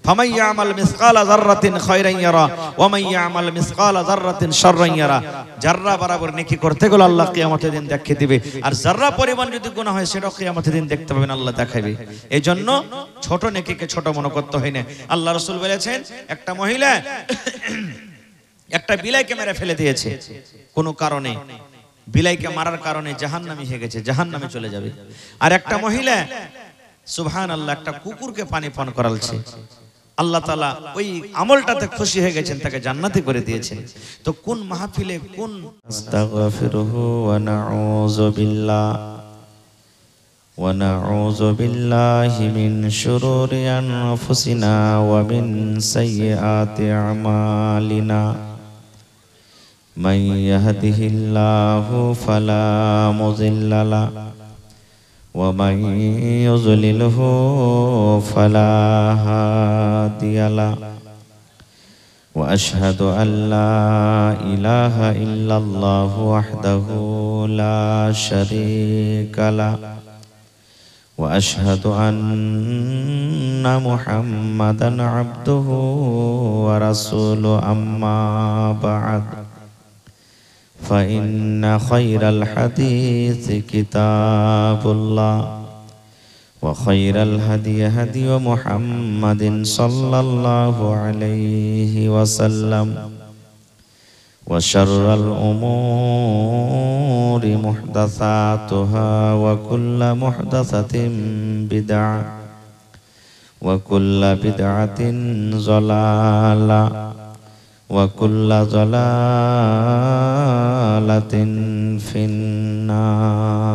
ফামান ইয়ামাল মিসকালা যাররাতিন খায়রান ইয়ারা ওয়া মান ইয়ামাল মিসকালা যাররাতিন শাররান ইয়ারা। যাররা বরাবর নেকি করতে গেলে আল্লাহ কিয়ামতের দিন দেখিয়ে দিবে, আর যাররা পরিমাণ যদি গুনাহ হয় সেটাও কিয়ামতের দিন দেখতে পাবেন, আল্লাহ দেখাবে। এইজন্য ছোট নেকিকে ছোট মনে করতে হয় না। আল্লাহ রাসূল বলেছেন একটা মহিলা একটা বিলাইকে মেরে ফেলে দিয়েছে কোনো কারণে, বিলাইকে মারার কারণে জাহান্নামী হয়ে গেছে, জাহান্নামে চলে যাবে। আর একটা মহিলা সুবহানাল্লাহ একটা কুকুরকে পানি পান করালছে, আল্লাহ তাআলা ওই আমলটাতে খুশি হয়ে গেছেন, তাকে জান্নাতি করে দিয়েছেন। তো কোন মাহফিলে কোন আস্তাগফিরুহু ওয়া নাউযু বিল্লাহি মিন শুরুরি আনফুসিনা ওয়া মিন সাইয়্যাতি আমালিনা। মান ইয়াহদিহিল্লাহু ফালা মুযিল্লা লাহু ওয়া মান ইউযলিলহু ফালা হাদিয়া লাহু। ওয়া আশহাদু আল্লা ইলাহা ইল্লাল্লাহু ওয়াহদাহু লা শারীকা লাহু ওয়া আশহাদু আন্না মুহাম্মাদান আবদুহু ওয়া রাসূলুহু। আম্মা বা'দ, فإن خير الحديث كتاب الله وخير الهدي هدي محمد صلى الله عليه وسلم وشر الأمور محدثاتها وكل محدثة بدعة وكل بدعة ضلالة وكل ضلالة في النار।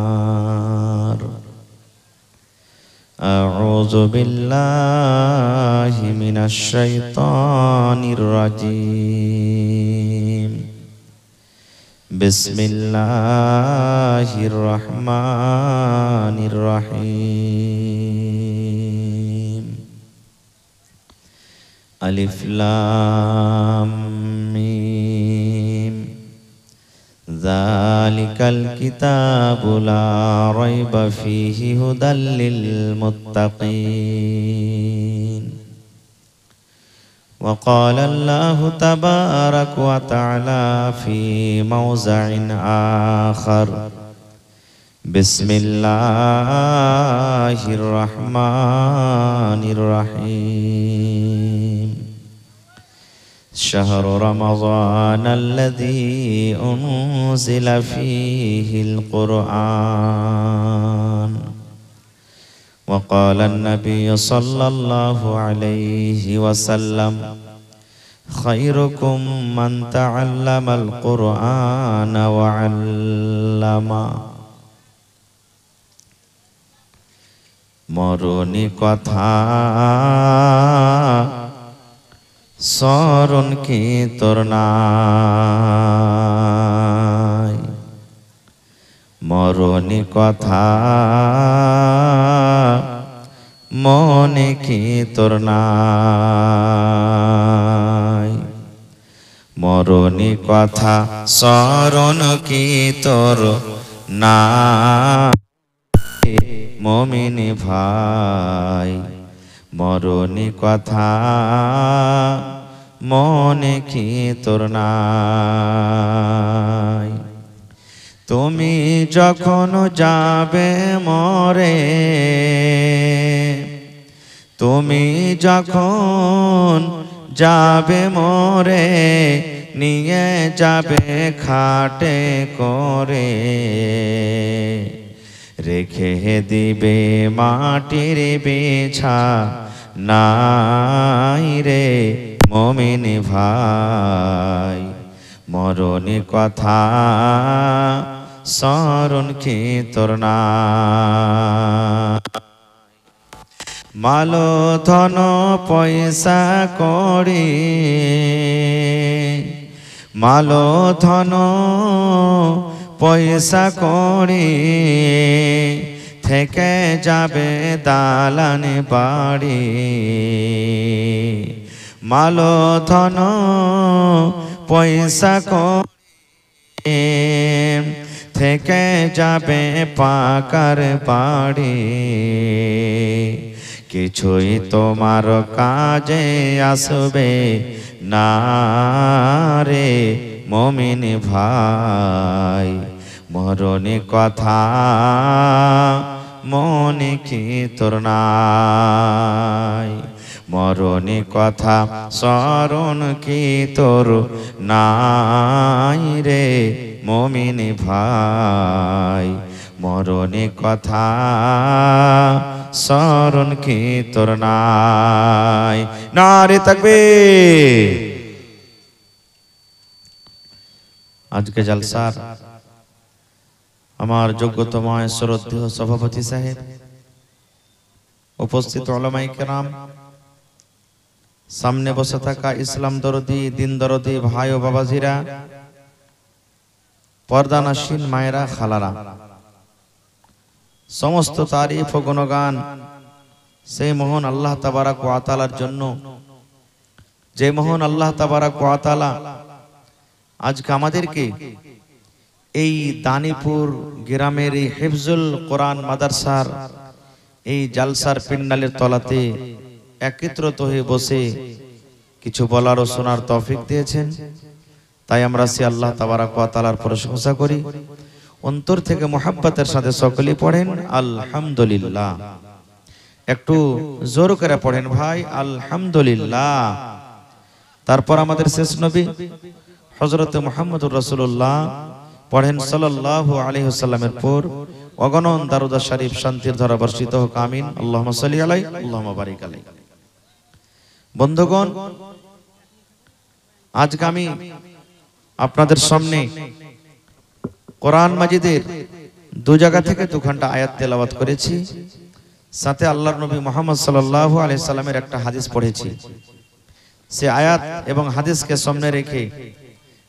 أعوذ بالله من الشيطان الرجيم بسم الله الرحمن الرحيم ألف لام ميم ذلك الكتاب لا ريب فيه هدى للمتقين وقال الله تبارك وتعالى في موضع آخر بسم الله الرحمن الرحيم شهر رمضان الذي أنزل فيه القرآن وقال النبي صلى الله عليه وسلم خيركم من تعلم القرآن وعلمه মরণী কথা স্মরণ কি তোর নাই মরণী কথা মনে কি তোর নাই মরণী কথা স্মরণ কি তোর নাই মুমিন ভাই মরণী কথা মনে কি তোর নাই তুমি যখন যাবে মরে তুমি যখন যাবে মরে নিয়ে যাবে খাটে করে রেখে দিবে মাটির বিছা নাই রে মুমিন ভাই মরণী কথা স্মরণ কি তোর নাই মালো ধন পয়সা করি মালো ধন পয়সা করি থেকে যাবে দালান বাড়ি মালো ধন পয়সা করি থেকে যাবে পাকার বাড়ি কিছুই তোমার কাজে আসবে না রে মুমিন ভাই মরণী কথা মনে কি তোর নাই মরণী কথা স্মরণ কি তোর নাই রে মুমিন ভাই মরণী কথা স্মরণ কি তোর নাই নারে তাকবীর আজকে জলসার আমার যোগ্যতময় শ্রদ্ধেয় সভাপতি সাহেব উপস্থিত উলামায়ে কেরাম সামনে বসে থাকা ইসলাম দরদি দিন দরদি ভাই ও বাবাজিরা পর্দানাসীন মায়েরা খালারা সমস্ত তারিফ ও গুণগান সেই মহান আল্লাহ তাবারক ওয়া তাআলার জন্য যে মহান আল্লাহ তাবারক ওয়া তাআলা আজকে আমাদেরকে এই দানিপুর গ্রামের এই হিফজুল কোরআন মাদ্রাসার এই জালসার পিন্ডালের তলাতে একত্রিত হয়ে বসে কিছু বলার ও শোনার তৌফিক দিয়েছেন তাই আমরা সে আল্লাহ তাবারক ওয়া তাআলার প্রশংসা করি অন্তর থেকে মুহাব্বতের সাথে সকলেই পড়েন আলহামদুলিল্লাহ একটু জোর করে পড়েন ভাই আলহামদুলিল্লাহ তারপর আমাদের শেষ নবী হযরত মুহাম্মদুর রাসূলুল্লাহ পড়েন সাল্লাল্লাহু আলাইহি ওয়াসাল্লামের পর অগণন দারুদ শরীফ শান্তির ধারা বর্ষিত হোক আমিন আল্লাহুম্মা সাল্লি আলাইহি আল্লাহুম্মা বারিক আলাইহি বন্ধুগণ আজকে আমি আপনাদের সামনে কোরআন মাজিদের দু জায়গা থেকে 2 ঘন্টা আয়াত তেলাওয়াত করেছি সাথে আল্লাহর নবী মুহাম্মদ সাল্লাল্লাহু আলাইহি সাল্লামের একটা হাদিস পড়েছি। সে আয়াত এবং হাদিসকে সামনে রেখে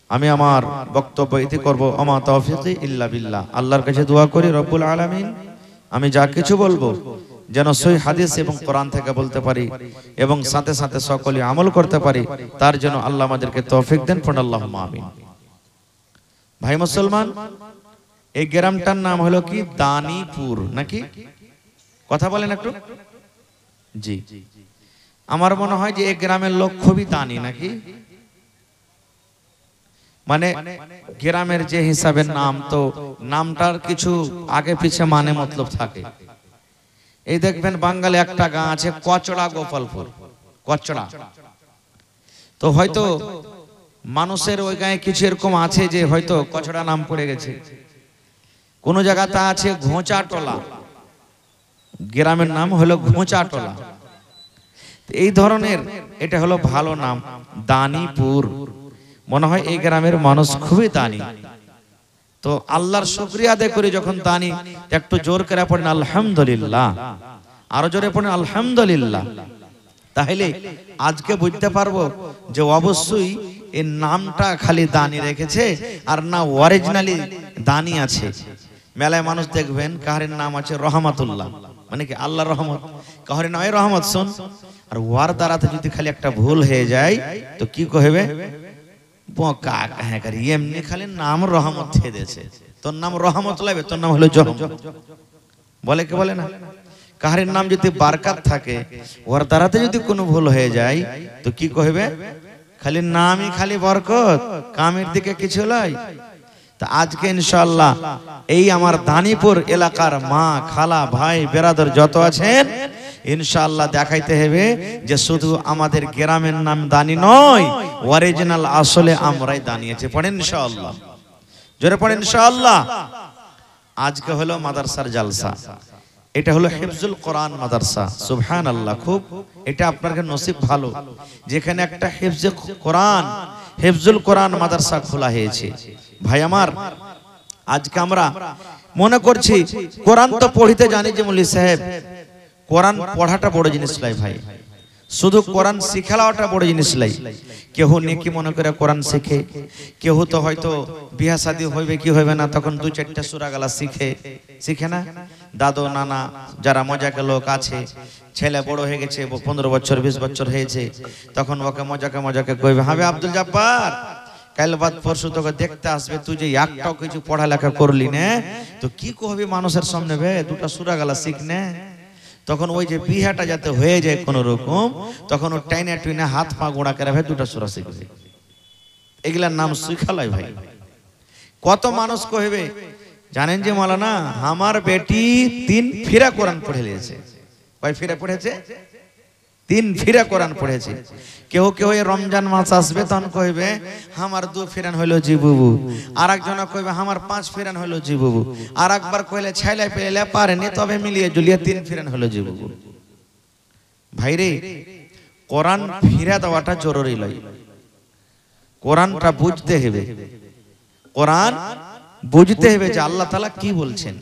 আমি আমার বক্তব্য ইতি করব। আমা তাওফিকি ইল্লা বিল্লাহ। আল্লাহর কাছে দোয়া করি রব্বুল আলামিন আমি যা কিছু বলবো যেন সহিহ হাদিস এবং কোরআন থেকে বলতে পারি এবং সাথে সাথে সকলে আমল করতে পারি, তার জন্য আল্লাহ আমাদেরকে তৌফিক দেন। পড়ুন আল্লাহুম্মা আমিন। ভাই মুসলমান, এই গ্রামটার নাম হলো কি? দানীপুর নাকি? কথা বলেন একটু। জি, আমার মনে হয় যে এই গ্রামের লোক খুবই দানি নাকি? মানে গ্রামের যে হিসাবের নাম, তো নামটার কিছু আগে পিছে মানে মতলব থাকে। এই দেখবেন বাঙালি একটা গাঁ আছে কচড়া গোপালপুর, কচড়া। তো হয়তো মানুষের ওই গায়ে কিছু এরকম আছে যে হয়তো কচড়া নাম পড়ে গেছে। কোন জায়গাতে আছে ঘোঁচাটোলা, গ্রামের নাম হলো ঘোঁচাটোলা। এই ধরনের এটা হলো ভালো নাম, দানীপুর। মনে হয় এই গ্রামের মানুষ খুবই দানি। তো আল্লাহর শুকরিয়া আদায় করে যখন দানি, একটু জোর করে পড়েন আলহামদুলিল্লাহ, আরো জোরে পড়েন আলহামদুলিল্লাহ। তাহলে আজকে বুঝতে পারবো যে অবশ্যই এর নামটা খালি দানি রেখেছে আর না অরিজিনালি দানি আছে। মেলায় মানুষ দেখবেন কাহারের নাম আছে রহমাতুল্লাহ, মানে কি আল্লাহর রহমত, কাহারের নাম রহমত শোন। আর ওয়ার দ্বারাতে যদি খালি একটা ভুল হয়ে যায় তো কি কহবে? এমনি খালি নাম রহমত ছেড়ে দিয়েছে, তোর নাম রহমত লাগবে, তোর নাম হলো জহম। বলে কে বলে না? কাহারের নাম যদি বারকাত থাকে, ওর দ্বারাতে যদি কোনো ভুল হয়ে যায় তো কি কহবে? খালি নামই খালি বরকত, কামের দিকে কিছু লাই। তা আজকে ইনশাআল্লাহ এই আমার দানীপুর এলাকার মা, খালা, ভাই, বেরাদর যত আছেন, ইনশাআল্লাহ দেখাইতে হবে যে শুধু আমাদের গ্রামের নাম দানি নয়, অরিজিনাল আসলে আমরাই দানিয়েছি। পড়েন ইনশাআল্লাহ, জোরে পড়েন ইনশাআল্লাহ। আজকে হলো মাদ্রাসার জালসা। এটা হলো হিফজুল কোরআন মাদ্রাসা। সুবহানাল্লাহ, খুব এটা আপনার নসিব ভালো যেখানে একটা হিফজুল কোরআন মাদ্রাসা খোলা হয়েছে। ভাই আমার, আজকে আমরা মনে করছি কোরআন তো পড়িতে জানি যে মৌলভী সাহেব, কোরআন পড়াটা বড় জিনিস লাই ভাই, শুধু কোরআন শিখালাটা বড় জিনিস লাই। কেউ নেকি মনে করে কোরআন শিখে, কেউ তো হয়তো বিয়া শাদী হইবে কি হইবে না তখন দু চারটা সূরা গালা শিখে না। দাদু নানা যারা মজাকে লোক আছে, ছেলে বড় হয়ে গেছে, 15 বছর 20 বছর হয়েছে, তখন ওকে মজাকে কইবে, হবে আব্দুল জব্বার কাল বাদ পরশু তোকে দেখতে আসবে, তুই যে একটাও কিছু পড়ালেখা করলি না, তো কি কহবি মানুষের সামনে? বে দুটা সূরা গালা শিখ না। তখন ওই যে বিহাটা যাতে হয়ে যায় কোন রকম, তখন ও টাইনে হাত পা গোড়া করে ভাই দুটা সূরা শিখবে। এগুলার নাম শিখালাই ভাই। কত মানুষ কইবে জানেন যে মাওলানা আমার বেটি 3 ফিরা কোরআন পড়ে লিয়েছে। কয় ফিরা পড়েছে? 3 ফিরা কোরআন পড়েছে। কেউ এই রমজান মাস আসবে তখন কইবে আমার 2 ফিরান হলো জি বুবু, আর একজন কইবে আমার 5 ফিরান হলো জি বুবু, আর একবার কইলে ছেলে পেলে পারেনি তবে মিলিয়ে জুলিয়ে 3 ফিরান হলো জি বুবু। ভাইরে, কোরআন ফিরা দেওয়াটা জরুরি লয়, কোরআনটা বুঝতে হবে। কোরআন বুঝতে হবে যে আল্লাহ তাআলা কি বলছেন।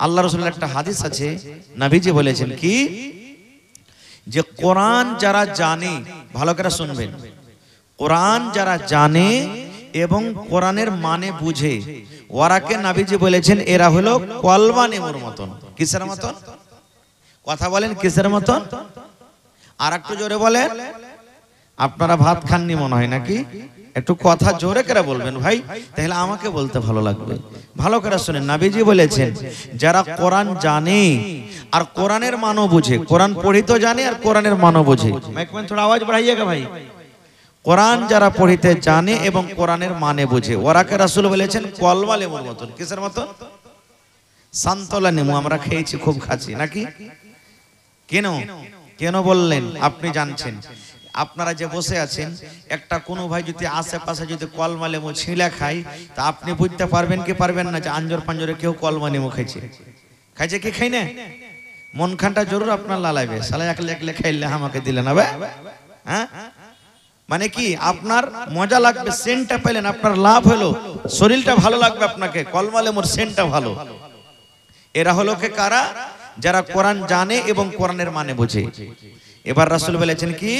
আল্লাহ রাসূলের একটা হাদিস আছে, নবীজি বলেছেন কি যে কোরআন যারা জানে, ভালো করে শুনবেন, কোরআন যারা জানে এবং কোরআনের মানে বুঝে, ওরাকে নবীজি বলেছেন এরা হলো কলমা নেমুর মতন। কিসের মতন? কথা বলেন, কিসের মতন? আর একটু জোরে বলেন। আপনারা ভাত খাননি মনে হয় নাকি? একটু কথা জোরে করে বলবেন ভাই, তাহলে আমাকে বলতে ভালো লাগবে। ভালো করে শুনেন, নবীজি বলেছেন যারা কোরআন জানে আর কোরআনের মানও বুঝে, কোরআন পড়িতে জানে আর কোরআনের মানও বুঝে। মাইক में थोड़ा आवाज बढ़ाइएगा ভাই। কোরআন যারা পড়িতে জানে এবং কোরআনের মানে বুঝে, ওরাকে রাসূল বলেছেন কলমা লেবুর মতন। কিসের মতন? সান্তলা নেমু আমরা খেয়েছি, খুব খাচ্ছি নাকি? কেন বললেন আপনি জানছেন। আপনারা যে বসে আছেন, একটা কোনো ভাই যদি আশেপাশে যদি কলমা লেবু ছিঁড়া খায়, তা আপনি বুঝতে পারবেন কি পারবেন না যে আঞ্জর পাঞ্জরে কেউ কলমা লেবু খাইছে কি খাই না? মন খানটা জরুর আপনার লালাইবে, সালা একলে খাইলে আমাকে দিলে না ভাই। হ্যাঁ, মানে কি আপনার মজা লাগবে, সেন্টটা পেলেন, আপনার লাভ হলো, শরীরটা ভালো লাগবে আপনাকে, কলমা লেবুর সেন্টটা ভালো। এরা হলো কে কারা? যারা কোরআন জানে এবং কোরআনের মানে বোঝে। এবার রাসূল বলেছেন কি